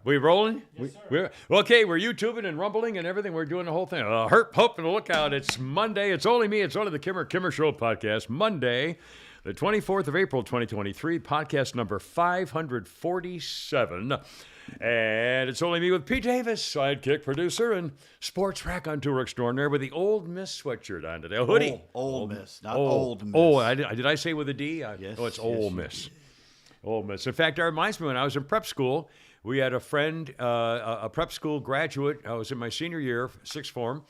We rolling? Yes, sir. Okay, we're YouTubing and rumbling and everything. We're doing the whole thing. Hope and look out. It's Monday. It's only me. It's only the Kimmer Show podcast. Monday, the 24th of April, 2023. Podcast number 547. And it's only me with Pete Davis, sidekick producer and sports raconteur extraordinaire with the Old Miss sweatshirt on today. A hoodie. Old Miss, not Old Miss. Oh, did I say with a D? Yes. Oh, it's Old Miss. Old Miss. In fact, that reminds me when I was in prep school, we had a friend, a prep school graduate. I was in my senior year, sixth form,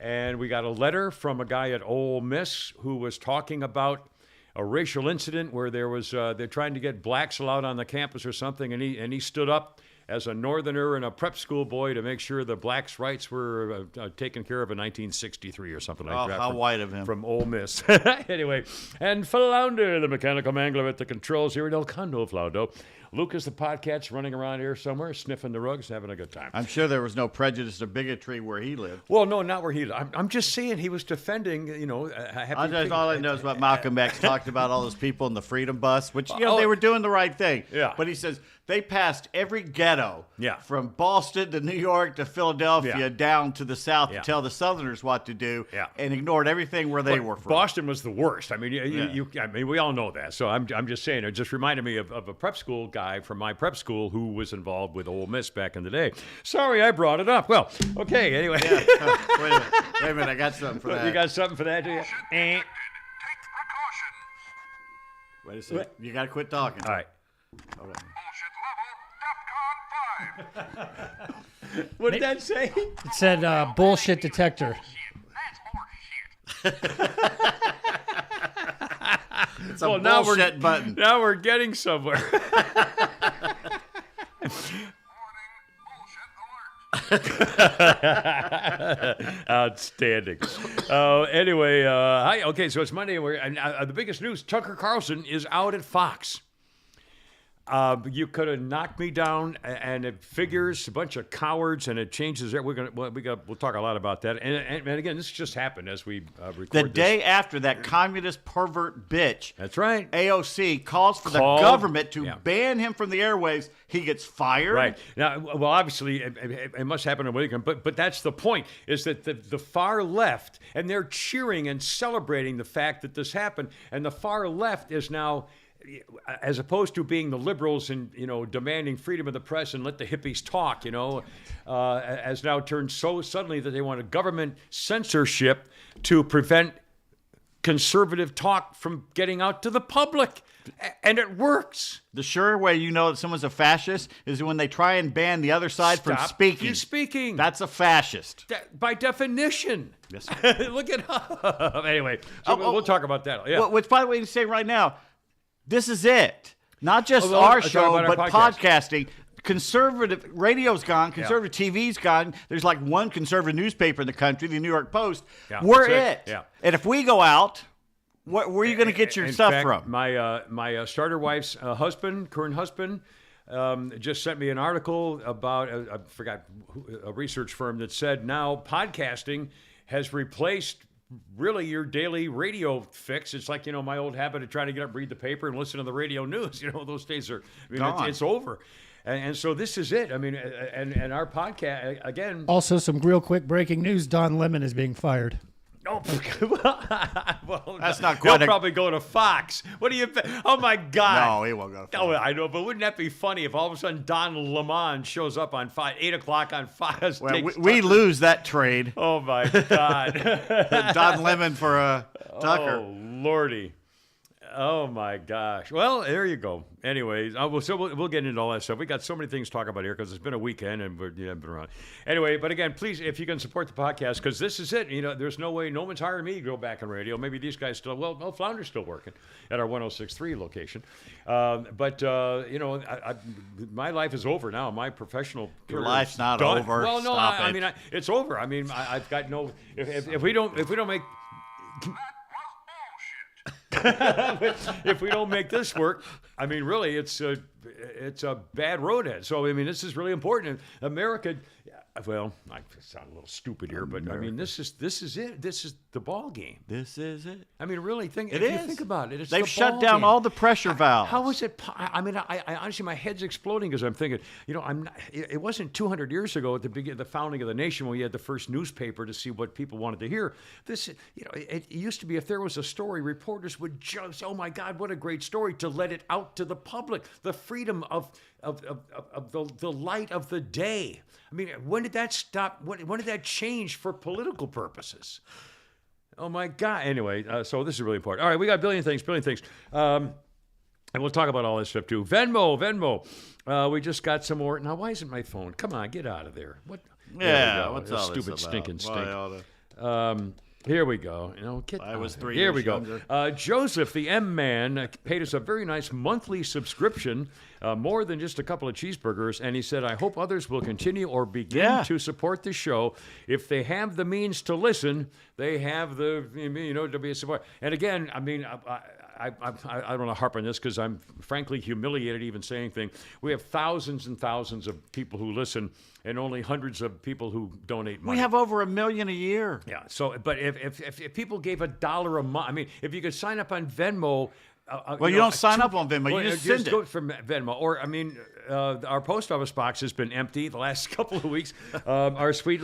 and we got a letter from a guy at Ole Miss who was talking about a racial incident where they're trying to get blacks allowed on the campus or something, and he stood up as a northerner and a prep school boy to make sure the blacks' rights were taken care of in 1963 or something like that. How white of him. From Ole Miss. Anyway, and Flounder, the mechanical mangler at the controls here at El Condo Flaudo. Lucas, the podcat's running around here somewhere, sniffing the rugs, having a good time. I'm sure there was no prejudice or bigotry where he lived. Well, no, not where he lived. I'm just saying he was defending, happy All I know is what Malcolm X talked about, all those people in the Freedom Bus, which, they were doing the right thing. Yeah. But he says they passed every ghetto from Boston to New York to Philadelphia down to the South to tell the Southerners what to do and ignored everything where they were from. Boston was the worst. I mean, we all know that. So I'm just saying, it just reminded me of a prep school guy from my prep school who was involved with Ole Miss back in the day. Sorry, I brought it up. Well, okay, anyway. Wait a minute, I got something for that. You got something for that, do you? Wait a second. You got to quit talking. All right. Okay. What did that say? It said bullshit detector. It's a bullshit button. Now we're getting somewhere. Outstanding. Anyway, hi. Okay, so it's Monday. The biggest news: Tucker Carlson is out at Fox. You could have knocked me down, and it figures a bunch of cowards, and it changes. We'll talk a lot about that. And again, this just happened as we record the day after that communist pervert bitch. That's right. AOC calls for the government to ban him from the airwaves. He gets fired. Right. Now, well, obviously, it must happen in a weekend, but that's the point, is that the far left, and they're cheering and celebrating the fact that this happened, and the far left is now, as opposed to being the liberals and demanding freedom of the press and let the hippies talk, has now turned so suddenly that they want a government censorship to prevent conservative talk from getting out to the public, and it works. The sure way you know that someone's a fascist is when they try and ban the other side from speaking. You speaking. That's a fascist. By definition. Yes. Look it up. Anyway, we'll talk about that. Yeah. Which, by the way, you say right now, this is it. Not just our show, but podcasting. Conservative radio's gone. Conservative TV's gone. There's like one conservative newspaper in the country, the New York Post. Yeah, we're it. Yeah. And if we go out, where are you going to get your stuff from? My starter wife's current husband, just sent me an article about, I forgot, a research firm that said now podcasting has replaced really your daily radio fix. It's like, my old habit of trying to get up, read the paper, and listen to the radio news. Those days are, it's over. And so this is it. I mean, and our podcast, again. Also, some real quick breaking news. Don Lemon is being fired. Oh, well, that's not quite. He'll probably go to Fox. What do you? Oh my God! No, he won't go to Fox. Oh, I know, but wouldn't that be funny if all of a sudden Don Lemon shows up on 8 o'clock on Fox? Well, we lose that trade. Oh my God! Don Lemon for Tucker. Oh Lordy! Oh my gosh! Well, there you go. Anyways, we'll get into all that stuff. We got so many things to talk about here because it's been a weekend and we've been around. Anyway, but again, please, if you can support the podcast, because this is it. There's no way, no one's hiring me to go back on radio. Maybe these guys still. Well, no, Flounder's still working at our 106.3 location. But my life is over now. My professional your life's not done. over. Well, no, Stop I mean, it's over. I mean, I've got no. If we don't make. If we don't make this work, I mean, really, it's a bad road ahead. So, I mean, this is really important. America, Well, I sound a little stupid here, but I mean, this is it. This is the ball game. This is it. I mean, really, if is. you think about it, it's They've the shut ball down game. all the pressure valves. How is it? I mean, I honestly, my head's exploding because I'm thinking, I'm not, it wasn't 200 years ago at the founding of the nation when we had the first newspaper to see what people wanted to hear. This, it used to be if there was a story, reporters would just, oh my God, what a great story, to let it out to the public, the freedom of the light of the day. I mean, when did that stop? When did that change for political purposes? Oh my God. Anyway, so this is really important. All right, we got a billion things. And we'll talk about all this stuff too. Venmo. We just got some more. Now, why isn't my phone? Come on, get out of there. What? Yeah, what's all stupid this about? stinking stink. Here we go. I was 3 Here years we go. younger. Joseph, the M-Man, paid us a very nice monthly subscription, more than just a couple of cheeseburgers, and he said, I hope others will continue or begin to support the show. If they have the means to listen, they have the, to be a support. And again, I mean, I don't want to harp on this because I'm frankly humiliated even saying things. We have thousands and thousands of people who listen and only hundreds of people who donate money. We have over 1 million a year. Yeah. So, but if people gave $1 a month, I mean, if you could sign up on Venmo. You don't sign up on Venmo. You just send it. Go from Venmo. Or, I mean, our post office box has been empty the last couple of weeks. Our sweet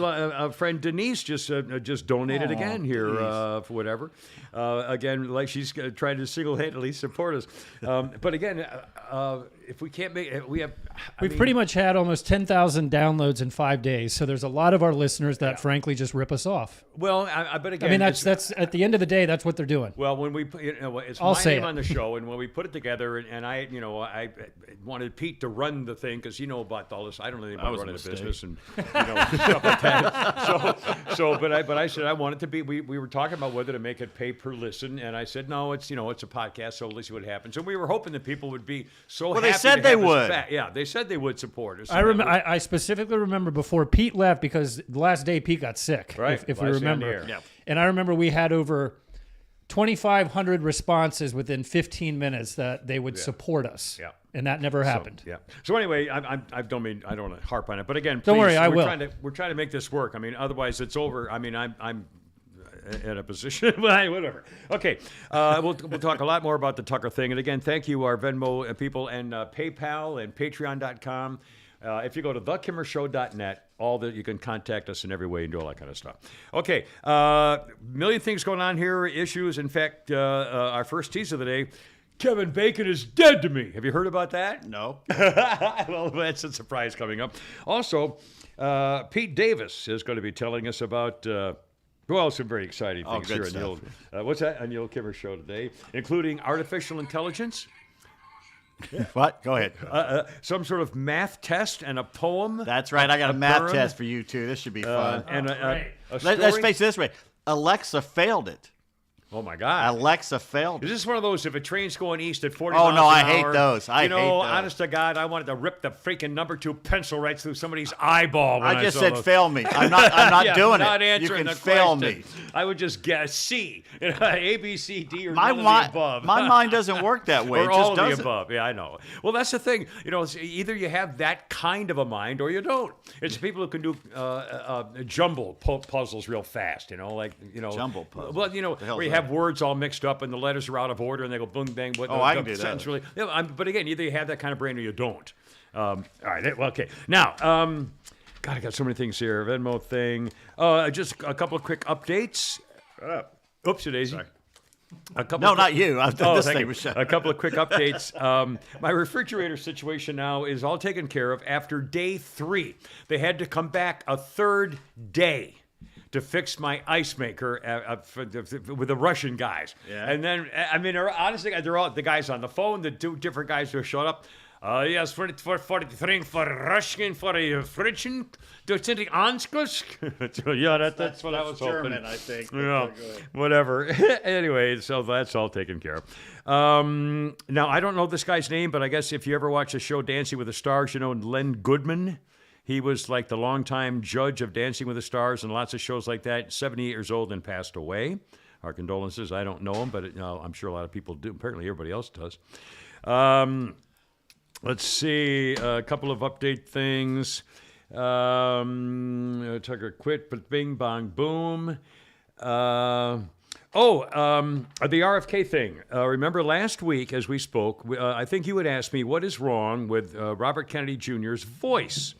friend Denise just donated again here for whatever. Again, like she's trying to single-handedly support us. But again, if we can't make it, We've pretty much had almost 10,000 downloads in 5 days. So there's a lot of our listeners that frankly just rip us off. Well, but again, I mean, that's at the end of the day, that's what they're doing. Well, when we, it's I'll my say name it. on the show, and when we put it together, and I wanted Pete to run the thing because about all this. I don't know anything about running a business and stuff like that. But I said I wanted to be. We were talking about whether to make it pay per listen, and I said no, it's it's a podcast, so let's see what happens. And we were hoping that people would be so. Well, happy they said to they have us would. back. Yeah, they said they would support us. I specifically remember before Pete left because the last day Pete got sick. Right, If we last day on the remember. air. Yep. And I remember we had over 2,500 responses within 15 minutes that they would support us. Yeah. And that never happened. So anyway, I don't want to harp on it, but again, Don't please, worry, I will. We're trying to make this work. I mean, otherwise it's over. I mean, I'm in a position, whatever. Okay, we'll talk a lot more about the Tucker thing. And again, thank you, our Venmo people, and PayPal and Patreon.com. If you go to thekimmershow.net, you can contact us in every way and do all that kind of stuff. Okay, million things going on here, issues. In fact, our first tease of the day, Kevin Bacon is dead to me. Have you heard about that? No. Well, that's a surprise coming up. Also, Pete Davis is going to be telling us about... some very exciting things good here on the old, what's that? On the old Kimmer Show today, including artificial intelligence. What? Go ahead. Some sort of math test and a poem. That's right. I got a math burn. test for you, too. This should be fun. And a Let's story. face it this way. Alexa failed it. Oh, my God. Alexa failed Is it. this one of those, if a train's going east at 40 Oh, miles no, an I hour, hate those. I hate those. Honest to God, I wanted to rip the freaking number 2 pencil right through somebody's eyeball when I just saw said those. fail me. I'm not doing not it. You answering can the fail question. me. I would just guess C, A, B, C, D, or My none of mind, the above. my mind doesn't work that way. Or It all just of the doesn't. above. Yeah, I know. Well, that's the thing. It's either you have that kind of a mind or you don't. It's people who can do jumble puzzles real fast. Jumble puzzles? Well, The hell's where you that? have words all mixed up and the letters are out of order and they go boom bang. I can do that. Really, but again, either you have that kind of brain or you don't. All right. Well, okay. Now, God, I got so many things here. Venmo thing. Just a couple of quick updates. Oopsie daisy. Sorry. No, not you. This thank thing you. was shut. A couple of quick updates. My refrigerator situation now is all taken care of after day 3. They had to come back a third day to fix my ice maker with the Russian guys. Yeah. And then, I mean, honestly, they're all the guys on the phone, the 2 different guys who showed up. Yes, for the thing for Russian, for the friction, do something anskus. Yeah, that's what I was hoping. German, I think. Yeah, whatever. Anyway, so that's all taken care of. Now, I don't know this guy's name, but I guess if you ever watch the show Dancing with the Stars, you know Len Goodman. He was like the longtime judge of Dancing with the Stars and lots of shows like that. 78 years old and passed away. Our condolences. I don't know him, but I'm sure a lot of people do. Apparently, everybody else does. Let's see. A couple of update things. Tucker quit, but bing, bong, boom. The RFK thing. Remember last week as we spoke, I think you had asked me what is wrong with Robert Kennedy Jr.'s voice.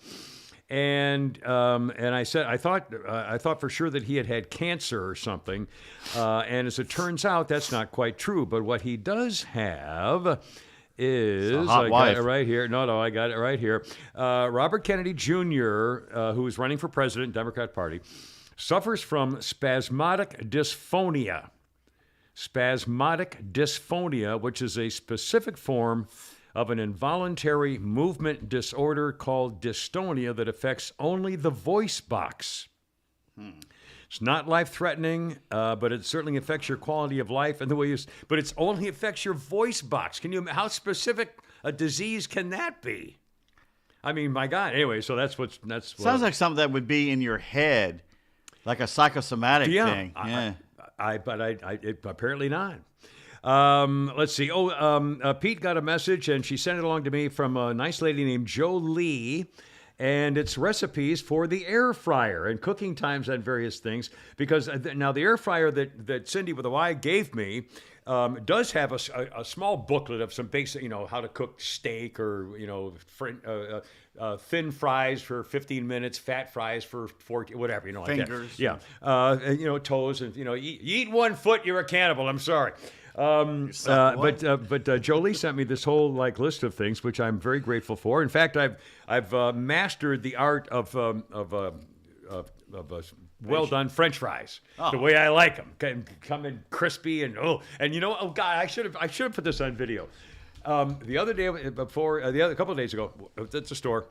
And I said I thought for sure that he had cancer or something, and as it turns out, that's not quite true. But what he does have is got it right here. No, I got it right here. Robert Kennedy Jr., who is running for president, Democrat Party, suffers from spasmodic dysphonia. Spasmodic dysphonia, which is a specific form of an involuntary movement disorder called dystonia that affects only the voice box. It's not life-threatening, but it certainly affects your quality of life and the way but it only affects your voice box. How specific a disease can that be? I mean, my God. Anyway, so that's sounds like something that would be in your head, like a psychosomatic thing. Yeah. Apparently not. Let's see. Pete got a message, and she sent it along to me from a nice lady named Jo Lee, and it's recipes for the air fryer and cooking times on various things. Because now the air fryer that Cindy with a Y gave me does have a small booklet of some basic, how to cook steak or thin fries for 15 minutes, fat fries for 14, whatever, fingers, like that. Yeah, toes, and you eat one foot, you're a cannibal. I'm sorry. But Jolie sent me this whole list of things, which I'm very grateful for. In fact, I've mastered the art of well done French fries, the way I like them, come in crispy and God, I should have put this on video. The other day a couple of days ago, at the store,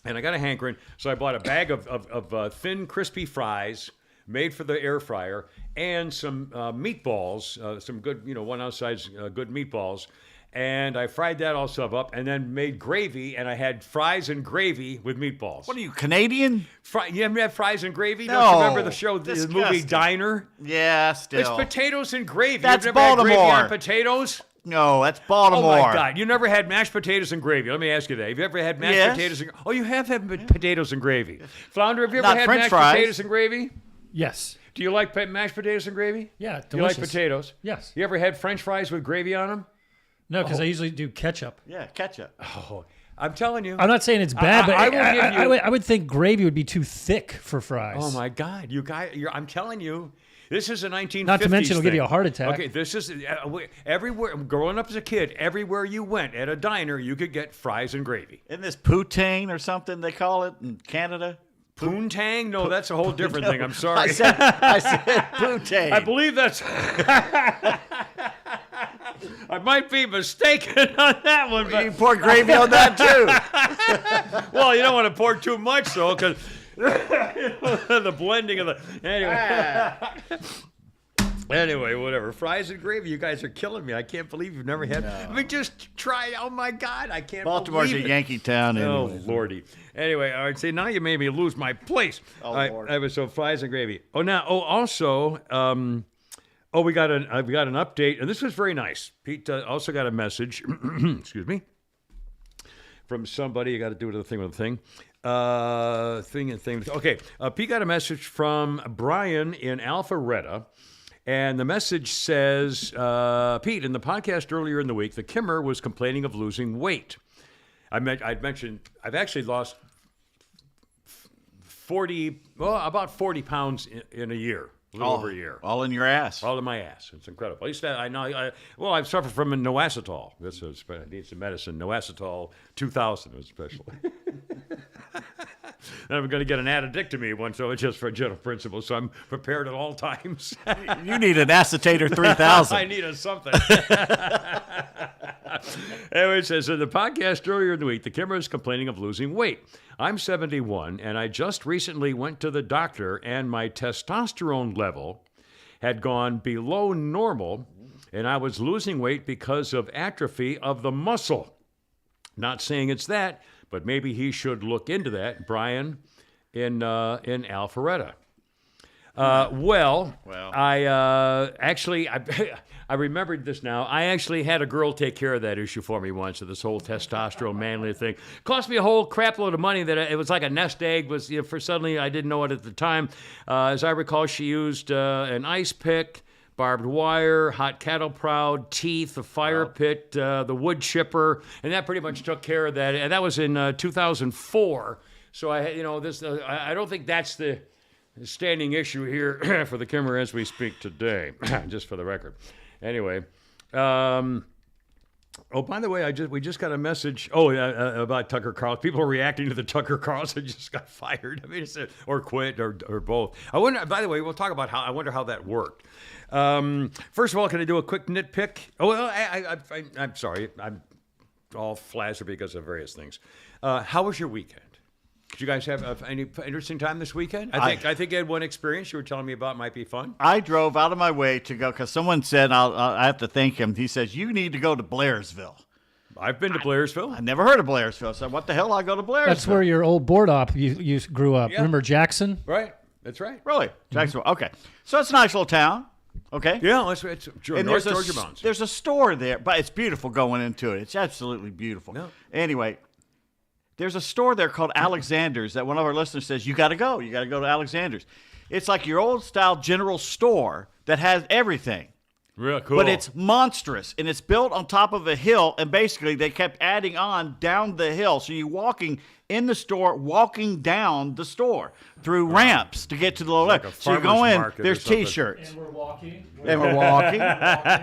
and I got a hankering, so I bought a bag of thin crispy fries made for the air fryer, and some meatballs, some good, one ounce size good meatballs. And I fried that all stuff up and then made gravy, and I had fries and gravy with meatballs. What are you, Canadian? You haven't had fries and gravy? No. Don't you remember the show, the movie Diner? Yeah, still. It's potatoes and gravy. That's You've never Baltimore. Had gravy on potatoes? No, that's Baltimore. Oh, my God. You never had mashed potatoes and gravy. Let me ask you that. Have you ever had mashed potatoes and gravy? Oh, you have had potatoes and gravy. Flounder, have you ever had French mashed fries. potatoes and gravy? Yes. Do you like mashed potatoes and gravy? Yeah, delicious. You like potatoes? Yes. You ever had French fries with gravy on them? No, because I usually do ketchup. Yeah, ketchup. Oh, I'm telling you. I'm not saying it's bad, but I I would think gravy would be too thick for fries. Oh my God, you guys! I'm telling you, this is a 1950s. Not to mention, it'll give thing. you a heart attack. Okay, this is everywhere. Growing up as a kid, everywhere you went at a diner, you could get fries and gravy. Isn't this poutine or something they call it in Canada? Poontang? No, that's a whole different thing. I'm sorry. I said poutine. I believe that's. I might be mistaken on that one, but you pour gravy on that too. Well, you don't want to pour too much, though, because the blending of the anyway, whatever. Fries and gravy, you guys are killing me. I can't believe you've never had. I mean, just try. Oh my God, I can't. Baltimore's believe a it. Yankee town. Anyway. Oh Lordy. Anyway, I would say now you made me lose my place. Oh Lord. I was so fries and gravy. Also. I've got an update, and this was very nice. Pete also got a message, excuse me, from somebody. You got to do the thing with the thing. Okay, Pete got a message from Brian in Alpharetta, and the message says, Pete, in the podcast earlier in the week, the Kimmer was complaining of losing weight. I'd mentioned I've actually lost about 40 pounds in a year. A little over a year. All in your ass. All in my ass. It's incredible. I've suffered from a noacetol. I need some medicine. Noacetol 2000 was special. And I'm going to get an addictomy one, so it's just for general principle. So I'm prepared at all times. You need an acetator 3000. I need something. Anyway, it says in the podcast earlier in the week, the Kimmer is complaining of losing weight. I'm 71, and I just recently went to the doctor, and my testosterone level had gone below normal, and I was losing weight because of atrophy of the muscle. Not saying it's that, but maybe he should look into that. Brian in Alpharetta. I I remembered this now. I actually had a girl take care of that issue for me once, of this whole testosterone manly thing. Cost me a whole crap load of money. That it was like a nest egg. Was for suddenly I didn't know it at the time. As I recall, she used an ice pick, barbed wire, hot cattle prod, teeth, a fire pit, the wood chipper, and that pretty much took care of that. And that was in 2004. So I had, this. I don't think that's the standing issue here for the Kimmer as we speak today, just for the record. Anyway, by the way, we just got a message. About Tucker Carlson. People are reacting to the Tucker Carlson just got fired. I mean, or quit or both. I wonder. By the way, we'll talk about how. I wonder how that worked. First of all, can I do a quick nitpick? Oh, well, I'm sorry. I'm all flaccid because of various things. How was your weekend? Did you guys have any interesting time this weekend? I think you had one experience you were telling me about might be fun. I drove out of my way to go because someone said, I have to thank him. He says, you need to go to Blairsville. I've been to Blairsville. I never heard of Blairsville. So what the hell I go to Blairsville? That's where your old board op you grew up. Yeah. Remember Jackson? Right. That's right. Really? Jacksonville. Okay. So it's a nice little town. Okay. Yeah, it's North Georgia Mountains. There's a store there, but it's beautiful going into it. It's absolutely beautiful. No. Anyway, there's a store there called Alexander's that one of our listeners says, you got to go. You got to go to Alexander's. It's like your old style general store that has everything. Real cool. But it's monstrous, and it's built on top of a hill, and basically they kept adding on down the hill. So you're walking in the store, walking down the store through ramps to get to the lower level. So you go in, there's T-shirts. And we're walking.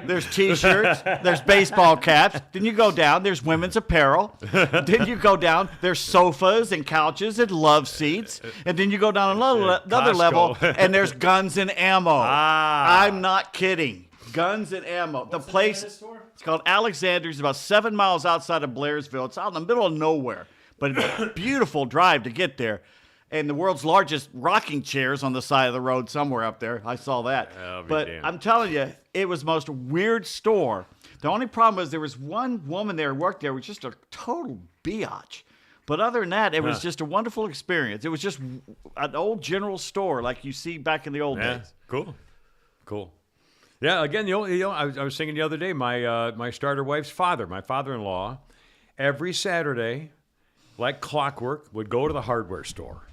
There's T-shirts. There's baseball caps. Then you go down, there's women's apparel. Then you go down, there's sofas and couches and love seats. And then you go down another level, and there's guns and ammo. I'm not kidding. Guns and ammo. What's the place, the store? It's called Alexander's, about 7 miles outside of Blairsville. It's out in the middle of nowhere, but it's a beautiful drive to get there. And the world's largest rocking chairs on the side of the road somewhere up there. I saw that. But I'm telling you, it was the most weird store. The only problem was there was one woman there who worked there who was just a total biatch. But other than that, it was just a wonderful experience. It was just an old general store like you see back in the old days. Cool. Yeah, again, I was thinking the other day, my starter wife's father, my father-in-law, every Saturday, like clockwork, would go to the hardware store.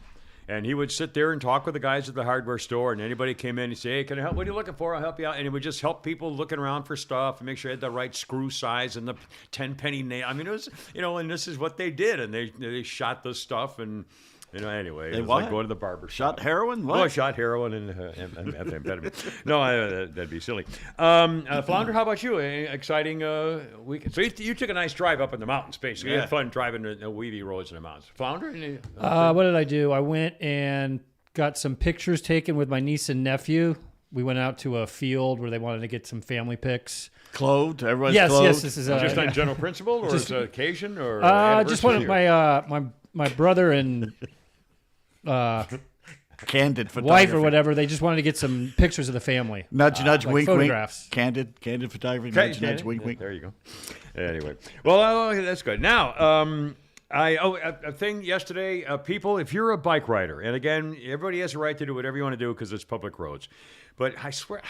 And he would sit there and talk with the guys at the hardware store, and anybody came in, he'd say, hey, can I help? What are you looking for? I'll help you out. And he would just help people looking around for stuff and make sure he had the right screw size and the 10-penny nail. I mean, it was, and this is what they did. And they shot the stuff and... anyway, it was like going to the barber shop. Shot heroin? What? Oh, shot heroin and methamphetamine. No, that'd be silly. Flounder, how about you? Any exciting weekend? So you took a nice drive up in the mountains, basically. You had fun driving the weedy roads in the mountains. Flounder? What did I do? I went and got some pictures taken with my niece and nephew. We went out to a field where they wanted to get some family pics. Clothed? Everyone's yes, clothed? Yes, this is just on general principle, or just occasion, or just one of my brother and candid photography. Wife or whatever. They just wanted to get some pictures of the family. Nudge, wink, photographs. Wink. Candid photography. Nudge, wink, wink. There you go. Anyway, well, that's good. Now, a thing yesterday. People, if you're a bike rider, and again, everybody has a right to do whatever you want to do because it's public roads. But I swear,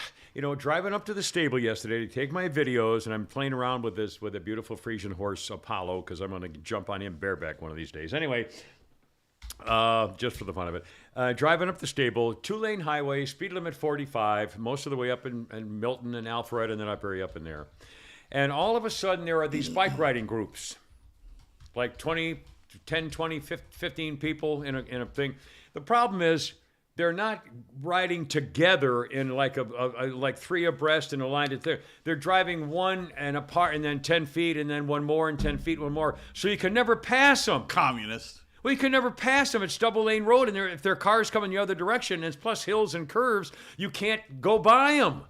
driving up to the stable yesterday to take my videos, and I'm playing around with a beautiful Frisian horse, Apollo, because I'm going to jump on him bareback one of these days. Anyway, just for the fun of it. Driving up the stable, 2-lane highway, speed limit 45, most of the way up in Milton and Alfred, and then up in there. And all of a sudden, there are these bike riding groups, like 10, 20, 15 people in a thing. The problem is, they're not riding together in like like three abreast in a line. They're driving one and apart, and then 10 feet, and then one more, and 10 feet, one more. So you can never pass them. Communist. Well, you can never pass them. It's double-lane road, and if their cars coming the other direction, and it's plus hills and curves, you can't go by them.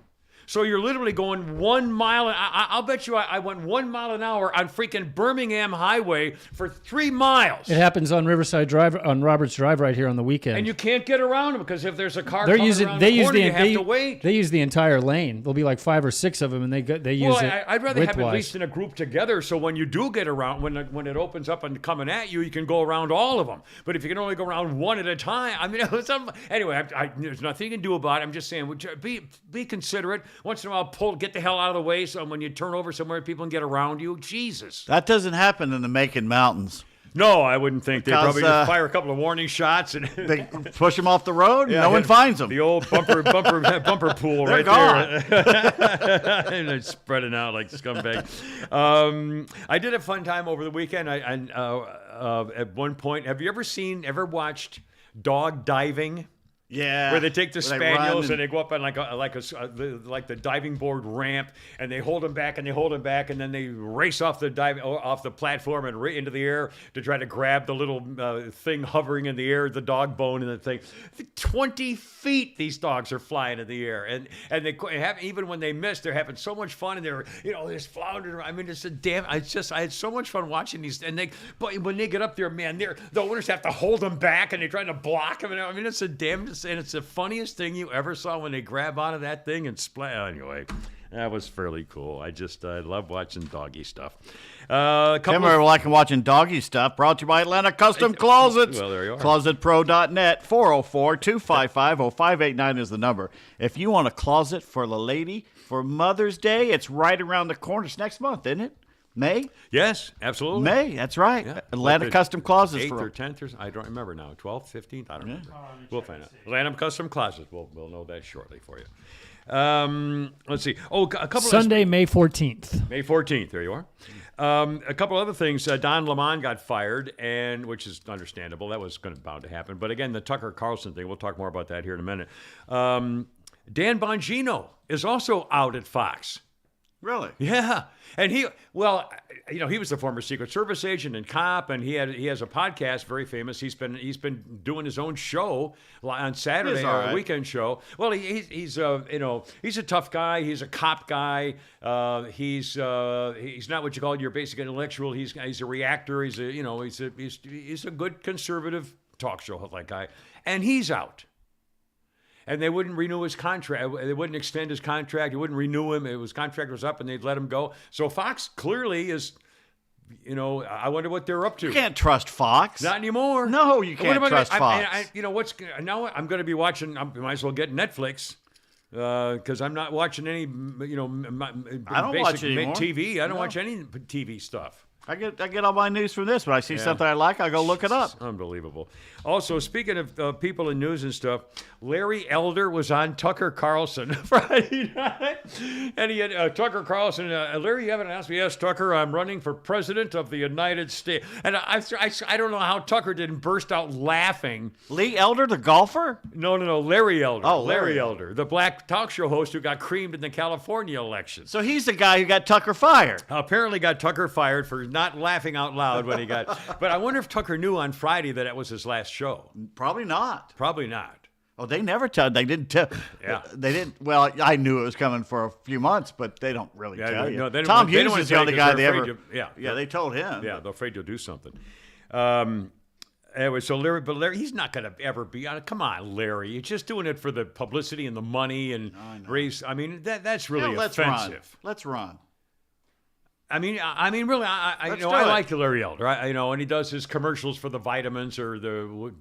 So you're literally going 1 mile. I'll bet you I went 1 mile an hour on freaking Birmingham Highway for 3 miles. It happens on Riverside Drive, on Roberts Drive right here on the weekend. And you can't get around them because if there's a car coming around the corner, you have to wait. They use the entire lane. There'll be like 5 or 6 of them, and they use it. I'd rather have at least in a group together, so when you do get around, when it opens up and coming at you, you can go around all of them. But if you can only go around one at a time, I mean, anyway, there's nothing you can do about it. I'm just saying, be considerate. Once in a while, get the hell out of the way so when you turn over somewhere, people can get around you. Jesus. That doesn't happen in the Macon Mountains. No, I wouldn't think. They probably just fire a couple of warning shots and they push them off the road. And no one finds them. The old bumper pool They're right gone. there, and it's spreading out like scumbag. I did a fun time over the weekend. At one point, have you ever watched dog diving? Yeah, where they take the spaniels and they go up on like the diving board ramp, and they hold them back and then they race off the platform and into the air to try to grab the little thing hovering in the air, the dog bone and the thing. 20 feet these dogs are flying in the air, and they have, even when they miss, they're having so much fun, and they're just floundering around. I mean, I had so much fun watching these, but when they get up there, man, the owners have to hold them back and they're trying to block them, and I mean, it's the funniest thing you ever saw when they grab onto that thing and splash. Anyway, that was fairly cool. I love watching doggy stuff. Tim are liking watching doggy stuff. Brought to you by Atlanta Custom Closets. Well, there you are. ClosetPro.net. 404-255-0589 is the number. If you want a closet for the lady for Mother's Day, it's right around the corner. It's next month, isn't it? May? Yes, absolutely. May, that's right. Yeah. Atlanta Custom Closets. 8th or 10th, or I don't remember now. 12th, 15th, I don't remember. We'll find out. Atlanta Custom Closets. We'll know that shortly for you. Let's see. A couple Sunday, May 14th. May 14th. There you are. A couple other things. Don Lemon got fired, which is understandable. That was bound to happen. But again, the Tucker Carlson thing. We'll talk more about that here in a minute. Dan Bongino is also out at Fox. Really? Yeah, and he was the former Secret Service agent and cop, and he has a podcast, very famous. He's been doing his own show on Saturday, a weekend show. Well, he's a tough guy. He's a cop guy. He's not what you call your basic intellectual. He's a reactor. He's a good conservative talk show like guy, and he's out. And they wouldn't renew his contract. They wouldn't extend his contract. They wouldn't renew him. His contract was up, and they'd let him go. So Fox clearly is, I wonder what they're up to. You can't trust Fox. Not anymore. No, you can't trust Fox. Now I'm going to be watching. I might as well get Netflix because I'm not watching any, I don't watch it anymore. TV. I don't watch any TV stuff. I get all my news from this. When I see something I like, I go look it up. It's unbelievable. Also, speaking of people in news and stuff, Larry Elder was on Tucker Carlson Friday night. And he had Tucker Carlson, Larry, you haven't asked me. Yes, Tucker, I'm running for president of the United States. And I don't know how Tucker didn't burst out laughing. Lee Elder, the golfer? No, Larry Elder. Oh, Larry Elder, the black talk show host who got creamed in the California election. So he's the guy who got Tucker fired. Apparently got Tucker fired for not laughing out loud when he got. But I wonder if Tucker knew on Friday that was his last show. Probably not. Probably not. Oh, they never tell. They didn't tell. Yeah. They didn't. Well, I knew it was coming for a few months, but they don't really tell you. No, Tom Hughes is the only guy they ever. Yeah, they told him. Yeah, they're afraid you'll do something. Anyway, so Larry, he's not going to ever be on it. Come on, Larry. You're just doing it for the publicity and the money and race. I mean, that's really offensive. Let's run. I mean, really, I like Larry Elder. And he does his commercials for the vitamins or the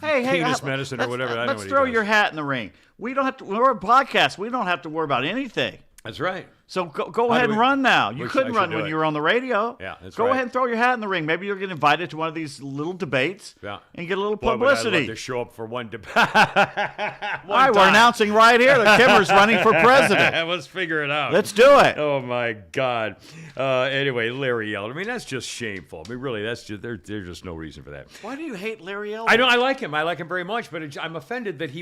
penis medicine or whatever. Let's throw your hat in the ring. We don't have to. We're a podcast. We don't have to worry about anything. That's right. So go ahead and run now. You couldn't run when you were on the radio. Yeah, that's right. Go ahead and throw your hat in the ring. Maybe you'll get invited to one of these little debates and get a little publicity. I'd love to show up for one debate. All right, we're announcing right here that Kimmer's running for president. Let's figure it out. Let's do it. Oh, my God. Anyway, Larry Elder. I mean, that's just shameful. I mean, really, there's just no reason for that. Why do you hate Larry Elder? I like him. I like him very much, but I'm offended that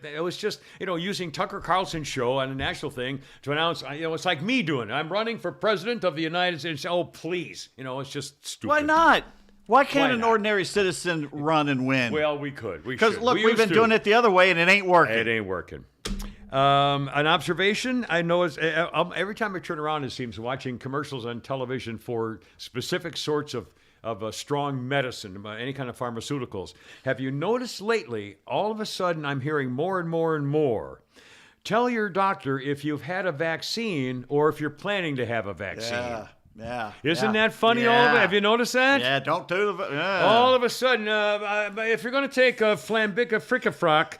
it was just, using Tucker Carlson's show on a national thing to announce, it's like me doing it. I'm running for president of the United States. Oh, please. It's just stupid. Why not? Why can't an ordinary citizen run and win? Well, we could. Because, look, we've been doing it the other way, and it ain't working. It ain't working. An observation I know is every time I turn around, it seems watching commercials on television for specific sorts of strong medicine, any kind of pharmaceuticals. Have you noticed lately, all of a sudden, I'm hearing more and more and more, tell your doctor if you've had a vaccine or if you're planning to have a vaccine. Yeah. Yeah. Isn't that funny? All of it. Have you noticed that? Yeah. Don't do the. Yeah. All of a sudden, if you're going to take a flambica fricafrock,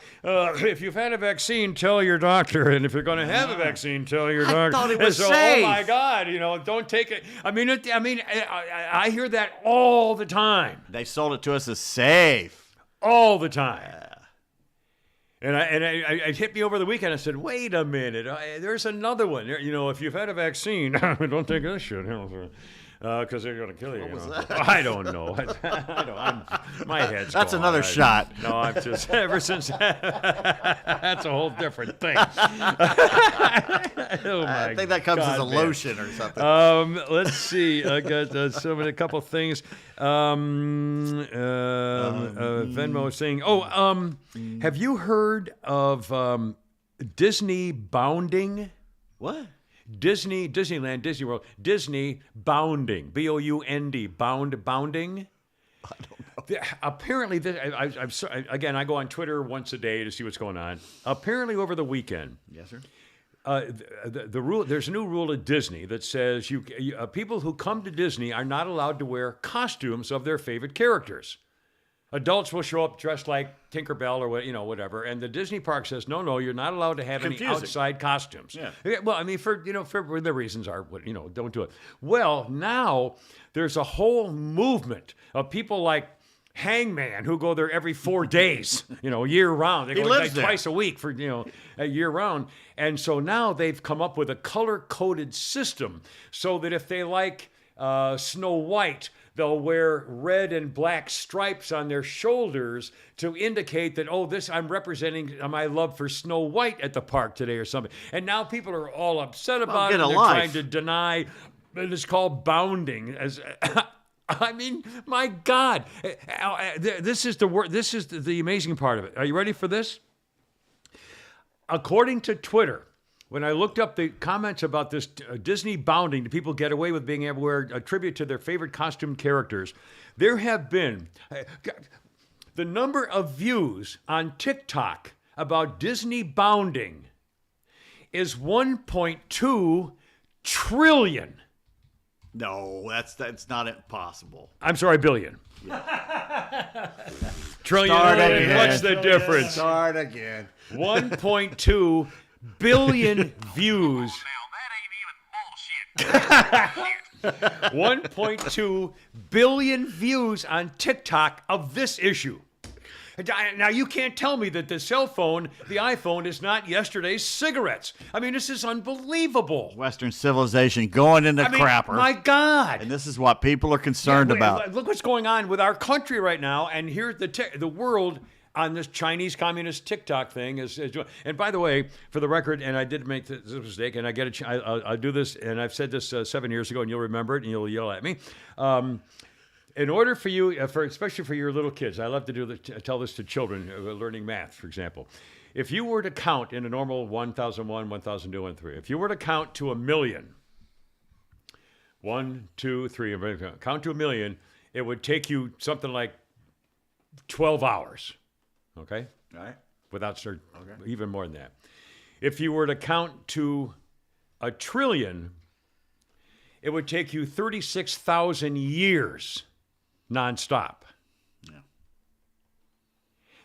if you've had a vaccine, tell your doctor. And if you're going to have a vaccine, tell your doctor. I thought it was so, safe. Oh my God, don't take it. I hear that all the time. They sold it to us as safe. All the time. And it hit me over the weekend. I said, wait a minute. There's another one. If you've had a vaccine, don't take this shit. Because they're going to kill you. What was that? I don't know. My head's That's gone. another shot. No, I'm just, ever since, that's a whole different thing. I think that comes as a lotion or something. Let's see. I got a couple things. Venmo saying, have you heard of Disney bounding? What? Disneyland, Disney World, Disney bounding, B-O-U-N-D, bounding. I don't know. Apparently, again, I go on Twitter once a day to see what's going on. Apparently, over the weekend, Yes, sir. the rule. There's a new rule at Disney that says people who come to Disney are not allowed to wear costumes of their favorite characters. Adults will show up dressed like Tinkerbell or whatever, and the Disney park says no, you're not allowed to have any outside costumes. Yeah. Well, I mean, for the reasons are, don't do it. Well, now there's a whole movement of people like Hangman who go there every 4 days, year round. They go lives there. twice a week for a year round, and so now they've come up with a color-coded system so that if they like Snow White, they'll wear red and black stripes on their shoulders to indicate that, I'm representing my love for Snow White at the park today or something. And now people are all upset about it. They're trying to deny. It's called bounding. I mean, my God. This is the amazing part of it. Are you ready for this? According to Twitter, when I looked up the comments about this Disney bounding, do people get away with being able to wear a tribute to their favorite costume characters? There have been the number of views on TikTok about Disney bounding is 1.2 trillion. No, that's not impossible. I'm sorry, billion. Yeah. Trillion. What's the difference? Start again. 1.2 billion views. Now, that ain't even bullshit. 1.2 billion views on TikTok of this issue. Now, you can't tell me that the iPhone, is not yesterday's cigarettes. I mean, this is unbelievable. Western civilization going into crapper. My God. And this is what people are concerned about. Look what's going on with our country right now, and here the world on this Chinese communist TikTok thing is doing. And by the way, for the record, and I did make this mistake, and I'll do this, and I've said this 7 years ago, and you'll remember it, and you'll yell at me. In order for you, especially for your little kids, I love to tell this to children learning math, for example. If you were to count in a normal 1001, 1002, 1003, if you were to count to 1,000,000, 1, 2, 3, count to 1,000,000, it would take you something like 12 hours. Okay? All right. Even more than that. If you were to count to 1 trillion, it would take you 36,000 years nonstop. Yeah.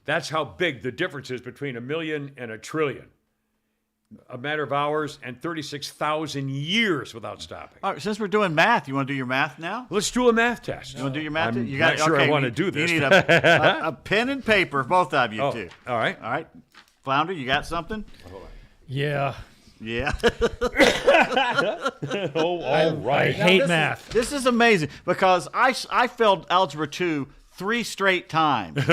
That's how big the difference is between 1,000,000 and 1 trillion. A matter of hours and 36,000 years without stopping. All right, since we're doing math, you want to do your math now? Let's do a math test. You want to do your math? I'm not sure I want to do this. You need a pen and paper, both of you two. All right. All right. Flounder, you got something? Yeah. Yeah. All I right. hate math. This is amazing because I failed Algebra 2 3 straight times.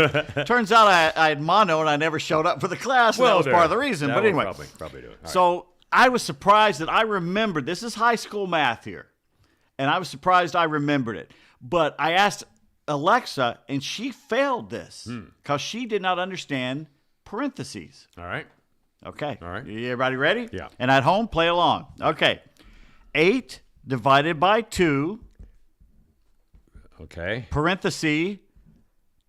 Turns out I had mono and I never showed up for the class, and that was part of the reason. But anyway, probably do it. So I was surprised that I remembered. This is high school math here, and I was surprised I remembered it. But I asked Alexa, and she failed this because she did not understand parentheses. All right. Okay. All right. Everybody ready? Yeah. And at home, play along. Okay. 8 divided by 2, Okay. parenthesis,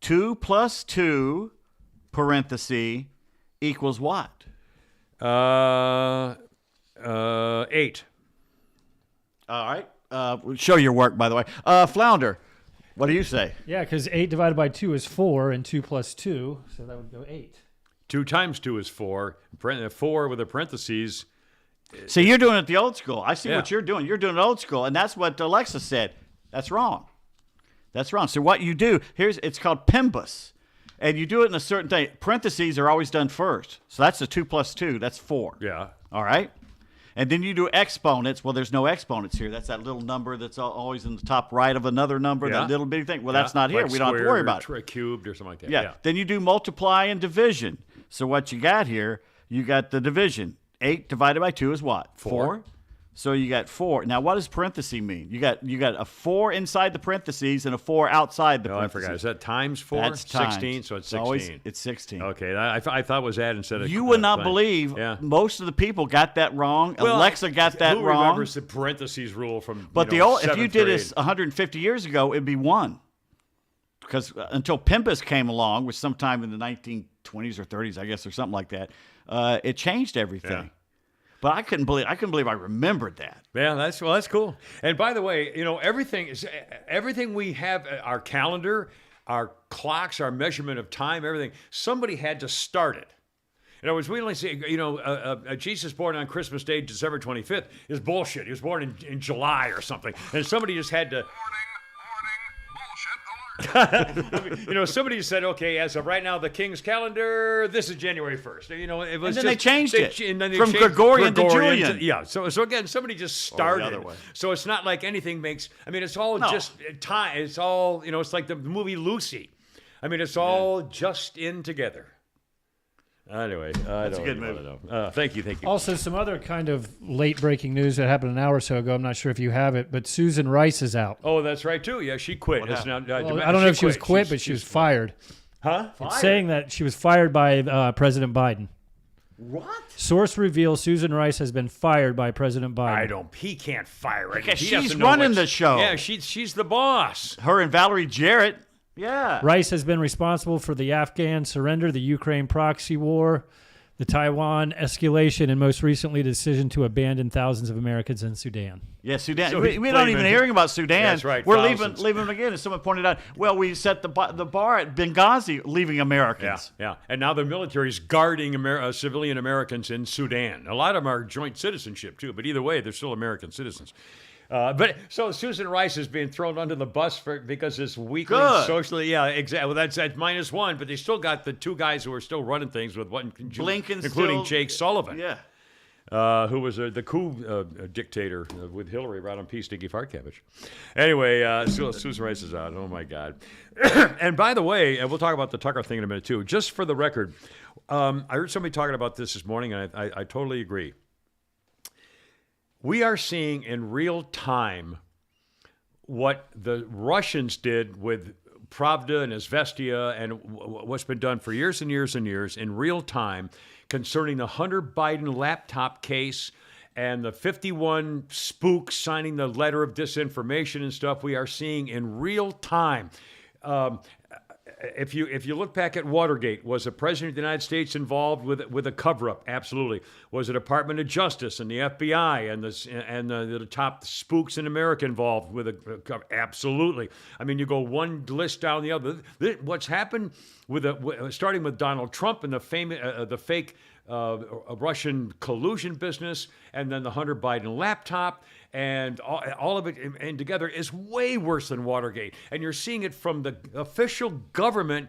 2 plus 2, parenthesis, equals what? 8. All right. Show your work, by the way. Flounder, what do you say? Yeah, because 8 divided by 2 is 4, and 2 plus 2, so that would go 8. 2 times 2 is 4. 4 with a parentheses. See, you're doing it the old school. I see Yeah. what you're doing. You're doing it old school, and that's what Alexa said. That's wrong. That's wrong. So what you do, it's called PIMBUS, and you do it in a certain thing. Parentheses are always done first. So that's the 2 plus 2. That's 4. Yeah. All right? And then you do exponents. Well, there's no exponents here. That's that little number that's always in the top right of another number, Yeah. that little bitty thing. Well, Yeah, that's not here. like We don't have to squared worry or about it. Cubed or something like that. Yeah. Then you do multiply and division. So what you got here, you got the division. 8 divided by 2 is what? 4. So you got 4. Now, what does parenthesis mean? You got a 4 inside the parentheses and a 4 outside the No, I parentheses. forgot. Is that times 4? That's times. 16, so it's 16. Always, it's 16. Okay, I thought it was add instead of. You would not thing. believe Yeah. most of the people got that wrong. Well, Alexa got that who wrong. remembers the parentheses rule from? But you know, if you 7th did grade? this 150 years ago, it'd be 1. Because until PIMBUS came along, which sometime in the 1920s or 30s, I guess, or something like that, it changed everything. Yeah. But I couldn't believe I remembered that. Yeah, that's cool. And by the way, you know, everything we have, our calendar, our clocks, our measurement of time, everything. Somebody had to start it. In other words, we only say, you know, Jesus born on Christmas Day, December 25th, is bullshit. He was born in July or something, and somebody just had to. You know, somebody said, okay, as of right now, the King's calendar, this is January 1st. You know, it was And then they changed it and then they from changed Gregorian to Julian. yeah. So again, somebody just started. other way. So it's not like anything makes. I mean, it's all No. just time. It's all, you know. It's like the movie Lucy. I mean, it's all just in together. Anyway, That's a good even movie. wanna know. Thank you. Also, some other kind of late breaking news that happened an hour or so ago. I'm not sure if you have it, but Susan Rice is out. Oh, that's right too. Yeah, she quit. It's now, Well, I don't know if she was quit, but she was fired. Huh? It's saying that she was fired by President Biden. What? Source reveals Susan Rice has been fired by President Biden. He can't fire her. Because He she's doesn't know running what's- the show. Yeah, she's the boss. Her and Valerie Jarrett. Yeah. Rice has been responsible for the Afghan surrender, the Ukraine proxy war, the Taiwan escalation, and most recently the decision to abandon thousands of Americans in Sudan. Yeah, Sudan. So we he's don't blaming- even hearing about Sudan. Yeah, that's right, We're thousands. leaving them again. As someone pointed out, well, we set the bar at Benghazi, leaving Yeah, Americans. yeah. And now the military's guarding civilian Americans in Sudan. A lot of them are joint citizenship too, but either way, they're still American citizens. But so Susan Rice is being thrown under the bus because this weakling Good. socially, yeah, exactly. Well, that's at -1, but they still got the 2 guys who are still running things with one, Blinken including still- Jake Sullivan. Yeah. Who was the coup dictator with Hillary right on P. Sticky Fartcabbage. Anyway, Susan Rice is out. Oh, my God. And by the way, and we'll talk about the Tucker thing in a minute, too. Just for the record, I heard somebody talking about this morning, and I totally agree. We are seeing in real time what the Russians did with Pravda and Izvestia and what's been done for years and years and years in real time concerning the Hunter Biden laptop case and the 51 spooks signing the letter of disinformation and stuff. We are seeing in real time. If you look back at Watergate, was the President of the United States involved with a cover-up? Absolutely. Was the Department of Justice and the FBI and the top spooks in America involved with a cover? Absolutely. I mean, you go one list down the other. What's happened starting with Donald Trump and the fake Russian collusion business, and then the Hunter Biden laptop, and all of it and together is way worse than Watergate. And you're seeing it from the official government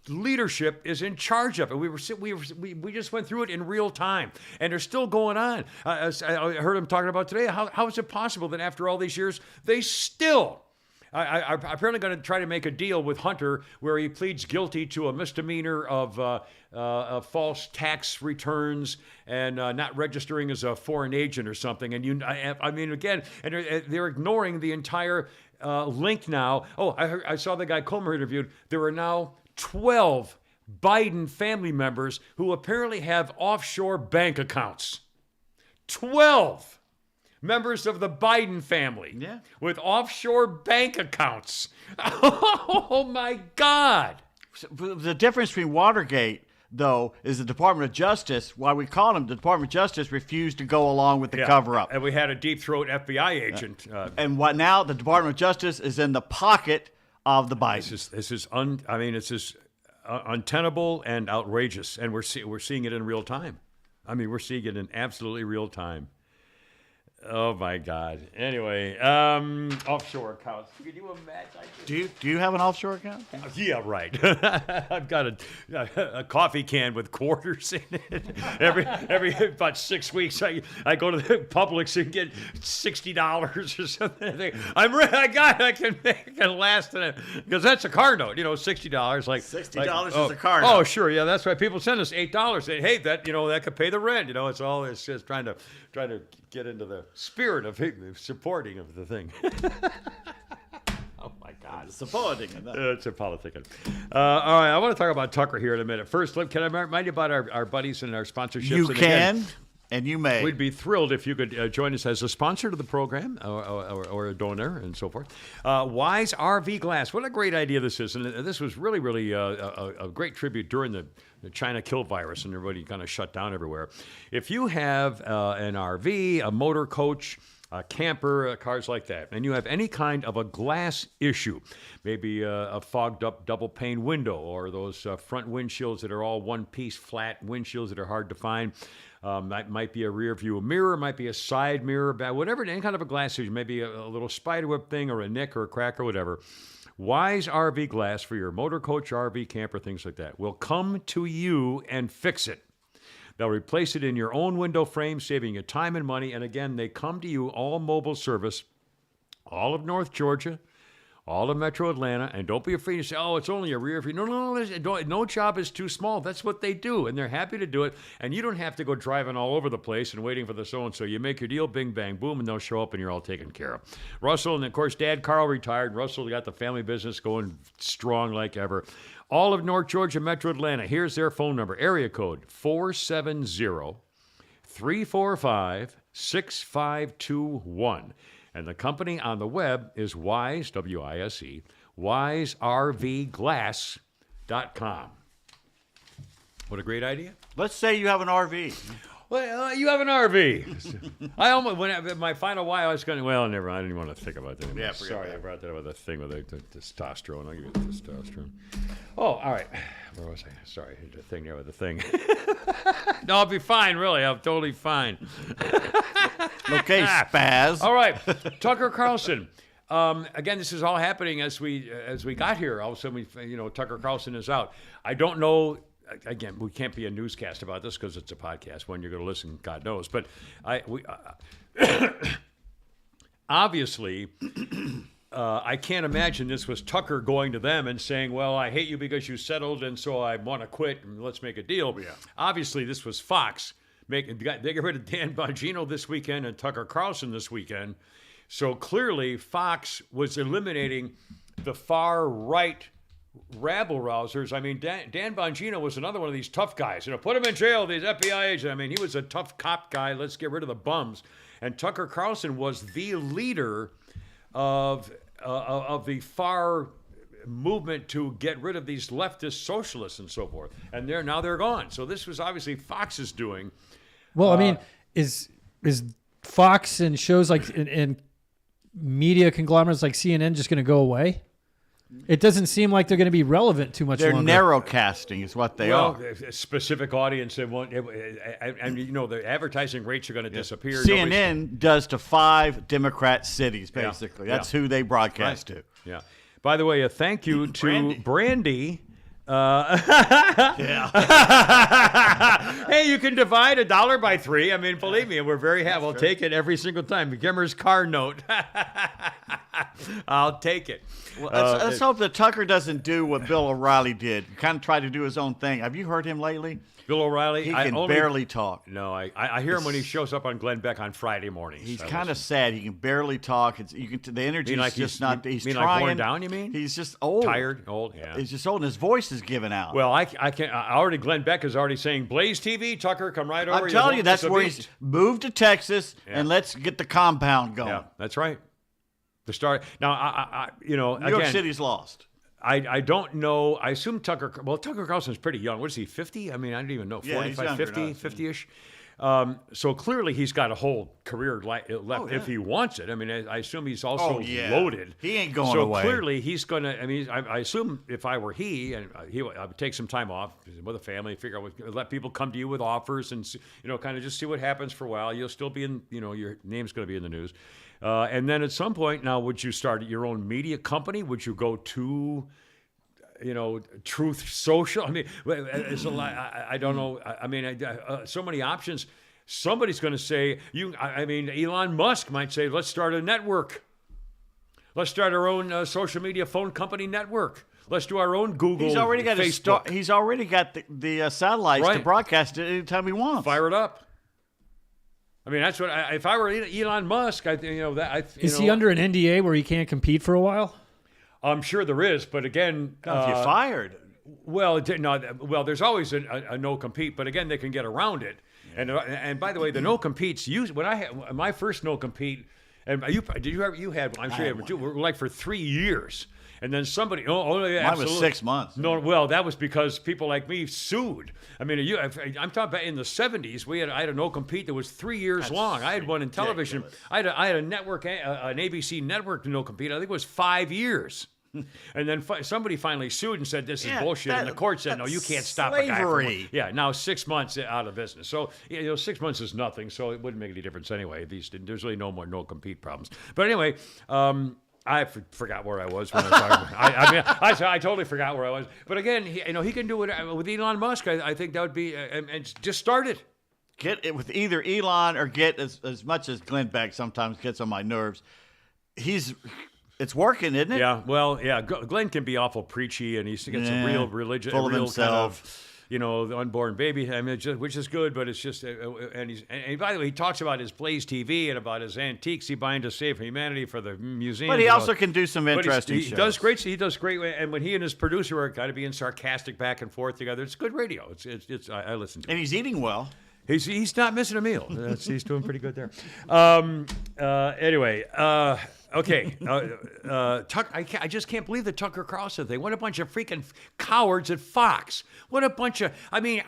leadership is in charge of it. We just went through it in real time, and they're still going on. I heard him talking about today. How is it possible that after all these years they still? I'm apparently going to try to make a deal with Hunter where he pleads guilty to a misdemeanor of false tax returns and not registering as a foreign agent or something. And I mean, again, and they're ignoring the entire link now. Oh, I saw the guy Comer interviewed. There are now 12 Biden family members who apparently have offshore bank accounts. 12 members of the Biden family with offshore bank accounts. Oh, my God. The difference between Watergate, though, is the Department of Justice, why we call them the Department of Justice, refused to go along with the cover-up. And we had a deep throat FBI agent. And what now? The Department of Justice is in the pocket of the Bidens. This is untenable and outrageous, and we're seeing it in real time. I mean, we're seeing it in absolutely real time. Oh my God. Anyway, offshore accounts. Can you imagine? Do you have an offshore account? Yeah, right. I've got a coffee can with quarters in it. Every about 6 weeks, I go to the Publix and get $60 or something. I can last in it because that's a car note. $60. Like $60 is a car note. Oh, sure, yeah, that's why people send us $8. Say, hey, that could pay the rent. It's just trying to get into the spirit of supporting of the thing. Oh my God, supporting it. It's a politicking. All right, I want to talk about Tucker here in a minute. First, can I remind you about our buddies and our sponsorships? You can, and you may. We'd be thrilled if you could join us as a sponsor to the program or a donor and so forth. Wise RV Glass. What a great idea this is. And this was really, really a great tribute during the China kill virus and everybody kind of shut down everywhere. If you have an RV, a motor coach, a camper, cars like that, and you have any kind of a glass issue, maybe a fogged up double pane window or those front windshields that are all one piece flat windshields that are hard to find. That might be a rear view mirror, might be a side mirror, whatever, any kind of a glass issue, maybe a little spiderweb thing or a nick or a crack or whatever. Wise RV Glass for your motor coach, RV, camper, things like that will come to you and fix it. They'll replace it in your own window frame, saving you time and money. And again, they come to you all mobile service, all of North Georgia, all of Metro Atlanta. And don't be afraid to say, oh, it's only a rear view. No job is too small. That's what they do. And they're happy to do it. And you don't have to go driving all over the place and waiting for the so-and-so. You make your deal, bing, bang, boom, and they'll show up and you're all taken care of. Russell, and of course, Dad Carl retired. Russell got the family business going strong like ever. All of North Georgia, Metro Atlanta. Here's their phone number. Area code 470-345-6521. And the company on the web is Wise, W-I-S-E, wiservglass.com. What a great idea. Let's say you have an RV. Well, you have an RV. I almost, my final why, I was going to, never, I didn't want to think about that anymore. Yeah, sorry, I brought that up with the thing with the testosterone. I'll give you the testosterone. Oh, all right. Where was I? Sorry, the thing there with the thing. No, I'll be fine, really. I'm totally fine. Okay, spaz. All right, Tucker Carlson. Again, this is all happening as we got here. All of a sudden, Tucker Carlson is out. I don't know. Again, we can't be a newscast about this because it's a podcast. When you're going to listen, God knows. But obviously, I can't imagine this was Tucker going to them and saying, well, I hate you because you settled, and so I want to quit, and let's make a deal. Yeah. Obviously, this was Fox. They get rid of Dan Bongino this weekend and Tucker Carlson this weekend. So clearly, Fox was eliminating the far-right rabble-rousers. I mean, Dan Bongino was another one of these tough guys. Put him in jail, these FBI agents. I mean, he was a tough cop guy. Let's get rid of the bums. And Tucker Carlson was the leader of the far movement to get rid of these leftist socialists and so forth. And now they're gone. So this was obviously Fox's doing. Well, I mean, is Fox and shows like and media conglomerates like CNN just going to go away? It doesn't seem like they're going to be relevant too much longer. They're narrowcasting is what they are. A specific audience. They want, and the advertising rates are going to disappear. CNN does to 5 Democrat cities, basically. That's who they broadcast to. Yeah. By the way, a thank you to Brandy. Hey, you can divide $1 by 3. I mean, believe me, we're very happy. We'll take it every single time. Gimmer's car note. I'll take it. Well, let's hope that Tucker doesn't do what Bill O'Reilly did. Kind of try to do his own thing. Have you heard him lately? Bill O'Reilly? He can barely talk. No, I hear him when he shows up on Glenn Beck on Friday mornings. He's kind of sad. He can barely talk. The energy is just not. He's trying. Like worn down, you mean? He's just old. Tired, old, yeah. He's just old, and his voice is giving out. Well, Glenn Beck is already saying, Blaze TV, Tucker, come right over. I'm telling you, that's where he's moved to Texas, and let's get the compound going. Yeah, that's right. The start. Now, New York City's lost. I don't know. I assume Tucker Carlson's pretty young. What is he, 50? I mean, I don't even know. Yeah, he's 45, younger 50, than us. 50-ish. So clearly he's got a whole career left if he wants it. I mean, I assume he's also loaded. He ain't going so away. So clearly he's going to, I mean, I assume if I were I would take some time off with a family, figure out, let people come to you with offers and, kind of just see what happens for a while. You'll still be in, your name's going to be in the news. And then at some point, now, would you start your own media company? Would you go to, Truth Social? I mean, it's a lot. I don't know. I mean, so many options. Somebody's going to say, Elon Musk might say, let's start a network. Let's start our own social media phone company network. Let's do our own Google. He's already got Facebook. He's already got the satellites to broadcast it anytime he wants. Fire it up. I mean, that's what. If I were Elon Musk, Is he under an NDA where he can't compete for a while? I'm sure there is, but again, if you're fired. Well, there's always a no compete, but again, they can get around it. Yeah. And by the way, the no competes when I had my first no compete, and you had? I'm sure you had too. Were like for 3 years. And then somebody, yeah, mine absolutely. was 6 months. No, well, that was because people like me sued. I mean, I'm talking about in the 70s. I had a no compete that was 3 years long. I had one in television. I had a network, an ABC network no compete. I think it was 5 years. And then somebody finally sued and said this is bullshit. And the court said, no, you can't stop a guy from. Now 6 months out of business. So 6 months is nothing. So it wouldn't make any difference anyway. There's really no more no compete problems. But anyway. I forgot where I was when I was talking. I totally forgot where I was. But again, he can do it with Elon Musk. I think that would be and just start it. Get it with either Elon or get as much as Glenn Beck sometimes gets on my nerves. It's working, isn't it? Yeah. Well, yeah. Glenn can be awful preachy, and he's got some real religion, full of himself. Kind of, the unborn baby, I mean, which is good, but it's just, and by the way, he talks about his Blaze TV and about his antiques he buying to save humanity for the museum. But he also can do some interesting shows. He does great, and when he and his producer are kind of being sarcastic back and forth together, it's good radio. I listen to it. And he's eating well. He's not missing a meal. He's doing pretty good there. Anyway. Okay, I just can't believe the Tucker Carlson thing. What a bunch of freaking cowards at Fox. What a bunch of. I mean,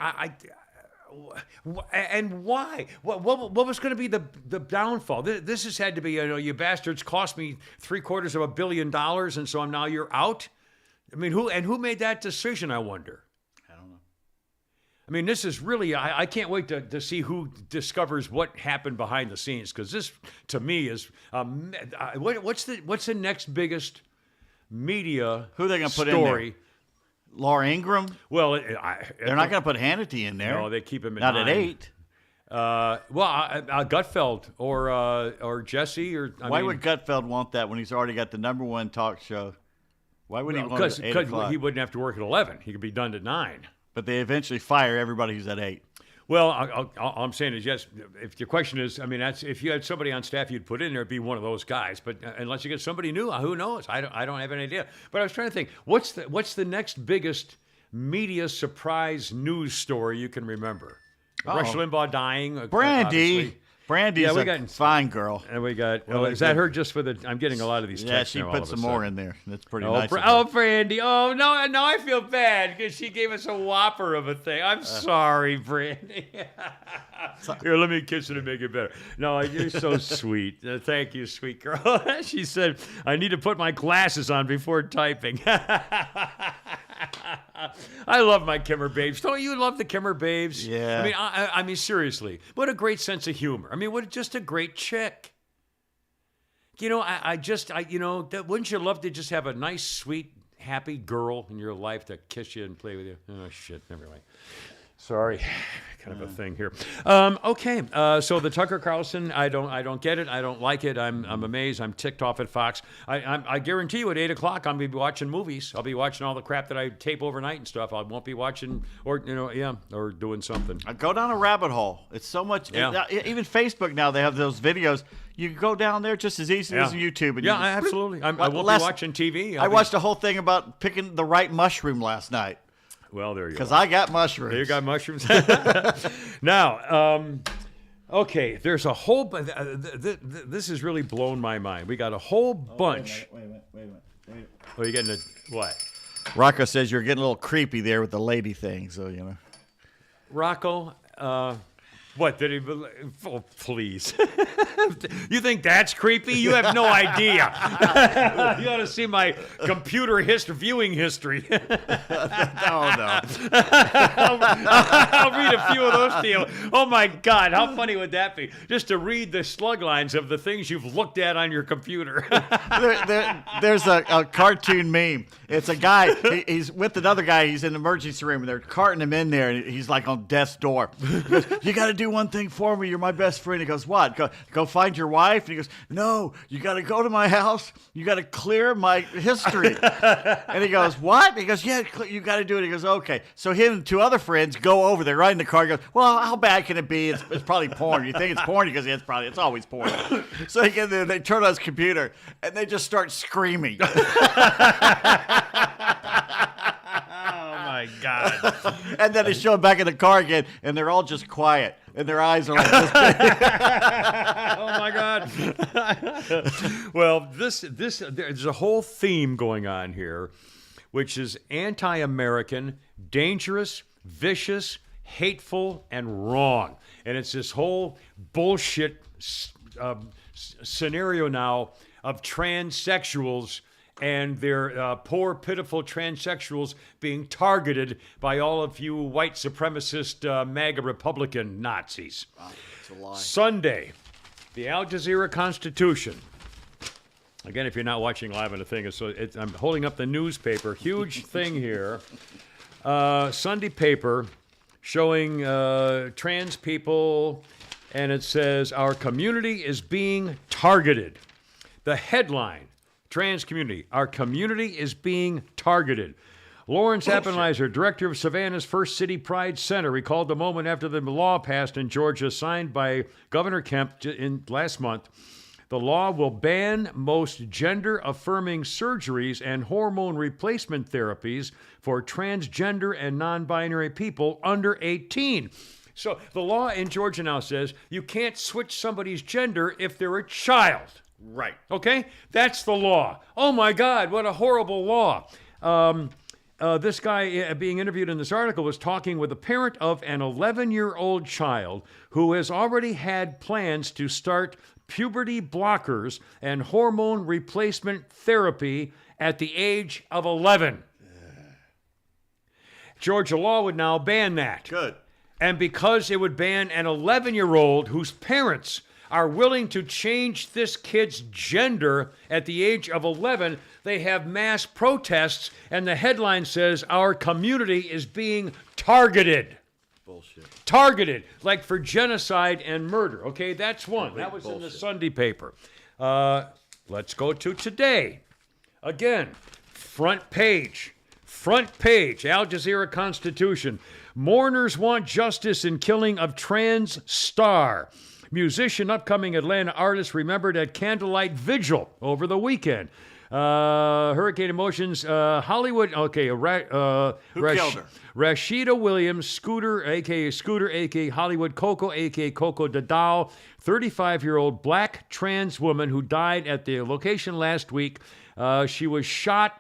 and why? What was going to be the downfall? This has had to be. You bastards cost me $750 million, and so now you're out. I mean, who made that decision? I wonder. I mean, this is really, I can't wait to see who discovers what happened behind the scenes, because this, to me, is, what's the next biggest media Who are they going to put story? In there? Laura Ingraham? Well, they're not going to put Hannity in there. No, they keep him at not 9. At 8. Gutfeld or Jesse or Why would Gutfeld want that when he's already got the #1 talk show? Why would he want it at 8 o'clock? Because he wouldn't have to work at 11. He could be done at 9. But they eventually fire everybody who's at 8. Well, all I'm saying is, yes, if your question is, I mean, that's if you had somebody on staff you'd put in there, it'd be one of those guys. But unless you get somebody new, who knows? I don't have any idea. But I was trying to think, what's the next biggest media surprise news story you can remember? Rush Limbaugh dying. Brandy. Obviously. Brandy's a fine girl. And we got, is that her just for the, I'm getting a lot of these texts. Yeah, she put some more in there. That's pretty nice. Brandy. Oh, no, I feel bad because she gave us a whopper of a thing. I'm sorry, Brandy. Here, let me kiss it and make it better. No, you're so sweet. Thank you, sweet girl. She said, I need to put my glasses on before typing. I love my Kimmer babes. Don't you love the Kimmer babes? Yeah. I mean, seriously, what a great sense of humor. I mean, what just a great chick. Wouldn't you love to just have a nice, sweet, happy girl in your life to kiss you and play with you? Oh shit, never mind. Sorry, kind of a thing here. Okay, so the Tucker Carlson, I don't get it. I don't like it. I'm amazed. I'm ticked off at Fox. I guarantee you at 8 o'clock I'll be watching movies. I'll be watching all the crap that I tape overnight and stuff. I won't be watching or doing something. I go down a rabbit hole. It's so much. Yeah. Even Facebook now, they have those videos. You can go down there just as easily as YouTube. And absolutely. I won't be watching TV. I watched a whole thing about picking the right mushroom last night. Well, there you go. Because I got mushrooms. You got mushrooms? Now, okay, there's a whole... this has really blown my mind. We got a whole bunch... Wait a minute. Oh, you're getting a... What? Rocco says you're getting a little creepy there with the lady thing, so you know. Rocco, what did he? Oh, please. You think that's creepy? You have no idea. You ought to see my computer viewing history. Oh no. I'll read a few of those to you. Oh my God, how funny would that be? Just to read the slug lines of the things you've looked at on your computer. There's a cartoon meme. It's a guy. He's with another guy. He's in the emergency room, and they're carting him in there, and he's like on death's door. He goes, "You got to do one thing for me. You're my best friend." He goes, "What? Go find your wife?" And he goes, "No, you got to go to my house. You got to clear my history." And he goes, "What?" He goes, "Yeah, you got to do it." He goes, "Okay." So him and two other friends go over there, right in the car. He goes, "Well, how bad can it be? It's probably porn." You think it's porn? He goes, "Yeah, it's always porn." So they get there, they turn on his computer, and they just start screaming. My God. And then they show him back in the car again, and they're all just quiet, and their eyes are like this big. Oh my God. Well, there's a whole theme going on here, which is anti-American, dangerous, vicious, hateful, and wrong. And it's this whole bullshit scenario now of transsexuals and their poor, pitiful transsexuals being targeted by all of you white supremacist MAGA Republican Nazis. Wow, that's a lie. Sunday, the Al Jazeera Constitution. Again, if you're not watching live on the thing, I'm holding up the newspaper. Huge thing here. Sunday paper showing trans people, and it says, "Our community is being targeted." The headline, trans community, "Our community is being targeted." Lawrence Appenheiser, director of Savannah's First City Pride Center, recalled the moment after the law passed in Georgia, signed by Governor Kemp last month. The law will ban most gender-affirming surgeries and hormone replacement therapies for transgender and non-binary people under 18. So the law in Georgia now says you can't switch somebody's gender if they're a child. Right. Okay? That's the law. Oh my God, what a horrible law. This guy being interviewed in this article was talking with a parent of an 11-year-old child who has already had plans to start puberty blockers and hormone replacement therapy at the age of 11. Georgia law would now ban that. Good. And because it would ban an 11-year-old whose parents are willing to change this kid's gender at the age of 11, they have mass protests, and the headline says, "Our community is being targeted." Bullshit. Targeted, like for genocide and murder. Okay, that's one. That was in the Sunday paper. Let's go to today. Again, front page. Front page, Al Jazeera Constitution. Mourners want justice in killing of trans star. Musician, upcoming Atlanta artist, remembered at candlelight vigil over the weekend. Hurricane Emotions, Hollywood. Okay, Who killed her? Rashida Williams, Scooter, a.k.a. Hollywood Coco, a.k.a. Coco Dadao, 35-year-old black trans woman who died at the location last week. She was shot.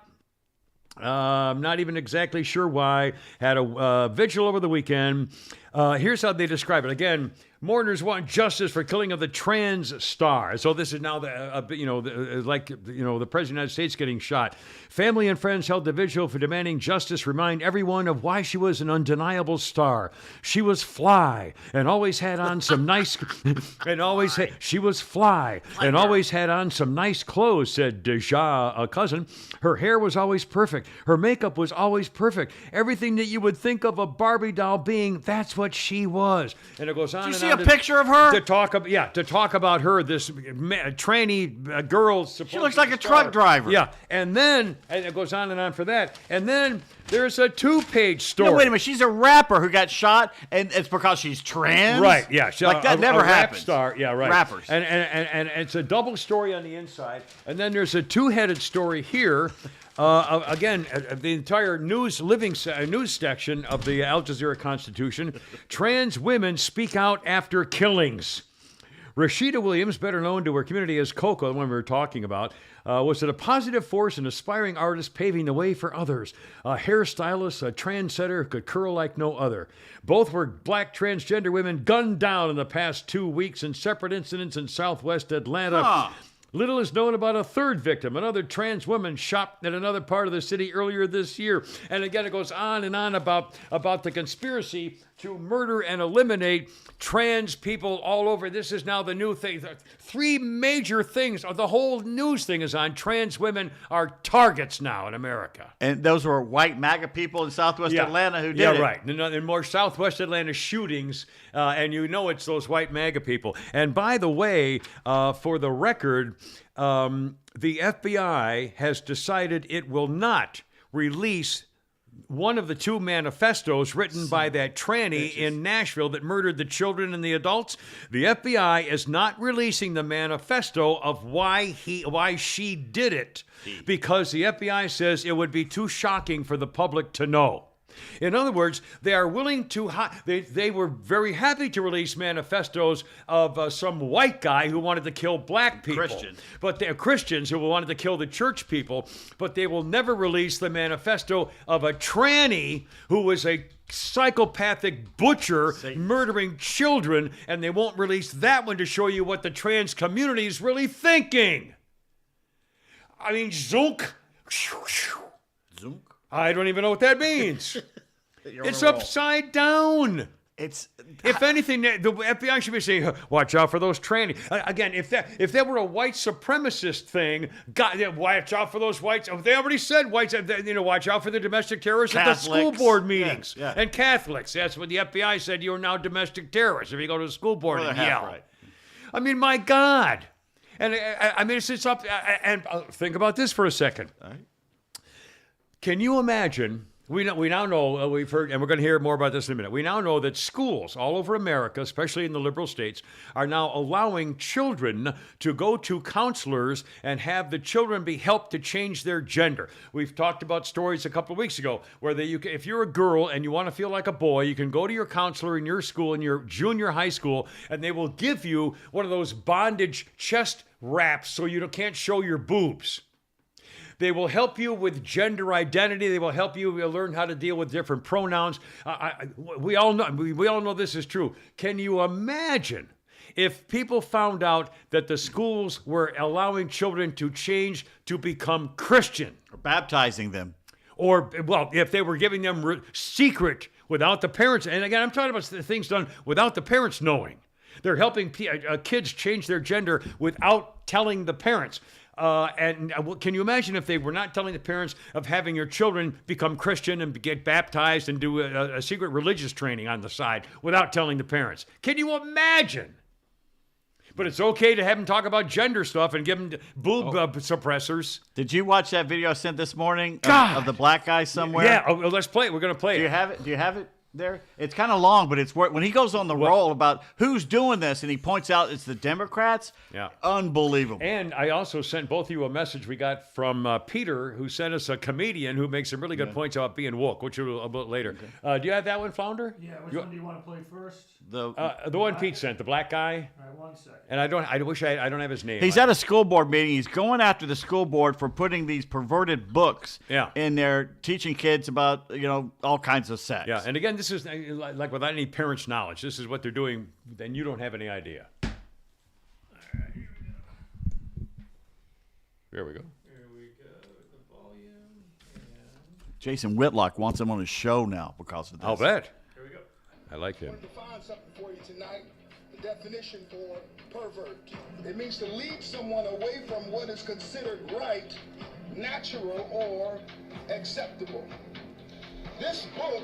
I'm not even exactly sure why. Had a vigil over the weekend. Here's how they describe it. Again, mourners want justice for killing of the trans star. So this is now the president of the United States getting shot. Family and friends held the vigil for demanding justice. Remind everyone of why she was an undeniable star. She was fly and always had on some nice she was fly and always had on some nice clothes, said Deja, a cousin. Her hair was always perfect. Her makeup was always perfect. Everything that you would think of a Barbie doll being, that's what she was. And it goes on. Did you see a picture of her? To talk about her, this tranny girl. She looks like a truck driver. Yeah, and it goes on and on for that. And then there's a 2-page story. No, wait a minute. She's a rapper who got shot, and it's because she's trans? Right, yeah. Like that never happens. Rap star, yeah, right. Rappers. And it's a double story on the inside. And then there's a 2-headed story here. Again, the entire news section of the Al Jazeera Constitution. Trans women speak out after killings. Rashida Williams, better known to her community as Coco, the one we were talking about, was a positive force and aspiring artist paving the way for others. A hairstylist, a trendsetter who could curl like no other. Both were black transgender women gunned down in the past 2 weeks in separate incidents in southwest Atlanta. Huh. Little is known about a third victim, another trans woman shot in another part of the city earlier this year. And again, it goes on and on about the conspiracy to murder and eliminate trans people all over. This is now the new thing. 3 major things. The whole news thing is on trans women are targets now in America. And those were white MAGA people in southwest Atlanta who did it. Yeah, right. In more southwest Atlanta shootings, and you know it's those white MAGA people. And by the way, for the record, the FBI has decided it will not release one of the 2 manifestos written by that tranny in Nashville that murdered the children and the adults. The FBI is not releasing the manifesto of why she did it, because the FBI says it would be too shocking for the public to know. In other words, they are willing to. They were very happy to release manifestos of some white guy who wanted to kill black people, but they're Christians who wanted to kill the church people. But they will never release the manifesto of a tranny who was a psychopathic butcher murdering children, and they won't release that one to show you what the trans community is really thinking. I mean, zook. Zoom. I don't even know what that means. It's upside down. If anything, the FBI should be saying, "Watch out for those trannies." Again, if that were a white supremacist thing, God, watch out for those whites. They already said whites. Watch out for the domestic terrorists Catholics. at the school board meetings and Catholics. That's what the FBI said. You are now domestic terrorists if you go to the school board and yell. Right. I mean, my God. And I mean, it's up. And think about this for a second. All right. Can you imagine? We now know, we've heard, and we're going to hear more about this in a minute. We now know that schools all over America, especially in the liberal states, are now allowing children to go to counselors and have the children be helped to change their gender. We've talked about stories a couple of weeks ago where if you're a girl and you want to feel like a boy, you can go to your counselor in your school, in your junior high school, and they will give you one of those bondage chest wraps so you can't show your boobs. They will help you with gender identity. They will help you learn how to deal with different pronouns. We all know this is true. Can you imagine if people found out that the schools were allowing children to change to become Christian? Or baptizing them. Or, well, if they were giving them secret without the parents. And again, I'm talking about things done without the parents knowing. They're helping kids change their gender without telling the parents. And can you imagine if they were not telling the parents of having your children become Christian and get baptized and do a secret religious training on the side without telling the parents? Can you imagine? But it's okay to have them talk about gender stuff and give them boob suppressors. Did you watch that video I sent this morning of the black guy somewhere? Yeah, let's play it. We're going to play it. Do you have it there? It's kind of long, but it's when he goes on the roll about who's doing this, and he points out it's the Democrats. Yeah, unbelievable. And I also sent both of you a message we got from Peter, who sent us a comedian who makes some really good points about being woke, which we'll a bit later. Do you have that one, Flounder? Yeah. Which one do you want to play first? The one Pete sent, the black guy. All right, 1 second. And I don't have his name. He's at a school board meeting. He's going after the school board for putting these perverted books in there, teaching kids about all kinds of sex. Yeah, and again, this is like without any parents' knowledge. This is what they're doing, and you don't have any idea. All right, here we go. Here we go. The volume. Jason Whitlock wants him on his show now because of this. I'll bet. Here we go. I like him. I'm going to define something for you tonight. The definition for pervert. It means to lead someone away from what is considered right, natural, or acceptable. This book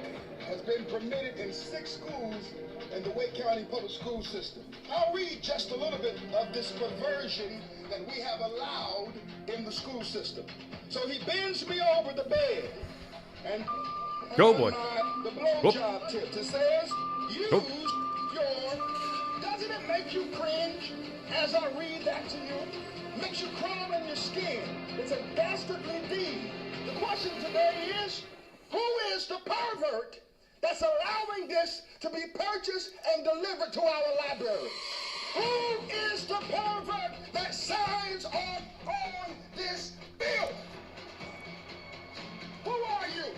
has been permitted in 6 schools in the Wake County public school system. I'll read just a little bit of this perversion that we have allowed in the school system. So he bends me over the bed and Go, boy. the blowjob tips. It says, use your... Doesn't it make you cringe as I read that to you? Makes you crawl in your skin. It's a dastardly deed. The question today is, who is the pervert that's allowing this to be purchased and delivered to our libraries? Who is the pervert that signs off on this bill? Who are you?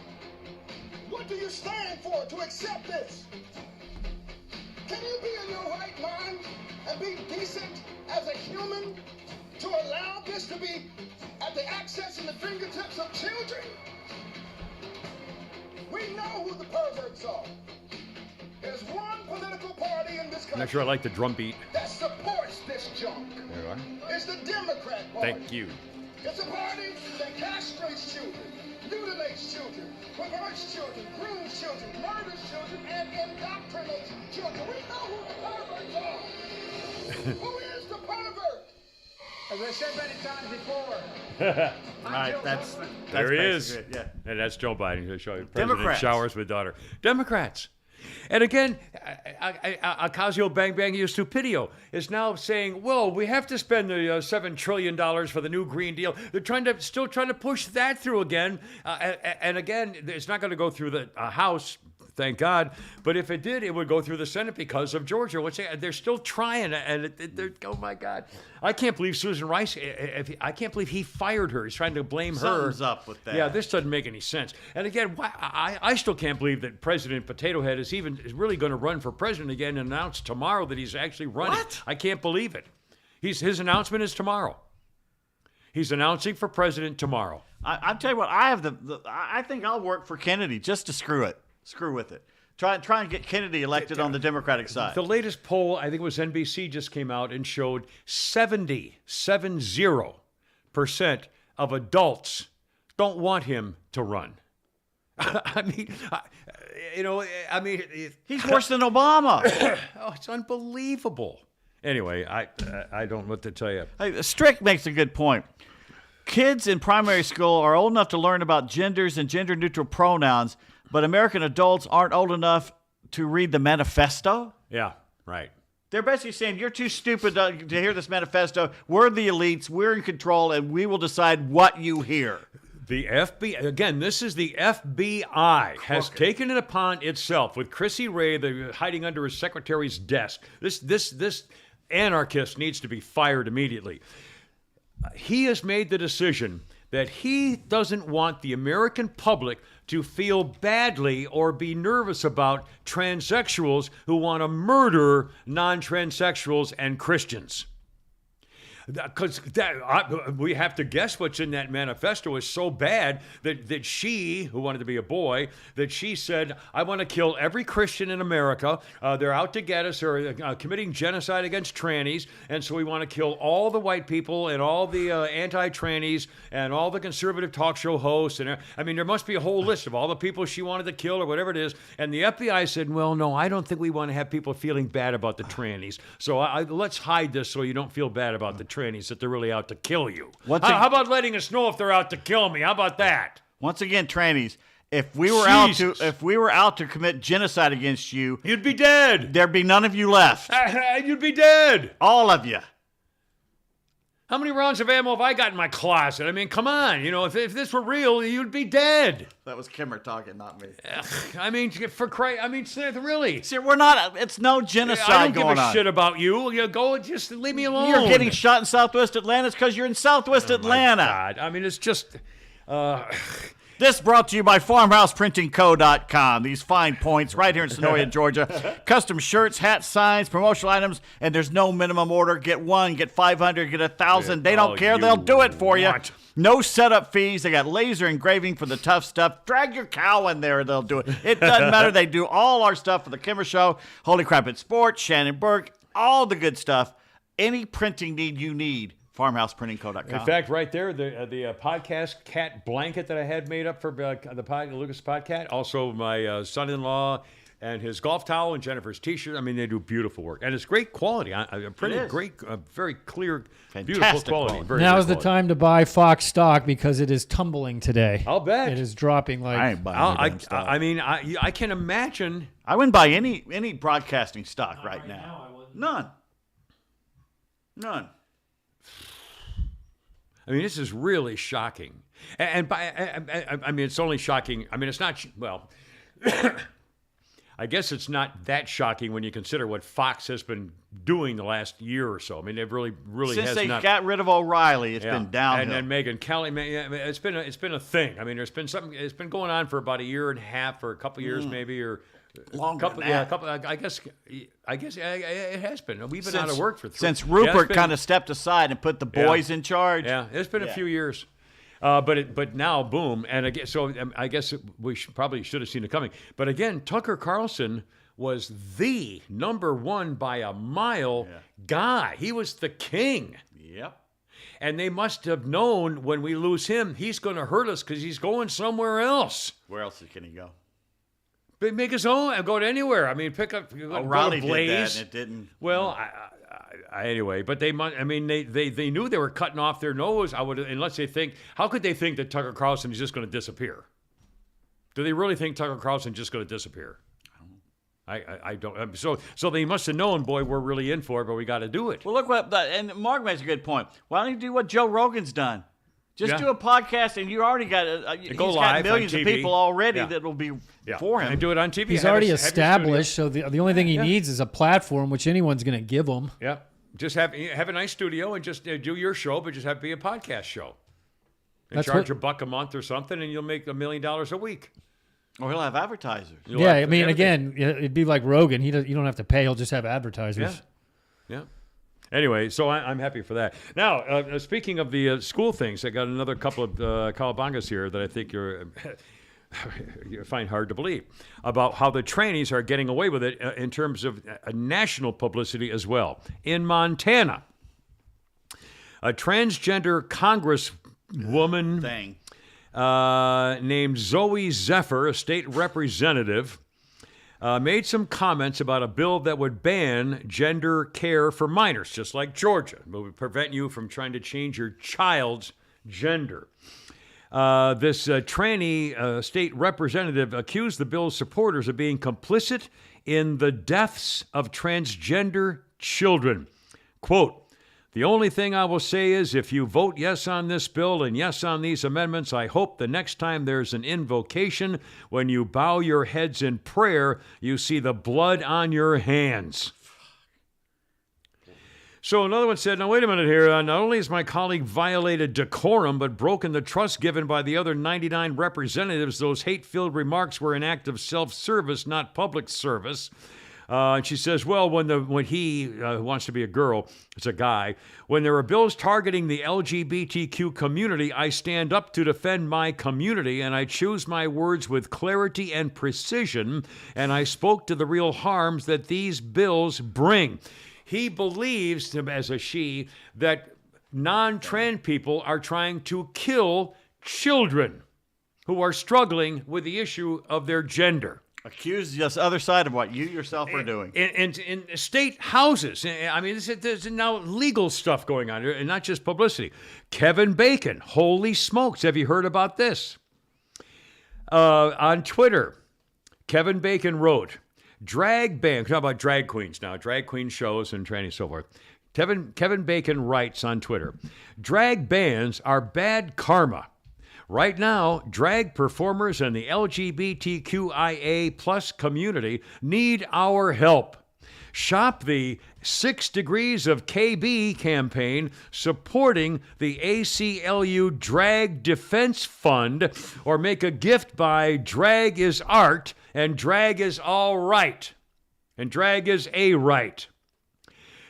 What do you stand for to accept this? Can you be in your right mind and be decent as a human to allow this to be at the access and the fingertips of children? We know who the perverts are. There's one political party in this country. I'm not sure I like the drum beat. That supports this junk. There you are. It's the Democrat Party. Thank you. It's a party that castrates children, mutilates children, perverts children, grooms children, murders children, and indoctrinates children. We know who the perverts are. Who is the pervert? As I said many times before. All right, that's There he is. basically it, yeah. And that's Joe Biden. He'll show you President Democrats. showers with daughter. Democrats. And again, Ocasio Bang Bang Stupidio is now saying, well, we have to spend the $7 trillion for the new Green Deal. They're still trying to push that through again. And again, it's not going to go through the House, thank God. But if it did, it would go through the Senate because of Georgia. They're still trying. And oh, my God. I can't believe Susan Rice, I can't believe he fired her. He's trying to blame her. Something's up with that. Yeah, this doesn't make any sense. And again, I still can't believe that President Potato Head is really going to run for president again and announce tomorrow that he's actually running. What? I can't believe it. His announcement is tomorrow. He's announcing for president tomorrow. I'll tell you what, I think I'll work for Kennedy just to screw with it. Try and get Kennedy elected on the Democratic side. The latest poll, I think it was NBC, just came out and showed 70% of adults don't want him to run. I mean, He's worse than Obama. oh, it's unbelievable. Anyway, I don't know what to tell you. Hey, Strick makes a good point. Kids in primary school are old enough to learn about genders and gender-neutral pronouns, but American adults aren't old enough to read the manifesto? Yeah, right. They're basically saying, you're too stupid to hear this manifesto. We're the elites. We're in control, and we will decide what you hear. The FBI, again, this is the FBI, has taken it upon itself with Chrissy Ray hiding under his secretary's desk. This anarchist needs to be fired immediately. He has made the decision that he doesn't want the American public to feel badly or be nervous about transsexuals who want to murder non-transsexuals and Christians. Because we have to guess what's in that manifesto is so bad that she, who wanted to be a boy, that she said, I want to kill every Christian in America. They're out to get us. They're committing genocide against trannies. And so we want to kill all the white people and all the anti-trannies and all the conservative talk show hosts. And I mean, there must be a whole list of all the people she wanted to kill or whatever it is. And the FBI said, well, no, I don't think we want to have people feeling bad about the trannies. So let's hide this so you don't feel bad about the trannies, that they're really out to kill you. How about letting us know if they're out to kill me? How about that? Once again, trannies, if we were out to commit genocide against you, you'd be dead. There'd be none of you left. You'd be dead. All of you. How many rounds of ammo have I got in my closet? I mean, come on. You know, if this were real, you'd be dead. That was Kimmer talking, not me. I mean, for Christ, I mean, really. See, we're not, it's no genocide going on. I don't give a shit about you. You go, just leave me alone. You're getting shot in Southwest Atlanta. It's because you're in Southwest Atlanta. My God. I mean, it's just... This brought to you by FarmhousePrintingCo.com. These fine points right here in Sonoria, Georgia. Custom shirts, hats, signs, promotional items, and there's no minimum order. Get one, get 500, get 1,000. They don't care. They'll do it for you. No setup fees. They got laser engraving for the tough stuff. Drag your cow in there, they'll do it. It doesn't matter. They do all our stuff for the Kimmer Show, Holy Crap It's Sports, Shannon Burke, all the good stuff. Any printing need you need. FarmhousePrintingCo.com. In fact, right there, the podcast cat blanket that I had made up for the Lucas Podcat. Also, my son-in-law and his golf towel and Jennifer's T-shirt. I mean, they do beautiful work, and it's great quality. Printed great, very clear, beautiful quality. Now is the time to buy Fox stock because it is tumbling today. I'll bet it is dropping like. I ain't buying I mean, I can imagine. I wouldn't buy any broadcasting stock right now. None. I mean, this is really shocking. I mean, it's only shocking. I mean, it's not, well, I guess it's not that shocking when you consider what Fox has been doing the last year or so. I mean, it really Since has they not. got rid of O'Reilly, it's been downhill. And Megyn Kelly, it's been a thing. I mean, there's been something. It's been going on for about a year and a half, or a couple years maybe, or Longer than that. a couple. I guess it has been. We've been out of work for 3 since Rupert kind of stepped aside and put the boys in charge. Yeah, it's been a few years. But now, boom, and again, so I guess we probably should have seen it coming. But again, Tucker Carlson was the number one by a mile guy. He was the king. Yep. And they must have known when we lose him, he's going to hurt us because he's going somewhere else. Where else can he go? But make his own and go to anywhere. I mean, pick up. O'Reilly go to Blaze. did that, and it didn't. Well, anyway, but they knew they were cutting off their nose. Unless they think, how could they think that Tucker Carlson is just going to disappear? Do they really think Tucker Carlson is just going to disappear? I don't. So they must have known, boy, we're really in for it, but we got to do it. Well, look and Mark makes a good point. Why don't you do what Joe Rogan's done? Just do a podcast, and you already got he's got millions of people already that will be for him. And do it on TV. He's already established, so the only thing he needs is a platform, which anyone's going to give him. Yeah, just have a nice studio and just do your show, but just have it be a podcast show. And charge $1 a month or something, and you'll make $1 million a week. Or he'll have advertisers. I mean, again, it'd be like Rogan. You don't have to pay. He'll just have advertisers. Yeah. Anyway, so I'm happy for that. Now, speaking of the school things, I got another couple of cowabungas here that I think you find hard to believe about how the trannies are getting away with it in terms of national publicity as well. In Montana, a transgender congresswoman named Zoe Zephyr, a state representative, made some comments about a bill that would ban gender care for minors, just like Georgia. It would prevent you from trying to change your child's gender. This tranny state representative accused the bill's supporters of being complicit in the deaths of transgender children. Quote, "The only thing I will say is if you vote yes on this bill and yes on these amendments, I hope the next time there's an invocation, when you bow your heads in prayer, you see the blood on your hands." So another one said, now wait a minute here. Not only has my colleague violated decorum, but broken the trust given by the other 99 representatives, those hate-filled remarks were an act of self-service, not public service. And she says, well, when he wants to be a girl, it's a guy, when there are bills targeting the LGBTQ community, I stand up to defend my community, and I choose my words with clarity and precision, and I spoke to the real harms that these bills bring. He believes, as a she, that non-trans people are trying to kill children who are struggling with the issue of their gender. Accuse the other side of what you yourself are doing. In state houses. I mean, there's now legal stuff going on, and not just publicity. Kevin Bacon, holy smokes, have you heard about this? On Twitter, Kevin Bacon wrote, drag ban, talk about drag queens now, drag queen shows and training and so forth. Kevin Bacon writes on Twitter, drag bans are bad karma. Right now, drag performers and the LGBTQIA plus community need our help. Shop the 6 Degrees of KB campaign supporting the ACLU Drag Defense Fund, or make a gift by Drag is Art and Drag is All Right. And Drag is A Right.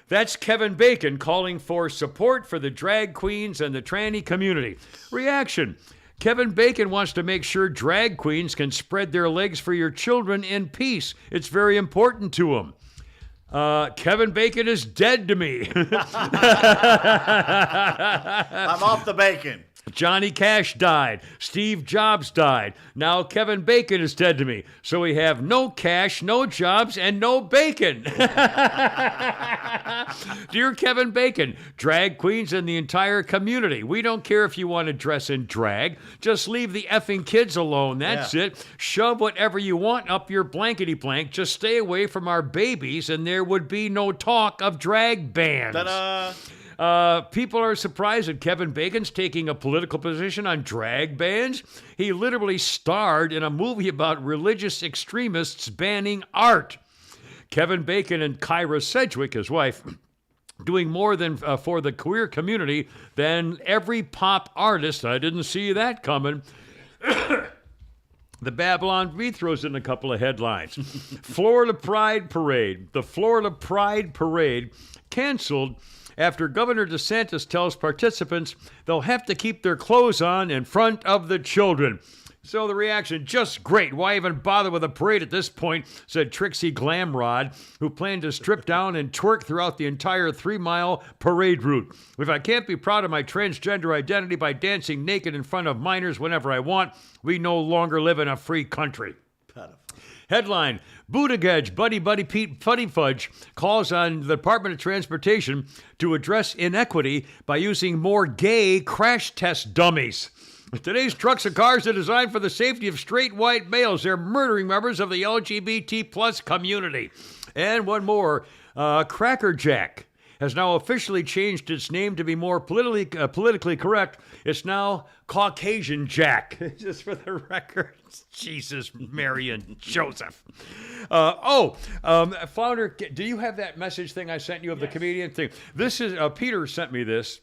That's Kevin Bacon calling for support for the drag queens and the tranny community. Reaction. Kevin Bacon wants to make sure drag queens can spread their legs for your children in peace. It's very important to him. Kevin Bacon is dead to me. I'm off the bacon. Johnny Cash died. Steve Jobs died. Now Kevin Bacon is dead to me. So we have no cash, no jobs, and no bacon. Dear Kevin Bacon, drag queens and the entire community, we don't care if you want to dress in drag. Just leave the effing kids alone. That's it. Shove whatever you want up your blankety blank. Just stay away from our babies, and there would be no talk of drag bans. Ta-da! People are surprised that Kevin Bacon's taking a political position on drag bans. He literally starred in a movie about religious extremists banning art. Kevin Bacon and Kyra Sedgwick, his wife, doing more than for the queer community than every pop artist. I didn't see that coming. The Babylon Bee throws in a couple of headlines. Florida Pride Parade. The Florida Pride Parade canceled after Governor DeSantis tells participants they'll have to keep their clothes on in front of the children. So the reaction, just great. Why even bother with a parade at this point, said Trixie Glamrod, who planned to strip down and twerk throughout the entire 3-mile parade route. If I can't be proud of my transgender identity by dancing naked in front of minors whenever I want, we no longer live in a free country. Headline, Buttigieg, Buddy Pete Fuddy Fudge calls on the Department of Transportation to address inequity by using more gay crash test dummies. Today's trucks and cars are designed for the safety of straight white males. They're murdering members of the LGBT plus community. And one more, Cracker Jack has now officially changed its name to be more politically correct. It's now Caucasian Jack, just for the record. Jesus, Mary and Joseph. Flounder, do you have that message thing I sent you of the comedian thing? This is, Peter sent me this.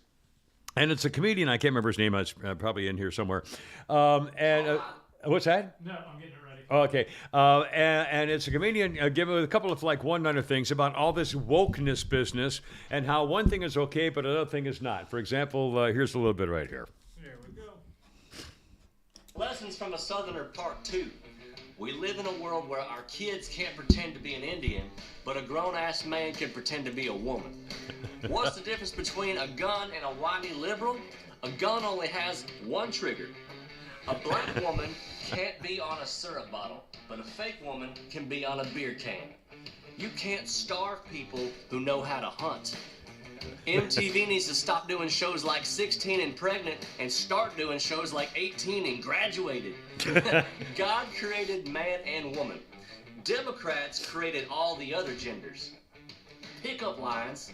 And it's a comedian. I can't remember his name. It's probably in here somewhere. What's that? No, I'm getting it ready. Okay. And it's a comedian giving a couple of one-liner things about all this wokeness business and how one thing is okay, but another thing is not. For example, here's a little bit right here. There we go. Lessons from a Southerner Part 2. We live in a world where our kids can't pretend to be an Indian, but a grown-ass man can pretend to be a woman. What's the difference between a gun and a whiny liberal? A gun only has one trigger. A black woman can't be on a syrup bottle, but a fake woman can be on a beer can. You can't starve people who know how to hunt. MTV needs to stop doing shows like 16 and Pregnant and start doing shows like 18 and Graduated. God created man and woman. Democrats created all the other genders. Pickup lines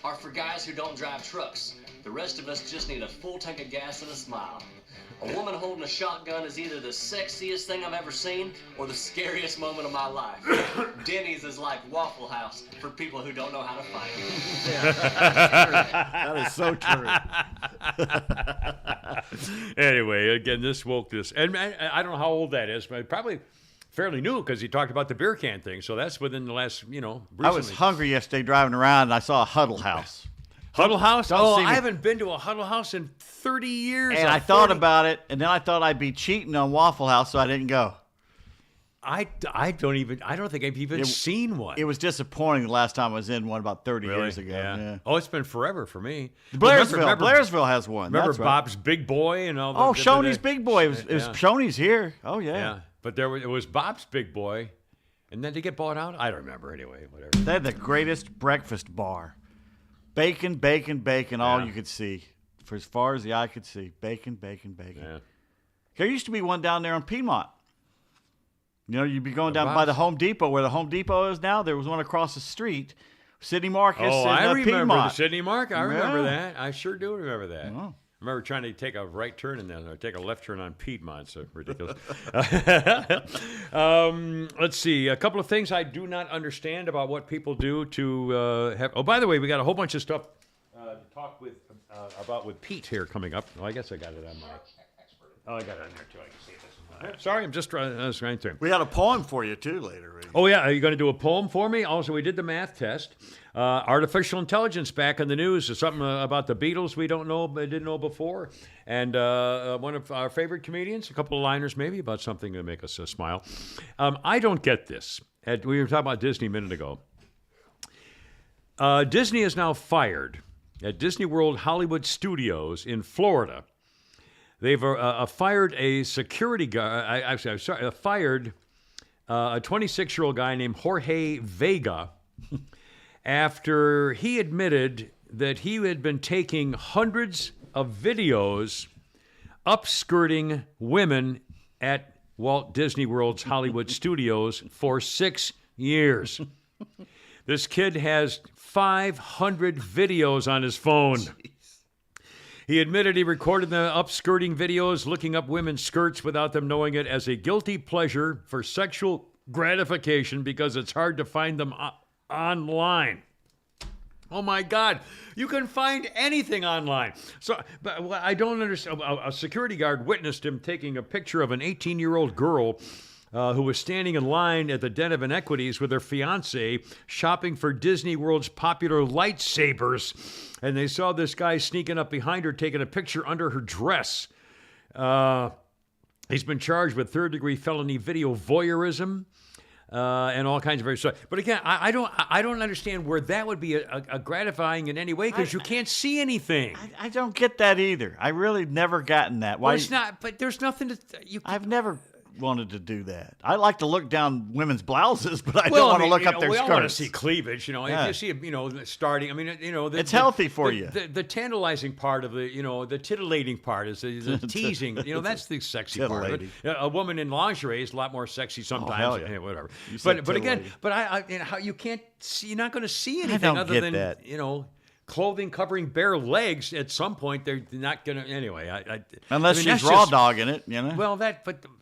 are for guys who don't drive trucks. The rest of us just need a full tank of gas and a smile. A woman holding a shotgun is either the sexiest thing I've ever seen or the scariest moment of my life. Denny's is like Waffle House for people who don't know how to fight. That is so true. Anyway, again, this wokeness. And I don't know how old that is, but probably fairly new because he talked about the beer can thing. So that's within the last, recently. I was hungry yesterday driving around and I saw a Huddle House. Huddle House? Don't Oh, see me. I haven't been to a Huddle House in 30 years. And I thought about it, and then I thought I'd be cheating on Waffle House, so I didn't go. I don't think I've even seen one. It was disappointing the last time I was in one about 30 years ago. Yeah. Oh, it's been forever for me. Blairsville has one. Remember That's right. Bob's Big Boy and all that? Oh, Shoney's Big Boy. It was Shoney's here. Oh, yeah. Yeah, but it was Bob's Big Boy, and then to get bought out? I don't remember anyway, whatever. They had the greatest breakfast bar. Bacon, bacon, bacon, all you could see. For as far as the eye could see. Bacon, bacon, bacon. Yeah. There used to be one down there on Piedmont. You'd be going down by the Home Depot, where the Home Depot is now. There was one across the street. Sidney Marcus I remember Piedmont. the Sidney Mark. I remember that. I sure do remember that. Oh. I remember trying to take a right turn and then take a left turn on Piedmont. So ridiculous. Let's see. A couple of things I do not understand about what people do to have. Oh, by the way, we got a whole bunch of stuff to talk about with Pete here coming up. Oh, I guess I got it on my. Oh, I got it on there too. I can see this. Sorry, I'm just trying to. We got a poem for you, too, later. Oh, yeah. Are you going to do a poem for me? Also, we did the math test. Artificial intelligence back in the news. There's something about the Beatles we didn't know before. And one of our favorite comedians, a couple of liners maybe about something to make us smile. I don't get this. We were talking about Disney a minute ago. Disney is now fired at Disney World Hollywood Studios in Florida. They've fired a security guy. Fired a 26-year-old guy named Jorge Vega after he admitted that he had been taking hundreds of videos upskirting women at Walt Disney World's Hollywood Studios for 6 years. This kid has 500 videos on his phone. He admitted he recorded the upskirting videos, looking up women's skirts without them knowing it, as a guilty pleasure for sexual gratification because it's hard to find them online. Oh my God, you can find anything online. So, but I don't understand. A security guard witnessed him taking a picture of an 18-year-old girl who was standing in line at the Den of Inequities with her fiance shopping for Disney World's popular lightsabers. And they saw this guy sneaking up behind her, taking a picture under her dress. He's been charged with third-degree felony video voyeurism. And all kinds of very stuff. But again, I don't understand where that would be a gratifying in any way because you can't see anything. I don't get that either. I really never gotten that. Well, it's not. But there's nothing to. I've never wanted to do that. I like to look down women's blouses, but I don't want to look up their we skirts. all want to see cleavage, you know. Yeah. If you see, starting. I mean, it's healthy for you. The tantalizing part of the titillating part is the teasing. That's the sexy part of it. A woman in lingerie is a lot more sexy sometimes. Oh, hell yeah. Whatever. You But said again, titillating. how you can't see? You're not going to see anything don't other get than that. clothing covering bare legs. At some point, they're not going to. Anyway, unless that's she's raw just, dogging it, Well,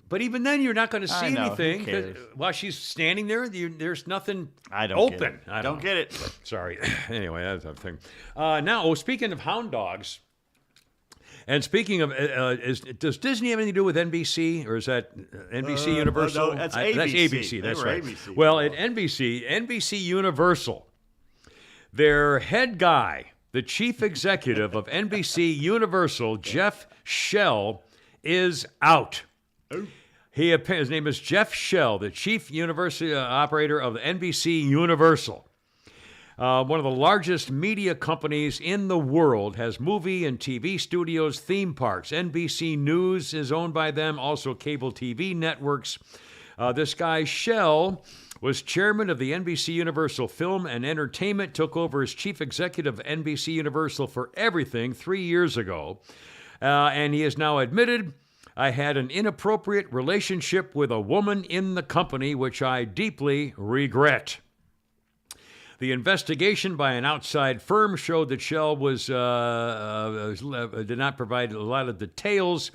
but even then, you're not going to see know, anything. who cares? While she's standing there, there's nothing Get open. it. I don't get it. Sorry. Anyway, that's a thing. Now, speaking of hound dogs, and speaking of, does Disney have anything to do with NBC, or is that NBC Universal? No, that's ABC. That's ABC. That's right. ABC. Well, at NBC Universal, their head guy, the chief executive of NBC Universal, Jeff Shell, is out. His name is Jeff Shell, the chief university operator of the NBC Universal. One of the largest media companies in the world, has movie and TV studios, theme parks. NBC News is owned by them, also cable TV networks. This guy, Shell, was chairman of the NBC Universal Film and Entertainment, took over as chief executive of NBC Universal for everything 3 years ago. And he has now admitted, I had an inappropriate relationship with a woman in the company, which I deeply regret. The investigation by an outside firm showed that Shell did not provide a lot of details.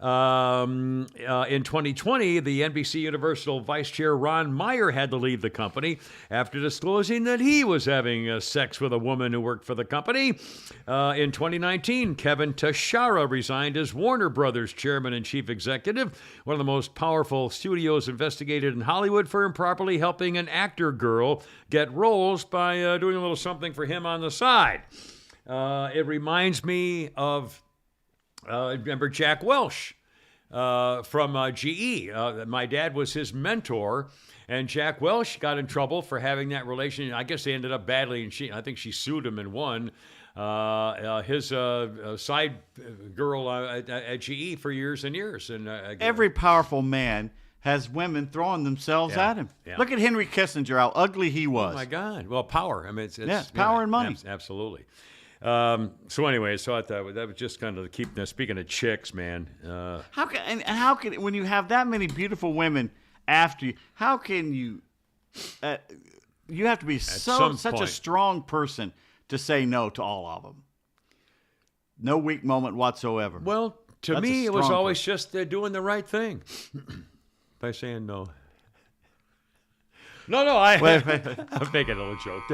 In 2020, the NBC Universal Vice Chair Ron Meyer had to leave the company after disclosing that he was having sex with a woman who worked for the company. In 2019, Kevin Tashara resigned as Warner Brothers Chairman and Chief Executive, one of the most powerful studios investigated in Hollywood, for improperly helping an actor girl get roles by doing a little something for him on the side. It reminds me of remember Jack Welch from GE. My dad was his mentor, and Jack Welch got in trouble for having that relation. I guess they ended up badly, and I think she sued him and won. His side girl at GE for years and years. And every powerful man has women throwing themselves at him. Yeah. Look at Henry Kissinger, how ugly he was. Oh my God! Well, power. I mean, it's power and money. Absolutely. So anyway, so I thought that was just kind of speaking of chicks, man. How can when you have that many beautiful women after you? How can you? You have to be such a strong person to say no to all of them. No weak moment whatsoever. Well, to me, it was always just doing the right thing by saying no. No, I'm making a little joke.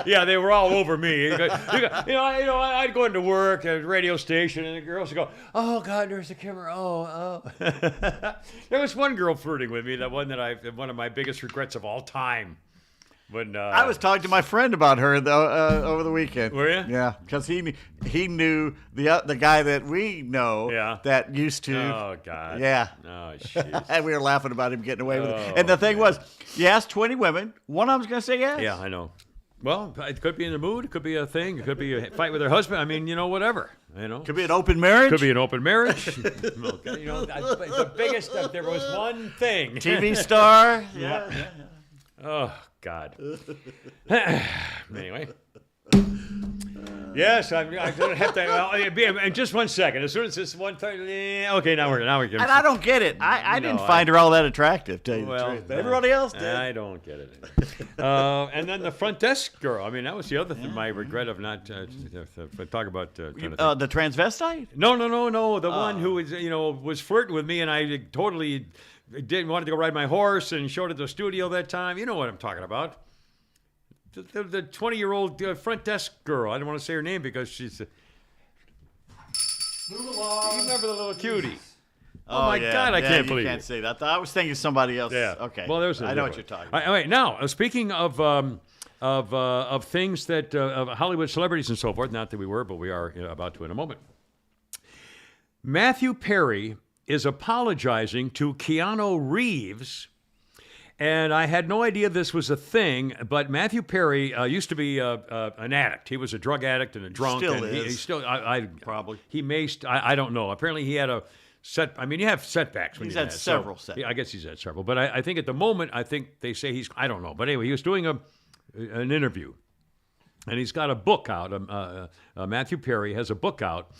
Yeah, they were all over me. I'd go into work at a radio station, and the girls would go, "Oh God, there's the camera." Oh. There was one girl flirting with me. One of my biggest regrets of all time. When I was talking to my friend about her though over the weekend. Were you? Yeah, because he knew the guy that we know that used to. Oh God. Yeah. Oh jeez. And we were laughing about him getting away with it. And the thing was, you asked 20 women, one of them's going to say yes. Yeah, I know. Well, it could be in the mood. It could be a thing. It could be a fight with her husband. I mean, whatever. Could be an open marriage. Could be an open marriage. Okay. The biggest. There was one thing. TV star. Yeah. Oh God. Anyway. Yes, I'm going to have to. In just 1 second. As soon as this 1:30. Okay, now we're good. And I don't get it. I didn't find her all that attractive, tell you the Well, truth. Everybody else did. I don't get it. And then the front desk girl. I mean, that was the other thing. My regret of not talk about. The transvestite? No. The one who was flirting with me, and I totally didn't want to go ride my horse, and showed at the studio that time. You know what I'm talking about. The 20-year-old front desk girl. I don't want to say her name because she's. You remember the little cutie? Oh my God! I can't believe you can't it. say that. I was thinking somebody else. Yeah. Okay. Well, there's. I know what you're talking about. All right. Now, speaking of things that of Hollywood celebrities and so forth. Not that we were, but we are about to in a moment. Matthew Perry is apologizing to Keanu Reeves. And I had no idea this was a thing, but Matthew Perry used to be an addict. He was a drug addict and a drunk. Still and is. He still, Probably. He may. I don't know. Apparently, he had a set. I mean, you have setbacks. He's had several setbacks. I guess he's had several. But I think at the moment, I think they say he's. I don't know. But anyway, he was doing an interview, and he's got a book out. Matthew Perry has a book out.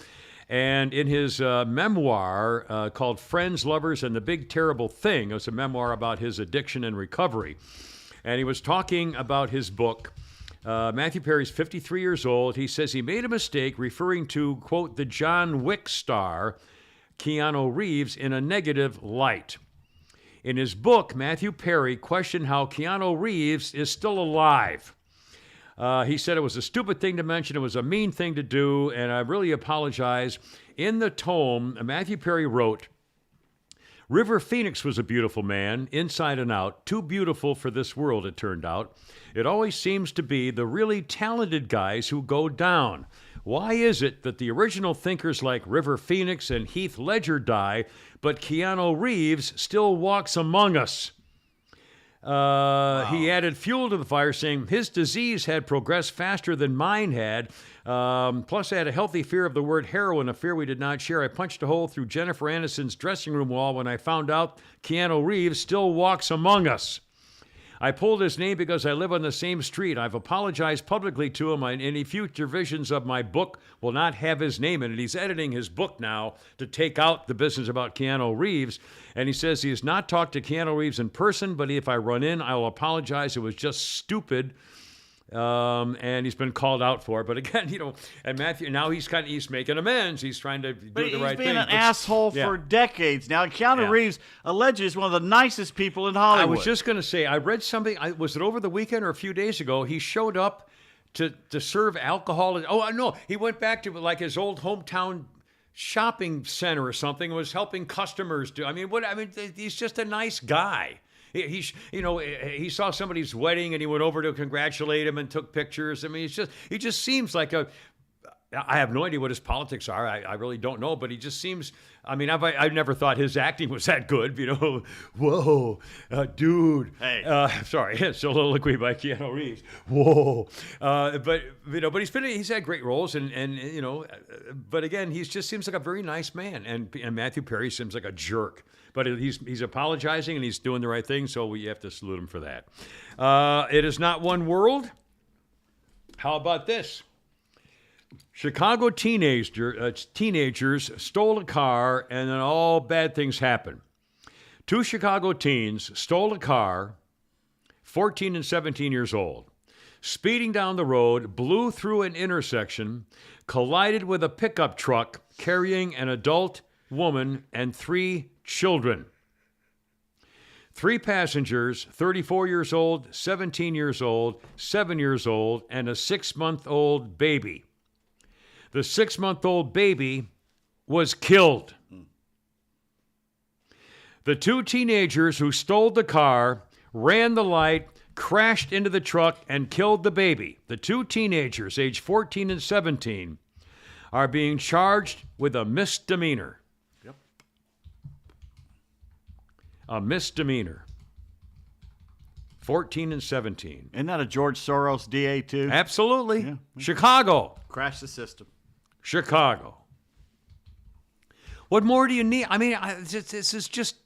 And in his memoir called Friends, Lovers, and the Big Terrible Thing, it's a memoir about his addiction and recovery. And he was talking about his book. Matthew Perry's 53 years old. He says he made a mistake referring to, quote, the John Wick star, Keanu Reeves, in a negative light. In his book, Matthew Perry questioned how Keanu Reeves is still alive. He said it was a stupid thing to mention. It was a mean thing to do, and I really apologize. In the tome, Matthew Perry wrote, River Phoenix was a beautiful man, inside and out, too beautiful for this world, it turned out. It always seems to be the really talented guys who go down. Why is it that the original thinkers like River Phoenix and Heath Ledger die, but Keanu Reeves still walks among us? He added fuel to the fire, saying his disease had progressed faster than mine had. Plus, I had a healthy fear of the word heroin, a fear we did not share. I punched a hole through Jennifer Aniston's dressing room wall when I found out Keanu Reeves still walks among us. I pulled his name because I live on the same street. I've apologized publicly to him. Any future visions of my book will not have his name in it. He's editing his book now to take out the business about Keanu Reeves. And he says he has not talked to Keanu Reeves in person, but if I run in, I will apologize. It was just stupid. And he's been called out for it. But again, and Matthew, now he's making amends. He's trying to do the right thing. But he's been an asshole for decades now. Keanu Reeves allegedly is one of the nicest people in Hollywood. I was just going to say, I read something. Was it over the weekend or a few days ago? He showed up to serve alcohol. Oh, no. He went back to like his old hometown shopping center or something, was helping customers do. He's just a nice guy. He saw somebody's wedding and he went over to congratulate him and took pictures. I mean, he just seems like I have no idea what his politics are. I really don't know, but he just seems. I mean, I've never thought his acting was that good. Whoa, dude. Hey, sorry, it's soliloquy by Keanu Reeves. Whoa, but he's had great roles, and but again, he just seems like a very nice man, and Matthew Perry seems like a jerk. But he's apologizing and he's doing the right thing, so we have to salute him for that. It is not one world. How about this? Chicago teenagers stole a car, and then all bad things happened. 2 Chicago teens stole a car, 14 and 17 years old, speeding down the road, blew through an intersection, collided with a pickup truck carrying an adult woman and 3 children. 3 passengers, 34 years old, 17 years old, 7 years old, and a 6-month-old baby. The 6-month-old baby was killed. The 2 teenagers who stole the car ran the light, crashed into the truck, and killed the baby. The 2 teenagers, aged 14 and 17, are being charged with a misdemeanor. A misdemeanor. 14 and 17. Isn't that a George Soros DA too? Absolutely. Yeah. Chicago. Crash the system. Chicago. What more do you need? I mean, this is just...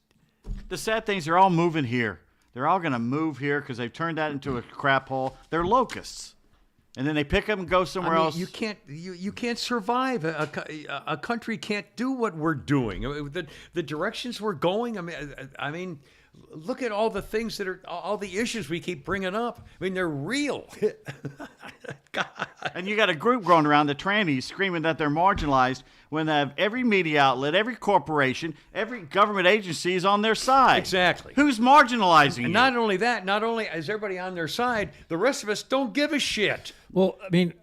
The sad thing is they're all moving here. They're all going to move here because they've turned that into a crap hole. They're locusts. And then they pick them and go somewhere else. You can't survive. A country can't do what we're doing. The directions we're going. I mean, look at all the things that are all the issues we keep bringing up. I mean, they're real. God. And you got a group going around, the trannies, screaming that they're marginalized when they have every media outlet, every corporation, every government agency is on their side. Exactly. Who's marginalizing you? And not only that, not only is everybody on their side, the rest of us don't give a shit. Well, I mean,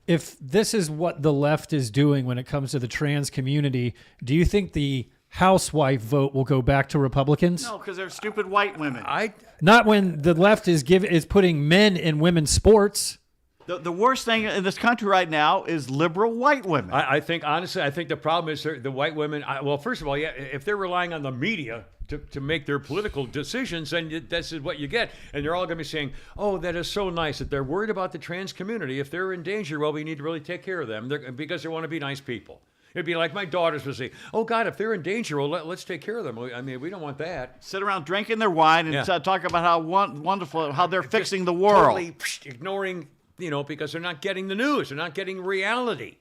if this is what the left is doing when it comes to the trans community, do you think the housewife vote will go back to Republicans? No, because they're stupid white women. Not when the left is putting men in women's sports. The worst thing in this country right now is liberal white women. I think, honestly, the problem is the white women. Well, first of all, yeah, if they're relying on the media to make their political decisions, then this is what you get. And they're all going to be saying, oh, that is so nice that they're worried about the trans community. If they're in danger, well, we need to really take care of them because they want to be nice people. It'd be like my daughters would say, oh, God, if they're in danger, well, let's take care of them. I mean, we don't want that. Sit around drinking their wine and talk about how wonderful, how they're fixing the world. Totally ignoring, because they're not getting the news. They're not getting reality.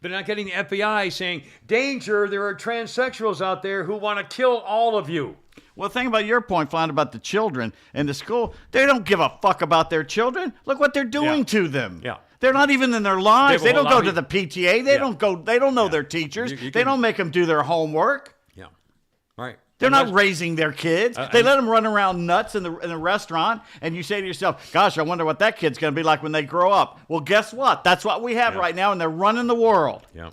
They're not getting the FBI saying, danger, there are transsexuals out there who want to kill all of you. Well, think about your point, Flan, about the children in the school. They don't give a fuck about their children. Look what they're doing to them. Yeah. They're not even in their lives. They don't go to the PTA. They don't go. They don't know their teachers. They don't make them do their homework. Yeah. Right. They're not raising their kids. They let them run around nuts in the restaurant, and you say to yourself, gosh, I wonder what that kid's going to be like when they grow up. Well, guess what? That's what we have right now, and they're running the world. Yeah.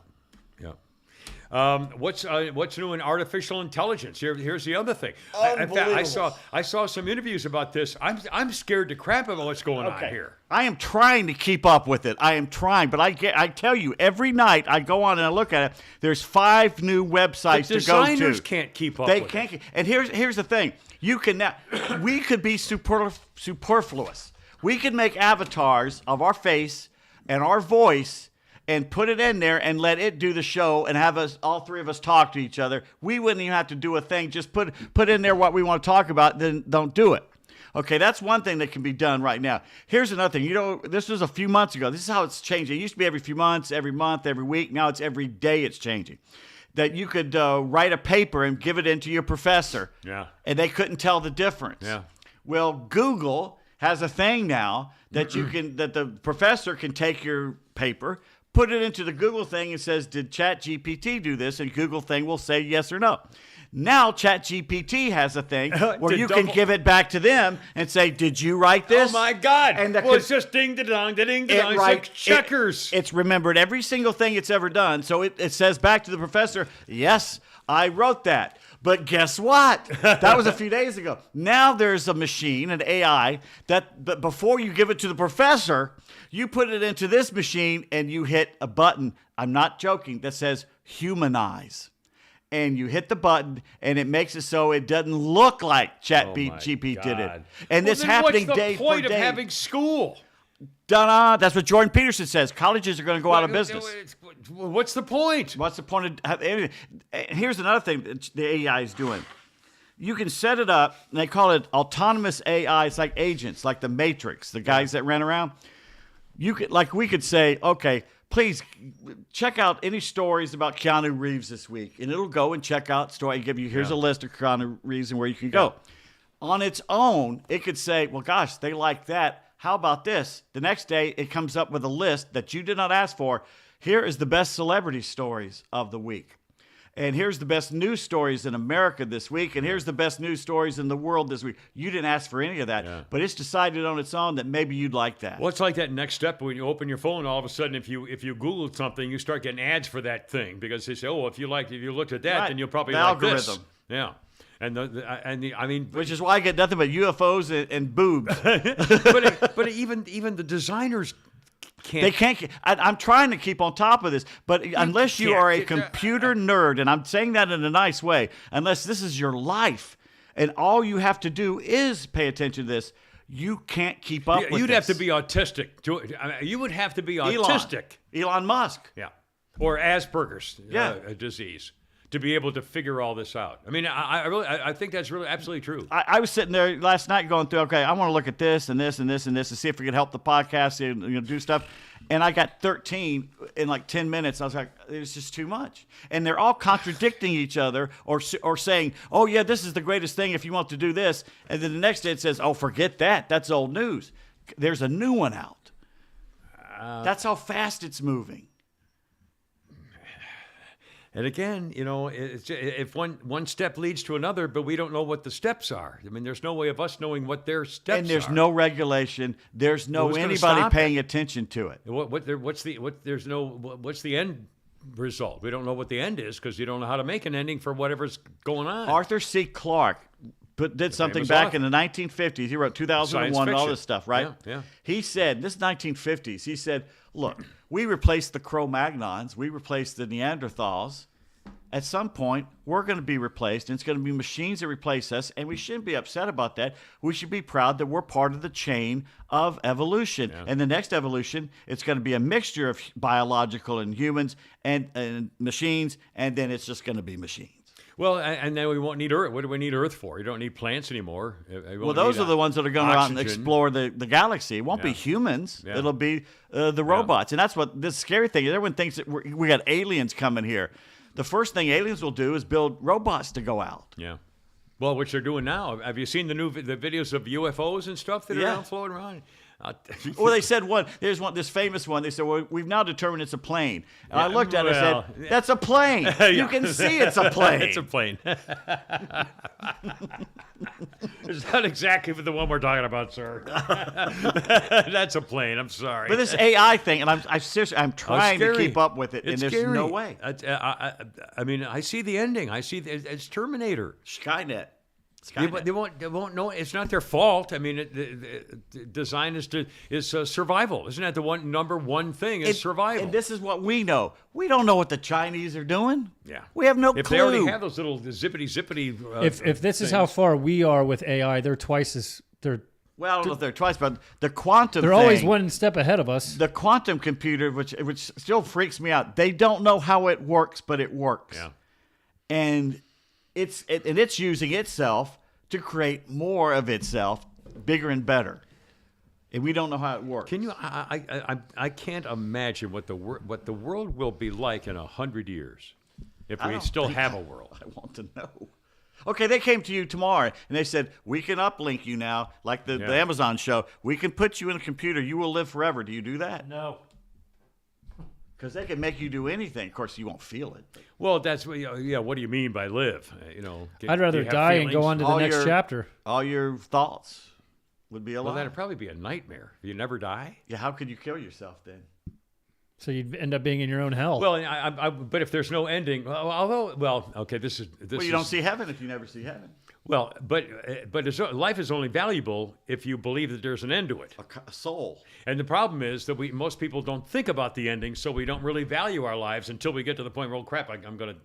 Yeah. What's new in artificial intelligence? Here's the other thing. In fact, I saw some interviews about this. I'm scared to crap about what's going on here. I am trying to keep up with it. I am trying, but I tell you, every night I go on and I look at it. There's 5 new websites to go to. Designers can't keep up. They can't. And here's the thing: you can now. We could be superfluous. We could make avatars of our face and our voice and put it in there and let it do the show and have us, all 3 of us, talk to each other. We wouldn't even have to do a thing. Just put in there what we want to talk about, then don't do it. Okay, that's one thing that can be done right now. Here's another thing. This was a few months ago. This is how it's changing. It used to be every few months, every month, every week. Now it's every day it's changing. That you could write a paper and give it into your professor. Yeah. And they couldn't tell the difference. Yeah. Well, Google has a thing now that that the professor can take your paper, put it into the Google thing and says, did ChatGPT do this? And Google thing will say yes or no. Now ChatGPT has a thing where you can give it back to them and say, did you write this? Oh, my God. And it's just ding-da-dong, da-ding-da-dong. It's like checkers. It's remembered every single thing it's ever done. So it says back to the professor, yes, I wrote that. But guess what? That was a few days ago. Now there's a machine, an AI, that before you give it to the professor, you put it into this machine and you hit a button, I'm not joking, that says humanize. And you hit the button, and it makes it so it doesn't look like ChatGPT did it. And this happening day for day. What's the point of having school? Da-da, that's what Jordan Peterson says. Colleges are going to go out of business. What's the point? What's the point of anything? Here's another thing that the AI is doing. You can set it up, and they call it autonomous AI. It's like agents, like the Matrix, the guys that ran around. We could say, okay, please check out any stories about Keanu Reeves this week. And it'll go and check out story and give you, here's a list of Keanu Reeves and where you can go. On its own, it could say, well, gosh, they like that. How about this? The next day, it comes up with a list that you did not ask for. Here is the best celebrity stories of the week. And here's the best news stories in America this week. And here's the best news stories in the world this week. You didn't ask for any of that, but it's decided on its own that maybe you'd like that. Well, it's like that next step when you open your phone. All of a sudden, if you Googled something, you start getting ads for that thing because they say, "Oh, if you looked at that, then you'll probably like this." Yeah, I mean, which is why I get nothing but UFOs and boobs. but even the designers. They can't. I'm trying to keep on top of this, but unless you are a computer nerd, and I'm saying that in a nice way, unless this is your life, and all you have to do is pay attention to this, you can't keep up with this. You'd have to be autistic. You would have to be autistic. Elon Musk. Yeah. Or Asperger's disease to be able to figure all this out. I mean, I think that's really absolutely true. I was sitting there last night going through, okay, I want to look at this and this and this and this and see if we can help the podcast and do stuff. And I got 13 in like 10 minutes. I was like, it's just too much. And they're all contradicting each other or saying, oh, yeah, this is the greatest thing if you want to do this. And then the next day it says, oh, forget that. That's old news. There's a new one out. That's how fast it's moving. And again, if one step leads to another, but we don't know what the steps are. I mean, there's no way of us knowing what their steps are. And there's no regulation. There's no anybody paying attention to it. What's the end result? We don't know what the end is because you don't know how to make an ending for whatever's going on. Arthur C. Clarke did something back in the 1950s. He wrote 2001 and all this stuff, right? Yeah. He said, this is 1950s, he said, look, we replaced the Cro-Magnons. We replaced the Neanderthals. At some point, we're going to be replaced, and it's going to be machines that replace us, and we shouldn't be upset about that. We should be proud that we're part of the chain of evolution. Yeah. And the next evolution, it's going to be a mixture of biological and humans and machines, and then it's just going to be machines. Well, and then we won't need Earth. What do we need Earth for? You don't need plants anymore. Well, those are the ones that are going to go out and explore the galaxy. It won't be humans. Yeah. It'll be the robots. And that's what this scary thing is. Everyone thinks that we got aliens coming here. The first thing aliens will do is build robots to go out. Yeah. Well, which they're doing now. Have you seen the videos of UFOs and stuff that are out floating around? Well, they said there's this famous one. They said, well, we've now determined it's a plane. And I looked at it and said, that's a plane. You can see it's a plane. It's a plane. It's not exactly the one we're talking about, sir. That's a plane. I'm sorry. But this AI thing, and I'm trying to keep up with it, and there's no way. I mean, I see the ending. I see it's Terminator. Skynet. They won't know. It's not their fault. I mean, the design is survival. Isn't that the number one thing is survival? And this is what we know. We don't know what the Chinese are doing. Yeah, we have no clue. If they already have those little zippity. If this is how far we are with AI, they're twice as Well, I don't know if they're twice, but the quantum they're thing, always one step ahead of us. The quantum computer, which still freaks me out. They don't know how it works, but it works. Yeah, and it's using itself to create more of itself, bigger and better. And we don't know how it works. Can you? I can't imagine what the world will be like in 100 years if we still have a world. I want to know. Okay, they came to you tomorrow and they said, we can uplink you now, like the Amazon show. We can put you in a computer. You will live forever. Do you do that? No. Because they can make you do anything. Of course, you won't feel it. Well, that's what do you mean by live? I'd rather die and go on to the next chapter. All your thoughts would be alive. Well, that'd probably be a nightmare. You never die. Yeah, how could you kill yourself then? So you'd end up being in your own hell. Well, but if there's no ending, okay, this is. Well, you don't see heaven if you never see heaven. Well, but life is only valuable if you believe that there's an end to it. A soul. And the problem is that most people don't think about the ending, so we don't really value our lives until we get to the point where, oh crap, I'm gonna,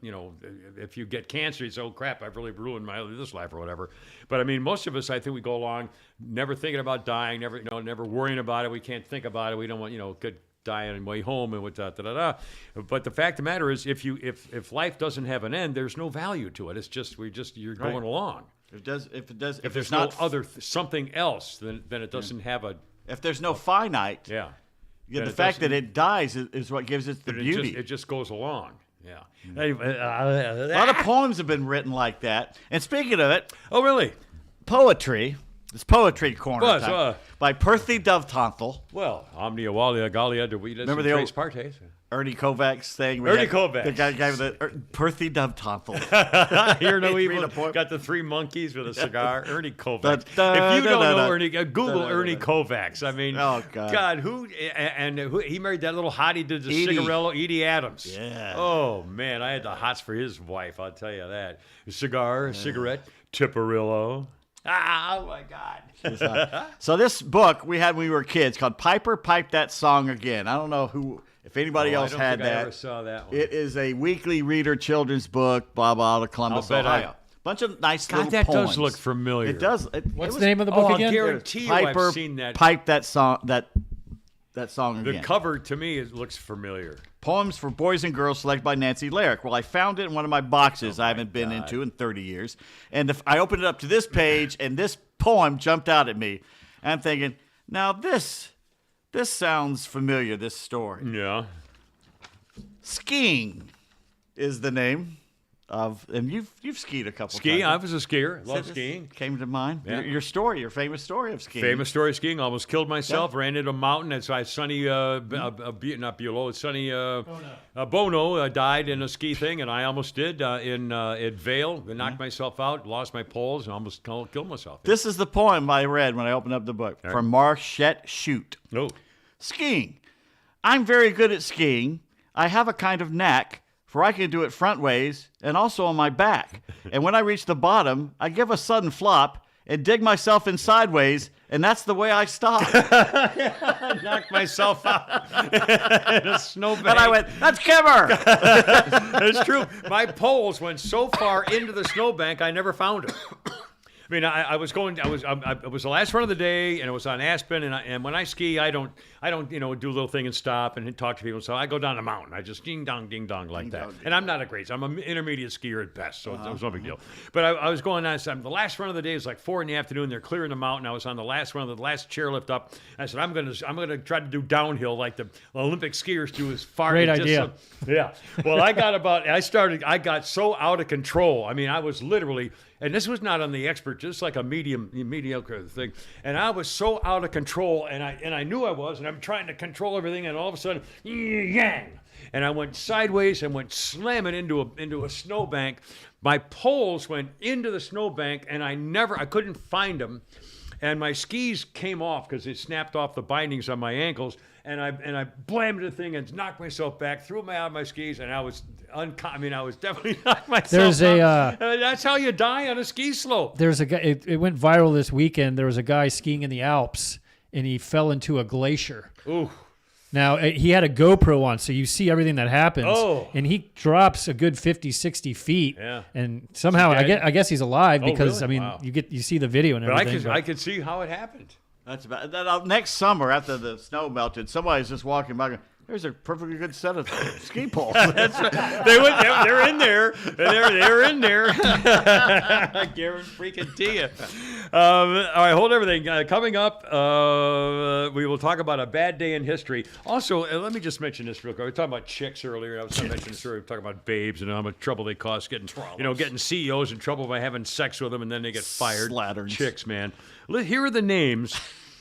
if you get cancer, you say, oh crap, I've really ruined this life or whatever. But I mean, most of us, I think we go along never thinking about dying, never worrying about it. We can't think about it. We don't want, could die on the way home and da. But the fact of the matter is, if life doesn't have an end, there's no value to it. It's just you're going along. If there's not something else, then it doesn't have a. If there's no finite, the fact that it dies is what gives it the beauty. It just goes along. Yeah. A lot of poems have been written like that. And speaking of it, oh really? Poetry. It's Poetry Corner time, by Perthy Dovetonthal. Well, Omnia Walia Galia Dewita. Remember the old partes? Ernie Kovacs thing? Kovacs. The guy with the Perthy Dovetontal. Hear no evil. Got the three monkeys with a cigar. Ernie Kovacs. If you don't know Ernie, Google Ernie Kovacs. I mean, oh God, who he married that little hottie to the cigarello, Edie Adams. Yeah. Oh man, I had the hots for his wife. I'll tell you that. Cigar, cigarette, Tipperillo. Oh my God! So this book we had when we were kids called "Piper Pipe That Song Again." I don't know if anybody else had that. I never saw that one. It is a weekly reader children's book, blah blah, to Columbus, Ohio. Bunch of nice little poems. That does look familiar. It does. What's the name of the book again? I guarantee you I've seen that. Pipe that song. that song The again. cover, to me, it looks familiar. Poems for Boys and Girls, selected by Nancy Larrick. Well, I found it in one of my boxes I haven't been into in 30 years. And I opened it up to this page, and this poem jumped out at me. And I'm thinking, now this sounds familiar, this story. Yeah. Skiing is the name of, and you've skied a couple Ski, times. I was a skier. Love This skiing. Came to mind. Yeah. Your story, your famous story of skiing. Famous story of skiing. Almost killed myself. Ran into a mountain. It's Sonny, not Bulow. It's Sonny Bono died in a ski thing, and I almost did at Vail. I knocked myself out, lost my poles, and almost killed myself. This is the poem I read when I opened up the book from Marchette Chute. Oh. Skiing. I'm very good at skiing. I have a kind of knack, for I can do it front ways and also on my back. And when I reach the bottom, I give a sudden flop and dig myself in sideways, and that's the way I stop. I knocked myself out in a snowbank. And I went, that's Kimmer! It's true. My poles went so far into the snowbank, I never found them. I mean, I was it was the last run of the day, and it was on Aspen, and when I ski, I don't, do a little thing and stop and talk to people. So I go down the mountain. I just ding dong like that. And I'm not a great, I'm an intermediate skier at best, so it was no big deal. But I was going on, the last run of the day was like 4 p.m. They're clearing the mountain. I was on the last run of the last chairlift up. I said, I'm gonna try to do downhill like the Olympic skiers do as far. Great idea. Yeah. Well, I got so out of control. I mean, I was literally. And this was not on the expert, just like a mediocre thing. And I was so out of control, and I knew I was, and I'm trying to control everything, and all of a sudden, yang! And I went sideways and went slamming into a snowbank. My poles went into the snowbank, and I couldn't find them. And my skis came off because it snapped off the bindings on my ankles. And I blammed the thing and knocked myself back, threw me out of my skis, and I was definitely knocked myself out. That's how you die on a ski slope. There's a guy. It went viral this weekend. There was a guy skiing in the Alps, and he fell into a glacier. Ooh. Now, he had a GoPro on, so you see everything that happens. Oh. And he drops a good 50, 60 feet. Yeah. And somehow, I guess he's alive because, really? I mean, Wow. you see the video and everything. But I could see how it happened. That's about next summer after the snow melted. Somebody's just walking by. Going, there's a perfectly good set of ski poles. That's right. They're in there. They're in there. Guarantee freaking to you. All right, hold everything. Coming up, we will talk about a bad day in history. Also, let me just mention this real quick. We were talking about chicks earlier. I was going to mention this earlier. We were talking about babes and how much trouble they cause getting CEOs in trouble by having sex with them, and then they get fired. Slatterns. Chicks, man. Here are the names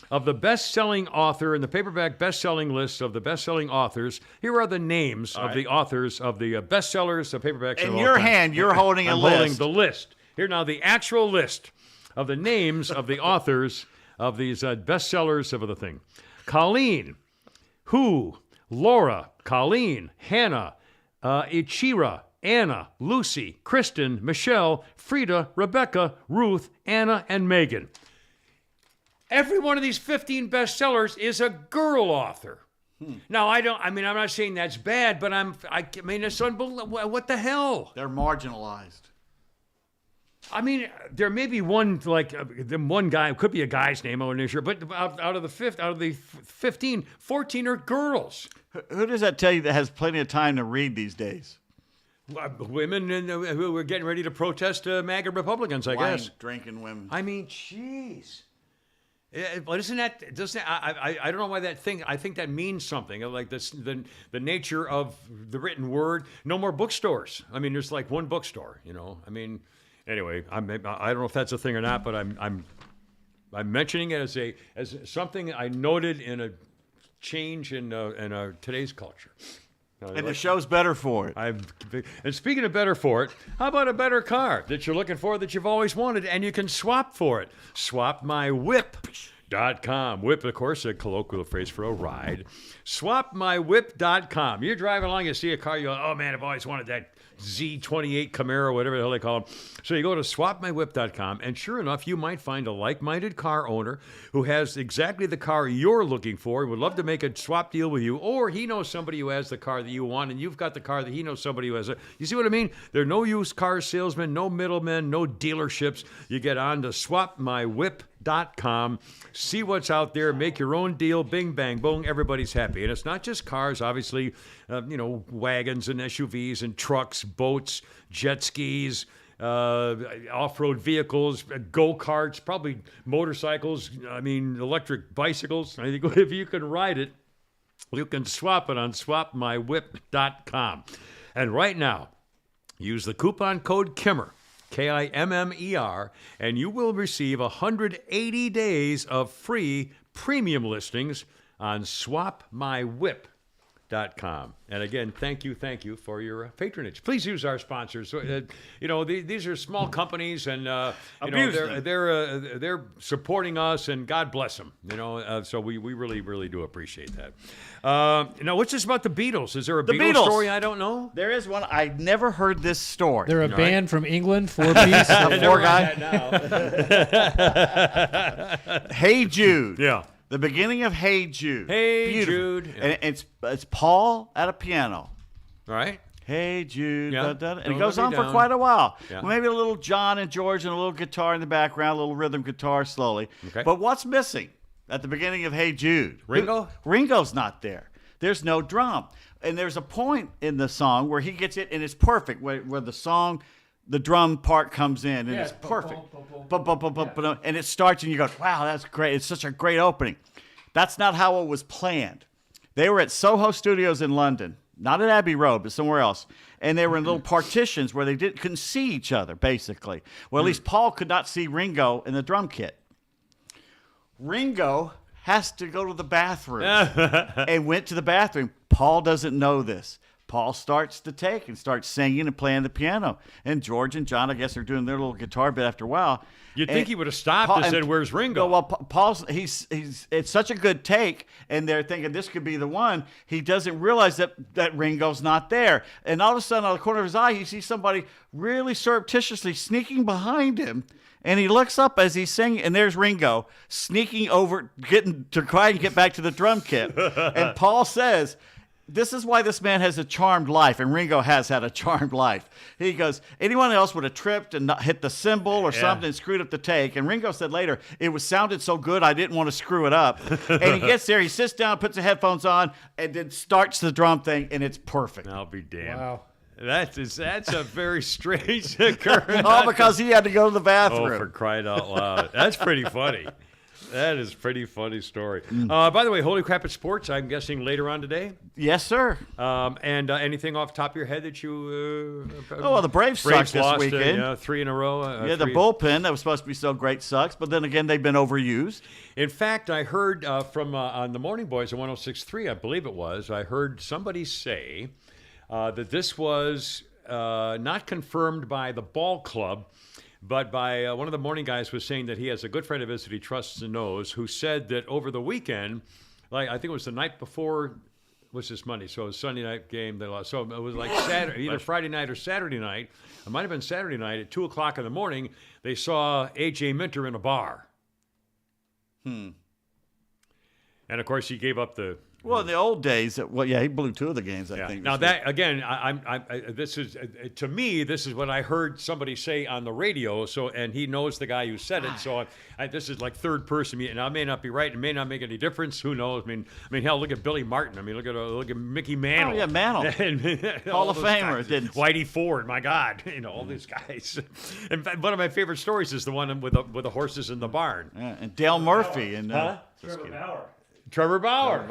of the best-selling author in the paperback best-selling list of the best-selling authors. Here are the names of the authors of the bestsellers of paperbacks. In your hand, you're holding a I'm list. holding the list. Here now, the actual list of the names of the authors of these bestsellers of the thing. Colleen, Laura, Colleen, Hannah, Ichira, Anna, Lucy, Kristen, Michelle, Frida, Rebecca, Ruth, Anna, and Megan. Every one of these 15 bestsellers is a girl author. Now, I'm not saying that's bad, but I mean, it's unbelievable. What the hell? They're marginalized. I mean, there may be one, one guy, it could be a guy's name, I'm not sure, but out of the 15, 14 are girls. Who does that tell you that has plenty of time to read these days? Women who are getting ready to protest MAGA Republicans, I guess. Drinking women. I mean, jeez. But I don't know why that thing, I think that means something, like this, the nature of the written word. No more bookstores. I mean, there's like one bookstore, I mean, anyway, I don't know if that's a thing or not, but I'm mentioning it as something I noted in a change in today's culture. And the show's better for it. And speaking of better for it, how about a better car that you're looking for that you've always wanted and you can swap for it? SwapMyWhip.com. Whip, of course, a colloquial phrase for a ride. SwapMyWhip.com. You're driving along, you see a car, you go, oh man, I've always wanted that Z28 Camaro, whatever the hell they call them. So you go to swapmywhip.com, and sure enough, you might find a like-minded car owner who has exactly the car you're looking for and would love to make a swap deal with you, or he knows somebody who has the car that you want, and you've got the car that he knows somebody who has it. You see what I mean? There are no used car salesmen, no middlemen, no dealerships. You get on to swapmywhip.com. controversieswhip.com. See what's out there. Make your own deal. Bing, bang, boom. Everybody's happy. And it's not just cars, obviously, wagons and SUVs and trucks, boats, jet skis, off-road vehicles, go-karts, probably motorcycles, electric bicycles. I think if you can ride it, you can swap it on swapmywhip.com. And right now, use the coupon code KIMMER, KIMMER, and you will receive 180 days of free premium listings on swapmywhip.com. And again, thank you for your patronage. Please use our sponsors. These are small companies, and they're supporting us, and God bless them. So we really do appreciate that. Now, what's this about the Beatles? Is there a Beatles story I don't know? There is one. I never heard this story. They're a band from England, 4-piece. Four guy. Hey Jude. Yeah. The beginning of Hey Jude. Hey Beautiful. Jude. Yeah. And it's Paul at a piano. All right. Hey Jude. Yeah. And it goes on for quite a while. Yeah. Maybe a little John and George and a little guitar in the background, a little rhythm guitar slowly. Okay. But what's missing at the beginning of Hey Jude? Ringo? Ringo's not there. There's no drum. And there's a point in the song where he gets it, and it's perfect, where the drum part comes in, and it's perfect. And it starts, and you go, wow, that's great. It's such a great opening. That's not how it was planned. They were at Soho Studios in London, not at Abbey Road, but somewhere else. And they were in little partitions where they couldn't see each other, basically. Well, at least Paul could not see Ringo in the drum kit. Ringo has to go to the bathroom and went to the bathroom. Paul doesn't know this. Paul starts to take and starts singing and playing the piano. And George and John, I guess, are doing their little guitar bit after a while. You'd think he would have stopped and said, "Where's Ringo?" Well, Paul's it's such a good take, and they're thinking this could be the one. He doesn't realize that Ringo's not there. And all of a sudden, out of the corner of his eye, he sees somebody really surreptitiously sneaking behind him. And he looks up as he's singing, and there's Ringo sneaking over, getting to try and get back to the drum kit. And Paul says, this is why this man has a charmed life, and Ringo has had a charmed life. He goes, anyone else would have tripped and not hit the cymbal or something and screwed up the take. And Ringo said later, it sounded so good, I didn't want to screw it up. And he gets there, he sits down, puts the headphones on, and then starts the drum thing, and it's perfect. I'll be damned. Wow. That's a very strange occurrence. All because he had to go to the bathroom. Oh, for crying out loud. That's pretty funny. That is a pretty funny story. By the way, Holy Crap at Sports, I'm guessing later on today. Yes, sir. And anything off the top of your head that you... the Braves sucked this lost, weekend. 3 in a row. The bullpen that was supposed to be so great sucks, but then again, they've been overused. In fact, I heard from on the Morning Boys at 106.3, I believe it was, I heard somebody say that this was not confirmed by the ball club, but by one of the morning guys was saying that he has a good friend of his that he trusts and knows, who said that over the weekend, like I think it was the night before, was this Monday? So it was Sunday night game they lost. So it was like Saturday, either Friday night or Saturday night. It might have been Saturday night at 2:00 in the morning. They saw A.J. Minter in a bar. And of course, he gave up the. Well, in the old days, he blew 2 of the games, I think. Now that again, this is to me, this is what I heard somebody say on the radio. So, and he knows the guy who said it. So, this is like third person. And I may not be right. It may not make any difference. Who knows? I mean, hell, look at Billy Martin. I mean, look at Mickey Mantle. Oh yeah, Mantle, Hall of Famer. Whitey Ford. My God, all these guys. And one of my favorite stories is the one with the horses in the barn. Yeah, and Dale Murphy and Trevor Bauer.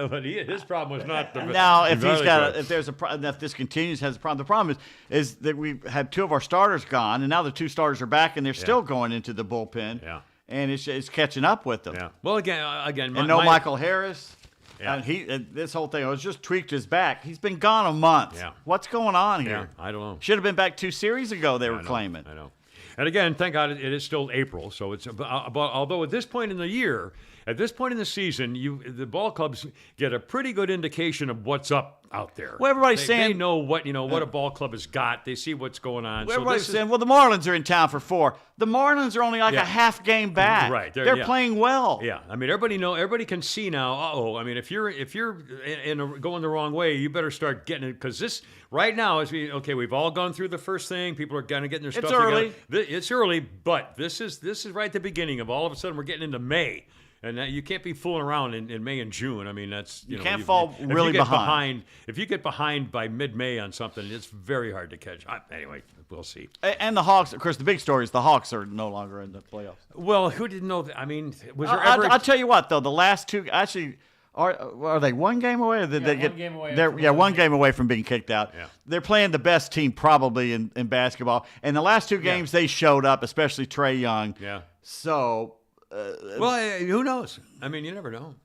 But his problem was not the. Now, if this continues, has a problem. The problem is that we had 2 of our starters gone, and now the 2 starters are back, and they're still going into the bullpen. Yeah. And it's catching up with them. Yeah. Well, again, Michael Harris. Yeah. This whole thing was just tweaked his back. He's been gone a month. Yeah. What's going on here? Yeah, I don't know. Should have been back 2 series ago. They were claiming. I know. And again, thank God it is still April. So it's although at this point in the year, At this point in the season, the ball clubs get a pretty good indication of what's up out there. Well, everybody's saying they know what what a ball club has got. They see what's going on. Well, everybody's saying, well, the Marlins are in town for 4. The Marlins are only like a half game back. Right, they're playing well. Yeah, I mean, everybody can see now. I mean, if you're going the wrong way, you better start getting it, because this right now is we've all gone through the first thing. People are kind of getting their stuff early. together. It's early, but this is right at the beginning of all of a sudden we're getting into May. And you can't be fooling around in May and June. I mean, that's you can't fall really behind. If you get behind by mid-May on something, it's very hard to catch. Anyway, we'll see. And the Hawks, of course, the big story is the Hawks are no longer in the playoffs. Well, who didn't know that? I mean, was there ever? I'll tell you what, though, the last two actually are they one game away? Or did they get? 1 game away. They're one game away from being kicked out. Yeah. They're playing the best team probably in basketball. And the last 2 games they showed up, especially Trae Young. Yeah. So. Well, who knows? I mean, you never know.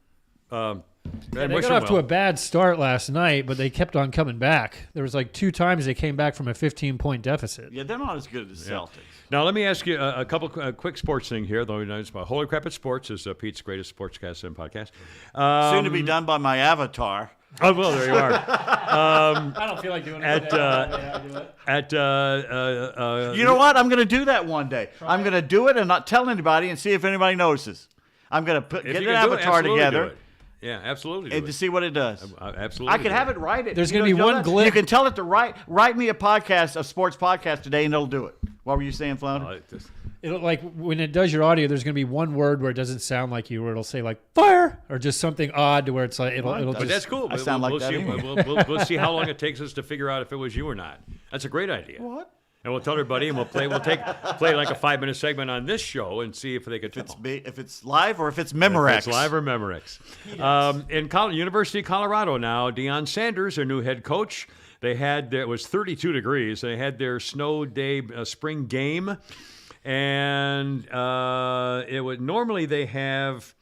They got off to a bad start last night, but they kept on coming back. There was like 2 times they came back from a 15-point deficit. Yeah, they're not as good as the Celtics. Now, let me ask you a couple quick sports thing here, though. It's about Holy Crap at Sports is Pete's greatest sportscast and podcast. Soon to be done by my avatar. Oh, well, there you are. I don't feel like doing it. You know what? I'm going to do that one day. I'm going to do it and not tell anybody and see if anybody notices. I'm going to get an avatar together. Yeah, absolutely. And to see what it does. Absolutely. I can have it write it. There's going to be one glitch. You can tell it to write me a sports podcast today, and it'll do it. What were you saying, Flounder? It'll, like, when it does your audio, there's going to be one word where it doesn't sound like you, where it'll say like fire or just something odd to where it's like it'll But just. that's cool. I sound like that see, anyway. we'll see how long it takes us to figure out if it was you or not. That's a great idea. What? And we'll tell everybody, and we'll play like a 5-minute segment on this show and see if they could tell. If it's live or if it's Memorex. If it's live or Memorex. In University of Colorado now, Deion Sanders, their new head coach, it was 32 degrees. They had their snow day spring game, and normally they have.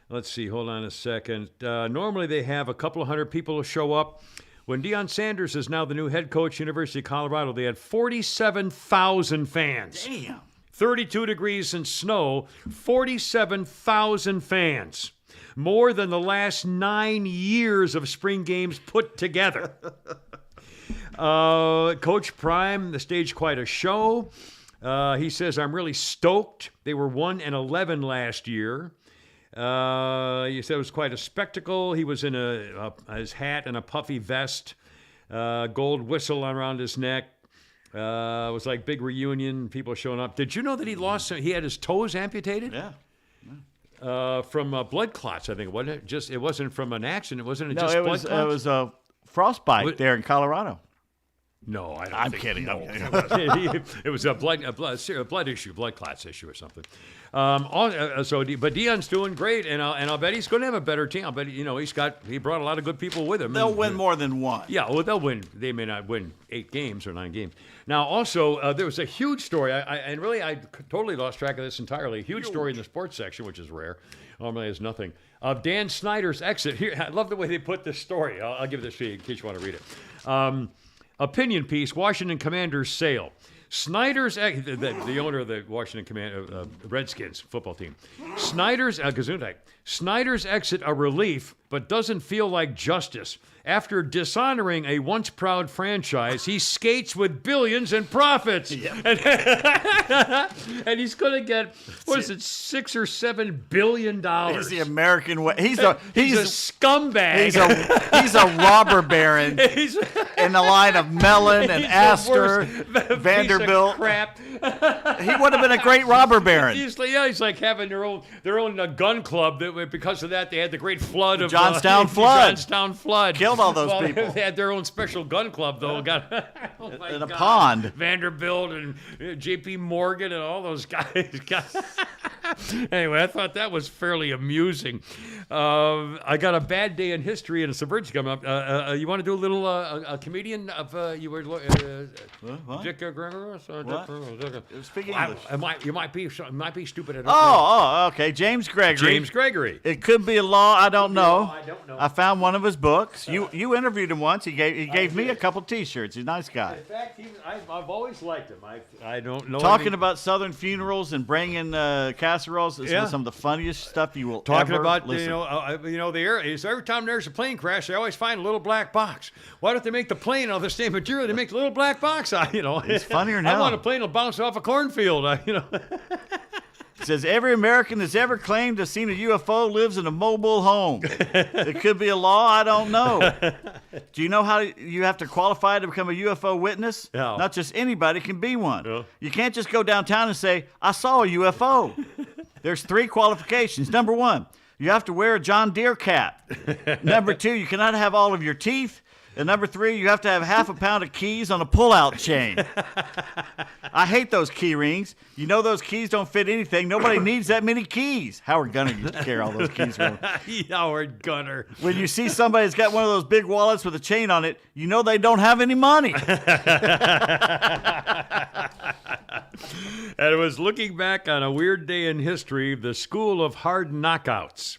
Let's see. Hold on a second. Normally they have a couple of hundred people show up. When Deion Sanders is now the new head coach, University of Colorado, they had 47,000 fans. Damn. 32 degrees and snow, 47,000 fans. More than the last 9 years of spring games put together. Coach Prime staged quite a show. He says, I'm really stoked. They were 1-11 last year. He said it was quite a spectacle. He was in his hat and a puffy vest, gold whistle around his neck. It was like big reunion, people showing up. Did you know that he had his toes amputated? Yeah. From blood clots, I think. It wasn't from an accident. Wasn't it No, just it blood was clots? it was a frostbite there in Colorado. No, I don't I'm think kidding. No. It was a blood issue, blood clots issue or something. But Deion's doing great, and I'll bet he's going to have a better team. I'll bet he brought a lot of good people with him. They'll win more than one. Yeah, well, they'll win. They may not win 8 games or 9 games. Now, also, there was a huge story, I totally lost track of this entirely. A huge story in the sports section, which is rare. Normally, there's nothing. Of Dan Snyder's exit. Here, I love the way they put this story. I'll give this to you in case you want to read it. Opinion piece: Washington Commanders sale. Snyder's the owner of the Washington Redskins football team. Snyder's exit a relief, but doesn't feel like justice. After dishonoring a once proud franchise, he skates with billions in profits. Yep. And he's going to get, $6 or $7 billion. He's the American way. He's a scumbag. He's a robber baron in the line of Mellon and Astor, Vanderbilt. Crap. He would have been a great robber baron. He's like having their own gun club. Because of that, they had the great flood of Johnstown flood. Killed all those people. They had their own special gun club, though. In a pond. Vanderbilt and J.P. Morgan and all those guys. Anyway, I thought that was fairly amusing. I got a bad day in history and a subversion coming up. You want to do a little a comedian of you were Dick Gregory? Speaking English. You might be stupid. Okay. James Gregory. It could be a law. I don't know. I don't know. I found one of his books. You interviewed him once. He gave me a couple T-shirts. He's a nice guy. In fact, I've always liked him. I don't know. Talking about Southern funerals and bringing casualties casseroles is some of the funniest stuff you will Talking ever about listen. the air. So every time there's a plane crash, they always find a little black box. Why don't they make the plane out of the same material? They make the little black box. It's funnier now. I want a plane that'll bounce off a cornfield. It says every American that's ever claimed to have seen a UFO lives in a mobile home. It could be a law. I don't know. Do you know how you have to qualify to become a UFO witness? No. Not just anybody can be one. No. You can't just go downtown and say, I saw a UFO. There's 3 qualifications. Number 1, you have to wear a John Deere cap. Number 2, you cannot have all of your teeth. And number 3, you have to have half a pound of keys on a pull-out chain. I hate those key rings. You know those keys don't fit anything. Nobody needs that many keys. Howard Gunner used to carry all those keys around. Howard Gunner. When you see somebody that's got one of those big wallets with a chain on it, you know they don't have any money. And it was looking back on a weird day in history, the School of Hard Knockouts.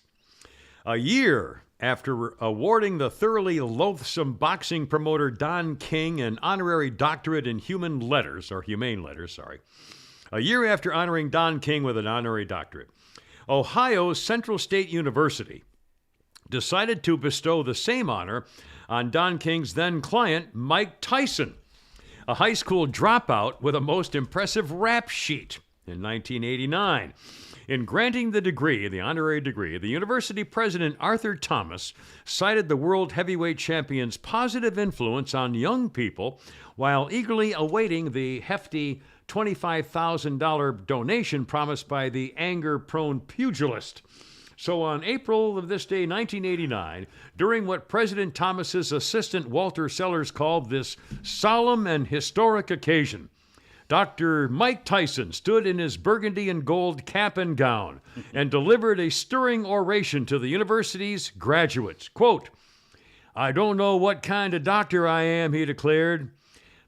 A year after awarding the thoroughly loathsome boxing promoter Don King an honorary doctorate in humane letters. A year after honoring Don King with an honorary doctorate, Ohio's Central State University decided to bestow the same honor on Don King's then client, Mike Tyson, a high school dropout with a most impressive rap sheet in 1989. In granting the honorary degree, the university president, Arthur Thomas, cited the world heavyweight champion's positive influence on young people while eagerly awaiting the hefty $25,000 donation promised by the anger-prone pugilist. So on April of this day, 1989, during what President Thomas's assistant Walter Sellers called this solemn and historic occasion, Dr. Mike Tyson stood in his burgundy and gold cap and gown and delivered a stirring oration to the university's graduates. Quote, "I don't know what kind of doctor I am," he declared,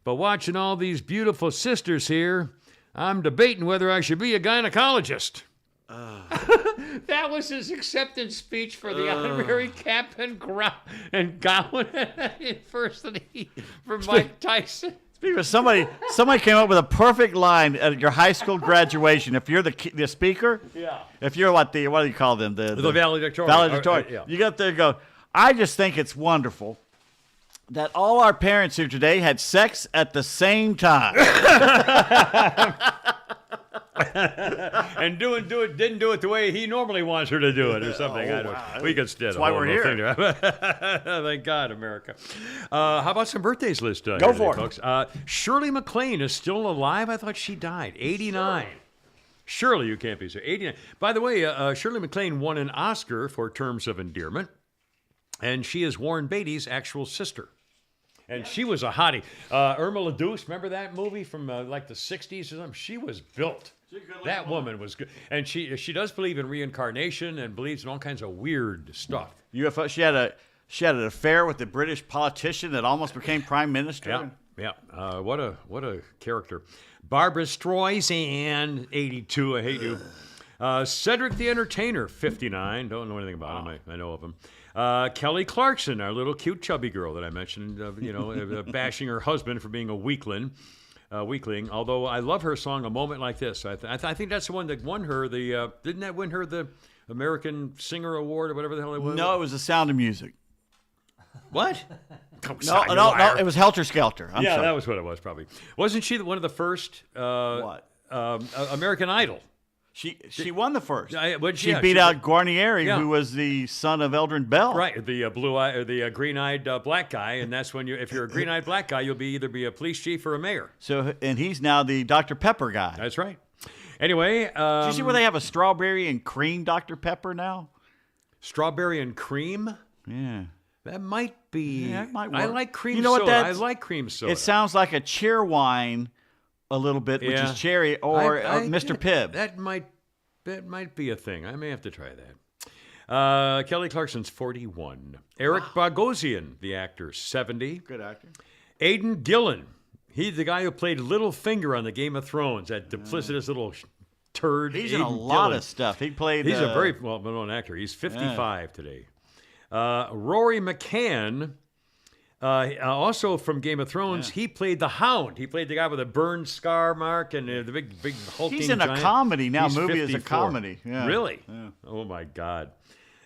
"but watching all these beautiful sisters here, I'm debating whether I should be a gynecologist." That was his acceptance speech for the honorary cap and gown university for Mike Tyson. Speaking of somebody came up with a perfect line at your high school graduation. If you're the speaker, if you're what do you call them? The valedictorian. Valedictorian. You got there and go, I just think it's wonderful that all our parents here today had sex at the same time. And didn't do it the way he normally wants her to do it, or something. I don't. Wow. We could still. That's why we're here. Thank God, America. How about some birthdays list? Go for it, folks. Shirley MacLaine is still alive. I thought she died. 89. Surely you can't be so. 89. By the way, Shirley MacLaine won an Oscar for Terms of Endearment, and she is Warren Beatty's actual sister. And she was a hottie. Irma la Douce, remember that movie from like the 60s or something? She was built. That woman was good. And she does believe in reincarnation and believes in all kinds of weird stuff. UFO. She had an affair with the British politician that almost became prime minister. Yeah. What a character. Barbra Streisand, 82. I hate you. Cedric the Entertainer, 59. Don't know anything about him. I know of him. Kelly Clarkson, our little cute chubby girl that I mentioned, bashing her husband for being a weakling. Although I love her song "A Moment Like This." I think that's the one that won her the. Didn't that win her the American Singer Award or whatever the hell it was? No, it was The Sound of Music. What? No, it was Helter Skelter. I'm sorry. That was what it was probably. Wasn't she one of the first? American Idol. She won the first. She beat out Guarnieri, who was the son of Eldrin Bell. Right, the green-eyed black guy, and that's when if you're a green-eyed black guy, you'll either be a police chief or a mayor. So, and he's now the Dr. Pepper guy. That's right. Anyway, do you see where they have a strawberry and cream Dr. Pepper now? Strawberry and cream? Yeah. That might be. Yeah, it might work. I like cream you know soda. What I like cream soda. It sounds like a cheer wine a little bit, which is cherry, or Mr. Pibb. That might be a thing. I may have to try that. Kelly Clarkson's 41. Eric Bogosian, the actor, 70. Good actor. Aidan Gillen. He's the guy who played Littlefinger on the Game of Thrones, that duplicitous little turd. He's Aidan in a lot Gillen. of stuff. He's a very well-known actor. He's 55 today. Rory McCann, Also from Game of Thrones, he played the Hound. He played the guy with a burned scar mark and the big hulking He's in a giant. comedy now. He's Movie is a 54. comedy. Yeah. Really? Yeah. Oh my God.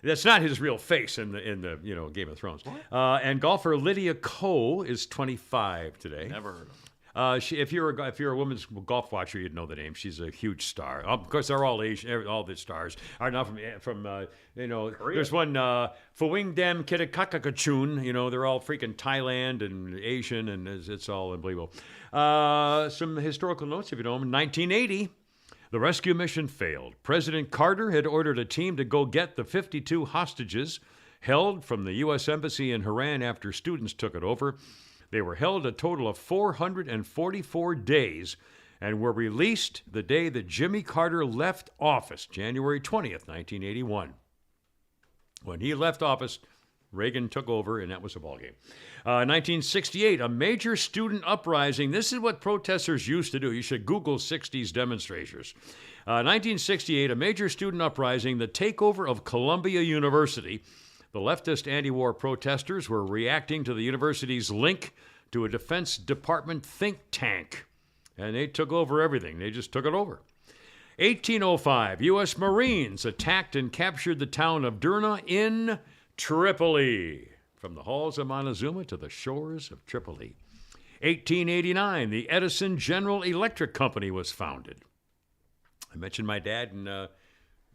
That's not his real face in the Game of Thrones. And golfer Lydia Ko is 25 today. Never heard of him. If you're a women's golf watcher, you'd know the name. She's a huge star. Of course, they're all Asian. All the stars are not from There's one Fuwingdam Kitakakakachun. They're all freaking Thailand and Asian, and it's all unbelievable. Some historical notes, if you know them. In 1980, the rescue mission failed. President Carter had ordered a team to go get the 52 hostages held from the U.S. Embassy in Iran after students took it over. They were held a total of 444 days and were released the day that Jimmy Carter left office, January 20th, 1981. When he left office, Reagan took over, and that was a ballgame. 1968, a major student uprising. This is what protesters used to do. You should Google 60s demonstrators. 1968, a major student uprising, the takeover of Columbia University. The leftist anti-war protesters were reacting to the university's link to a Defense Department think tank, and they took over everything. They just took it over. 1805, U.S. Marines attacked and captured the town of Derna in Tripoli, from the halls of Montezuma to the shores of Tripoli. 1889, the Edison General Electric Company was founded. I mentioned my dad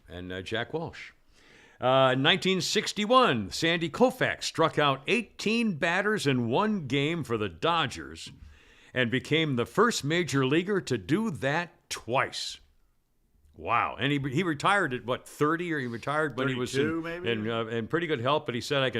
and Jack Walsh. 1961, Sandy Koufax struck out 18 batters in one game for the Dodgers and became the first major leaguer to do that twice. Wow. And he retired at, 30? Or he retired when he was in pretty good health, but he said, I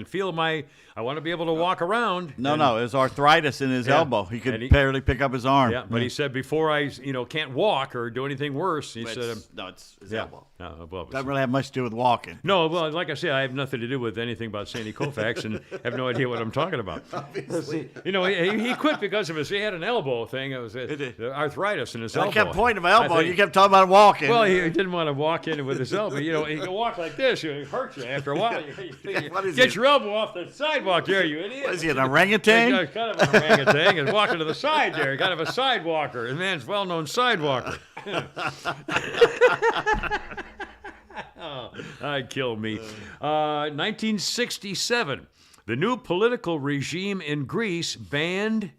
want to be able to walk around. No, it was arthritis in his elbow. He could barely pick up his arm. Yeah, but he said, before I can't walk or do anything worse, he said... it's his elbow. Doesn't really have much to do with walking. No, well, like I said, I have nothing to do with anything about Sandy Koufax and have no idea what I'm talking about. Obviously. He quit because of he had an elbow thing. It was arthritis in his elbow. I kept pointing my elbow, and you kept talking about walking. Well, he didn't want to walk in with his elbow. He can walk like this. It hurt you after a while. Get your elbow off the sidewalk there, you idiot. What is he, an orangutan? Kind of an orangutan and walking to the side there. Kind of a sidewalker. The man's well-known sidewalker. Kill me. 1967, the new political regime in Greece banned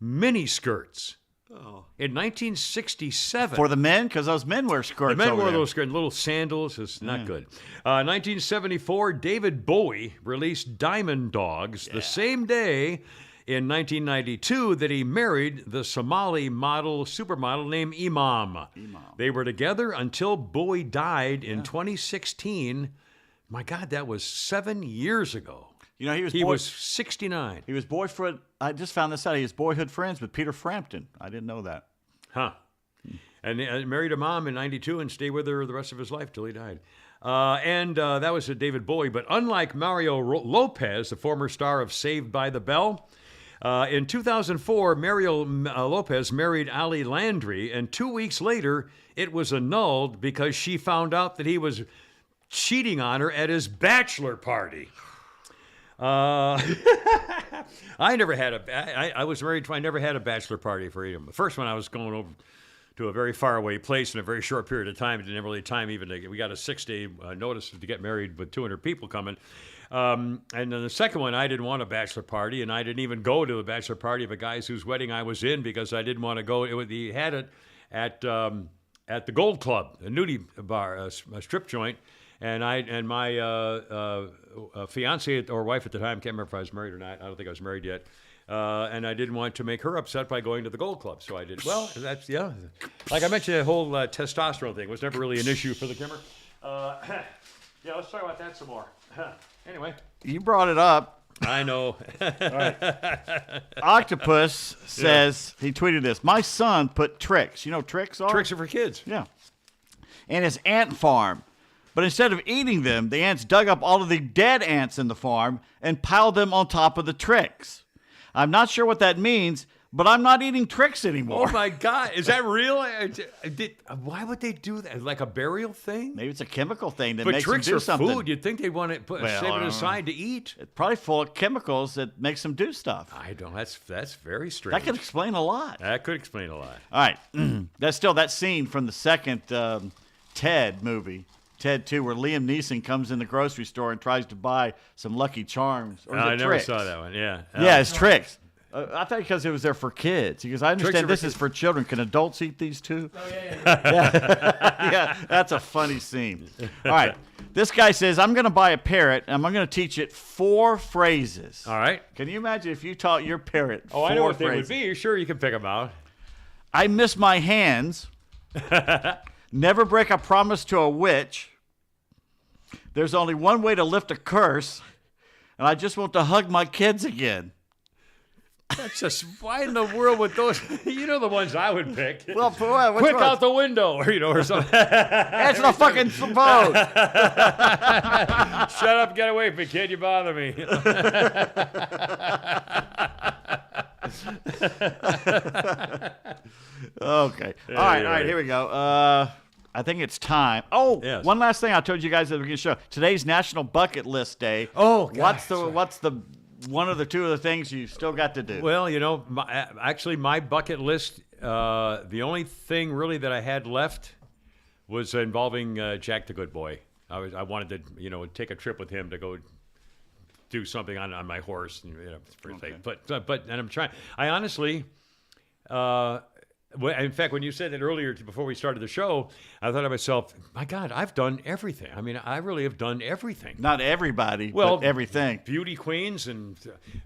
miniskirts. Oh. In 1967. For the men? Because those men wear skirts. The men wore those skirts, little sandals. It's not good. 1974, David Bowie released Diamond Dogs the same day in 1992 that he married the Somali supermodel named Imam. They were together until Bowie died in 2016. My God, that was 7 years ago. He was 69. He was boyfriend. I just found this out. He was boyhood friends with Peter Frampton. I didn't know that. Huh. And married a mom in 92 and stayed with her the rest of his life till he died. That was David Bowie. But unlike Mario Lopez, the former star of Saved by the Bell, in 2004, Mario Lopez married Ali Landry, and 2 weeks later, it was annulled because she found out that he was cheating on her at his bachelor party. I never had I was married. I never had a bachelor party for him. The first one, I was going over to a very far away place in a very short period of time. It didn't have really time even to. We got a 6-day notice to get married with 200 people coming. And then the second one, I didn't want a bachelor party, and I didn't even go to a bachelor party of a guy's whose wedding I was in because I didn't want to go. He had it at the Gold Club, a nudie bar, a strip joint. And my fiance or wife at the time, can't remember if I was married or not. I don't think I was married yet. And I didn't want to make her upset by going to the Gold Club. So I did. Well, that's, like I mentioned, the whole testosterone thing was never really an issue for the Kimmer. Let's talk about that some more. Anyway. You brought it up. I know. Octopus says, he tweeted this, my son put tricks. You know what tricks are? Tricks are for kids. Yeah. And his ant farm. But instead of eating them, the ants dug up all of the dead ants in the farm and piled them on top of the tricks. I'm not sure what that means, but I'm not eating Trix anymore. Oh my God, is that real? Why would they do that? Like a burial thing? Maybe it's a chemical thing that But makes them Trix do are something. food. You'd think they'd want to save it aside to eat. It's probably full of chemicals that makes them do stuff. I don't. That's very strange. That could explain a lot. That could explain a lot. All right. That's still that scene from the second Ted movie, Ted 2, where Liam Neeson comes in the grocery store and tries to buy some Lucky Charms. Or I never Trix? saw that one. Yeah. Yeah, it's Trix. I thought because it was there for kids. Because I understand Trix this is for children. Can adults eat these too? Oh, yeah. Yeah, that's a funny scene. All right. This guy says, I'm going to buy a parrot, and I'm going to teach it 4 phrases. All right. Can you imagine if you taught your parrot 4 I know what phrases? they would be. Sure, you can pick them out. I miss my hands. Never break a promise to a witch. There's only one way to lift a curse. And I just want to hug my kids again. That's just, why in the world would those, you know the ones I would pick. Well, for what? Quick out the window, or, or something. Answer the fucking phone. Shut up, get away from me, kid, you bother me. Okay. All right, here we go. I think it's time. Oh, yes. One last thing I told you guys at the beginning of the show. Today's National Bucket List Day. Oh, God. What's the one of the 2 of the things you still got to do? Well, my bucket list, the only thing really that I had left was involving Jack the Good Boy. I wanted to, take a trip with him to go do something on my horse. And, okay. But I'm trying. I honestly, in fact, when you said that earlier, before we started the show, I thought to myself, my God, I've done everything. I mean, I really have done everything. Not everybody, well, but everything. Beauty queens and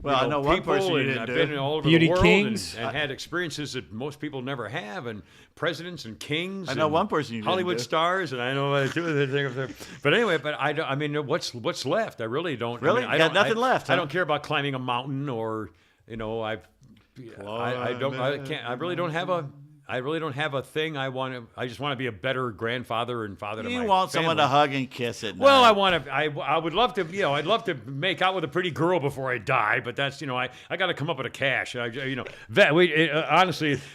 I know one people, person you and didn't I've do. been all over Beauty the world kings. and had experiences that most people never have, and presidents and kings. I know and one person you didn't Hollywood do. stars, and I know two of the things. But anyway, I don't. I mean, what's left? I really don't. Really? I mean, You got nothing left, I huh? don't care about climbing a mountain or I really don't have a. I really don't have a thing I want to. I just want to be a better grandfather and father to my You want someone family. to hug and kiss it. Well, I want to. I would love to. I'd love to make out with a pretty girl before I die. But that's I got to come up with a cash. Honestly,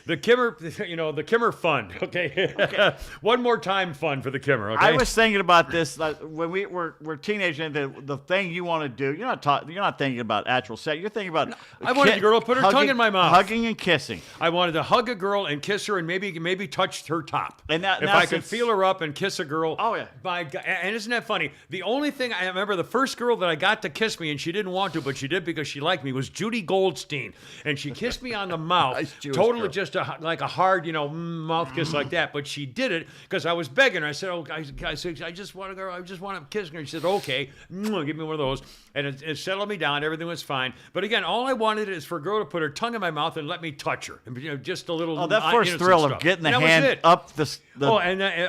the Kimmer. The Kimmer Fund. Okay. One more time fund for the Kimmer. Okay. I was thinking about this when we're teenagers. The thing you want to do, you're not thinking about actual sex. You're thinking about. I wanted the girl to put her tongue in my mouth. Hugging and kissing. I wanted to hug a girl and kiss her and maybe touch her top. And if now I could since- feel her up and kiss a girl. Oh, yeah. My God. And isn't that funny? The only thing I remember, the first girl that I got to kiss me, and she didn't want to, but she did because she liked me, was Judy Goldstein. And she kissed me on the mouth. Nice Jewish totally girl. just like a hard, mouth kiss like that. But she did it because I was begging her. I said, I just want a girl. I just want to kiss her. And she said, okay, give me one of those. And it settled me down. Everything was fine. But again, all I wanted is for a girl to put her tongue in my mouth and let me touch her. And, just a little. Oh, that first innocent thrill stuff. of getting the And that was hand it. up the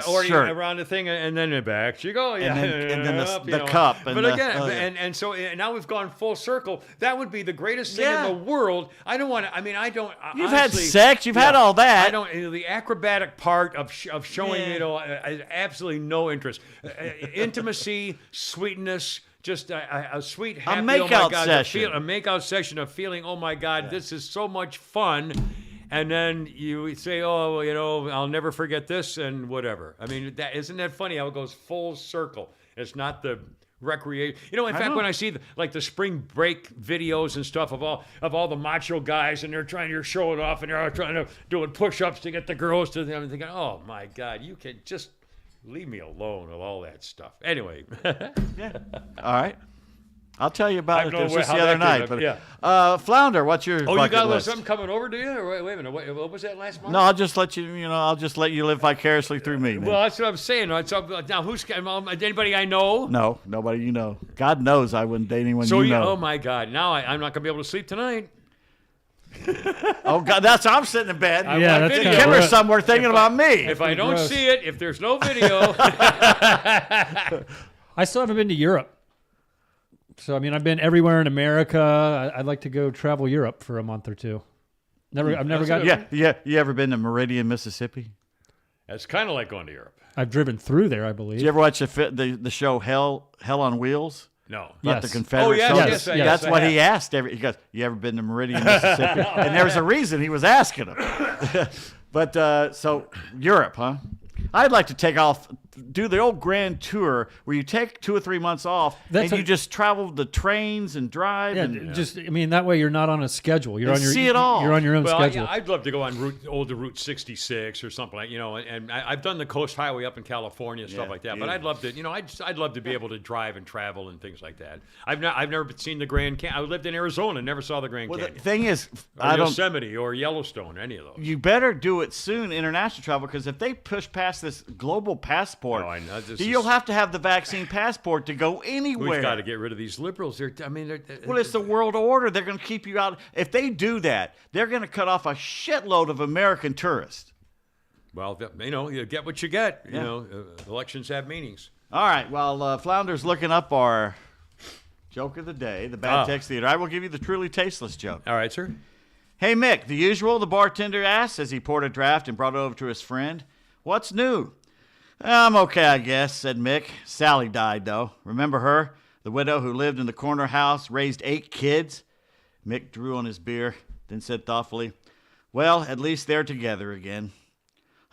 or shirt. around the thing, and then back you go. Yeah, And then up, the cup. And but again, yeah. and so now we've gone full circle. That would be the greatest thing Yeah. in the world. I don't want to. I mean, I don't. You've honestly, had sex. You've had all that. I don't. The acrobatic part of showing, Yeah. absolutely no interest. Intimacy, sweetness. Just a sweet, happy, makeout session. A makeout session of feeling, oh my God, this is so much fun. And then you say, oh, I'll never forget this and whatever. I mean, isn't that funny how it goes full circle? It's not the recreation. In fact, when I see the spring break videos and stuff of all the macho guys, and they're showing off and they're trying to doing push-ups to get the girls to them, and thinking, oh my God, you can just leave me alone with all that stuff. Anyway. Yeah. All right. I'll tell you about it. know This was how the other that night. came But, up, Flounder, what's your You bucket got list? something coming over to you? Or wait a minute. What was that last month? No, I'll just let you. I'll just let you live vicariously through me. Man. Well, that's what I'm saying. Now, who's anybody I know? No, nobody you know. God knows I wouldn't date anyone So you know. oh my God! Now I'm not gonna be able to sleep tonight. Oh God, I'm sitting in bed. Yeah, want that's video. kinda Kimmer's rough. somewhere thinking about me. If I don't gross. see it, if there's no video, I still haven't been to Europe. So, I mean, I've been everywhere in America. I'd like to go travel Europe for a month or two. I've never got. Yeah. You ever been to Meridian, Mississippi? it's kind of like going to Europe. I've driven through there, I believe. Did you ever watch the show Hell on Wheels? No. About Yes. the Confederate Oh, yes, soldiers. yes, That's I what have. he asked. He goes, you ever been to Meridian, Mississippi? And there was a reason he was asking him. But so Europe, huh? I'd like to take off, do the old grand tour where you take 2 or 3 months off and you just travel the trains and drive. Yeah, and that way you're not on a schedule. You're And on your see it all. You're on your own Well, schedule. I'd love to go on Route 66 or something like, and I've done the Coast Highway up in California and stuff Yeah, like that. yeah. But I'd love to, I'd love to be able to drive and travel and things like that. I've never seen the Grand Canyon. I lived in Arizona and never saw the Grand well, Canyon. the thing is, Or Yosemite or Yellowstone, or any of those. you better do it soon, international travel, because if they push past this global passport, Oh, I know. you'll have to have the vaccine passport to go anywhere. We've got to get rid of these liberals. They're Well, it's the world order. They're going to keep you out. If they do that, they're going to cut off a shitload of American tourists. well, you get what you get. Yeah. Elections have meanings. All right. Well, Flounder's looking up our joke of the day, the bad text theater. I will give you the truly tasteless joke. All right, sir. Hey, Mick, the usual, the bartender asked as he poured a draft and brought it over to his friend. What's new? I'm okay, I guess, said Mick. Sally died, though. Remember her? The widow who lived in the corner house, raised 8 kids? Mick drew on his beer, then said thoughtfully, well, at least they're together again.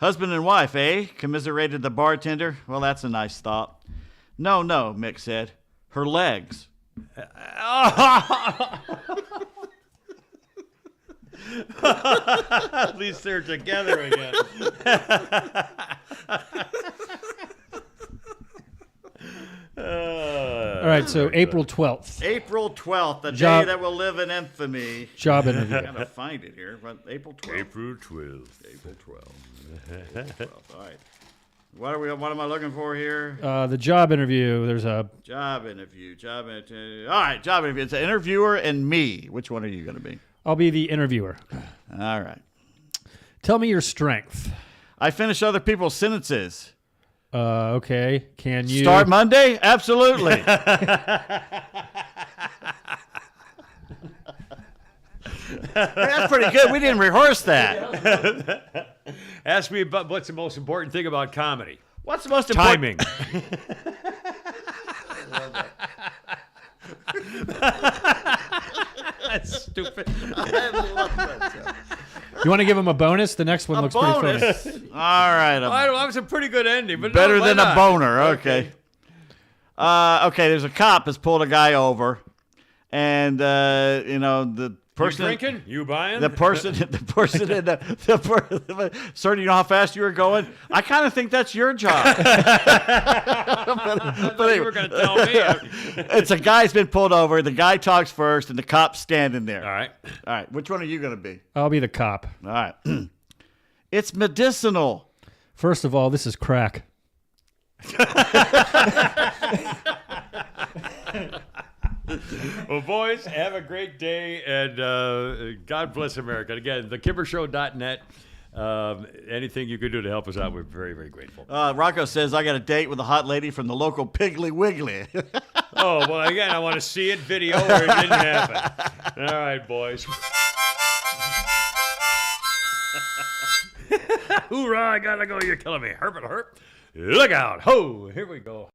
Husband and wife, eh? Commiserated the bartender. Well, that's a nice thought. No, Mick said. Her legs. At least they're together again. All right, so April 12th, April 12th, the Job- day that will live in infamy. job interview. I'm going to find it here, but April 12th. April 12th. April 12th. April 12th. All right. What am I looking for here? The job interview. There's a Job interview. All right, job interview. It's an interviewer and me. Which one are you going to be? I'll be the interviewer. All right. Tell me your strength. I finish other people's sentences. Okay. Can you Start Monday? Absolutely. That's pretty good. We didn't rehearse that. Ask me about what's the most important thing about comedy. What's the most important? Timing. That's stupid. You want to give him a bonus? The next one looks pretty funny. Bonus. All right. That was a pretty good ending, but Better no, why than not? a boner. Okay. Okay. There's a cop that's pulled a guy over, and the You person drinking? You buying? the person in the sir, do you know how fast you were going? I kind of think that's your job. but you were going to tell me. It's a guy's been pulled over. The guy talks first, and the cop's standing there. All right. All right. Which one are you going to be? I'll be the cop. All right. It's medicinal. First of all, this is crack. Well, boys, have a great day, and God bless America. And again, thekimmershow.net. Anything you could do to help us out, we're very, very grateful. Rocco says, I got a date with a hot lady from the local Piggly Wiggly. Oh, well, again, I want to see it video where it didn't happen. All right, boys. Hoorah, I got to go. You're killing me. Herp and herp. Look out. Ho, here we go.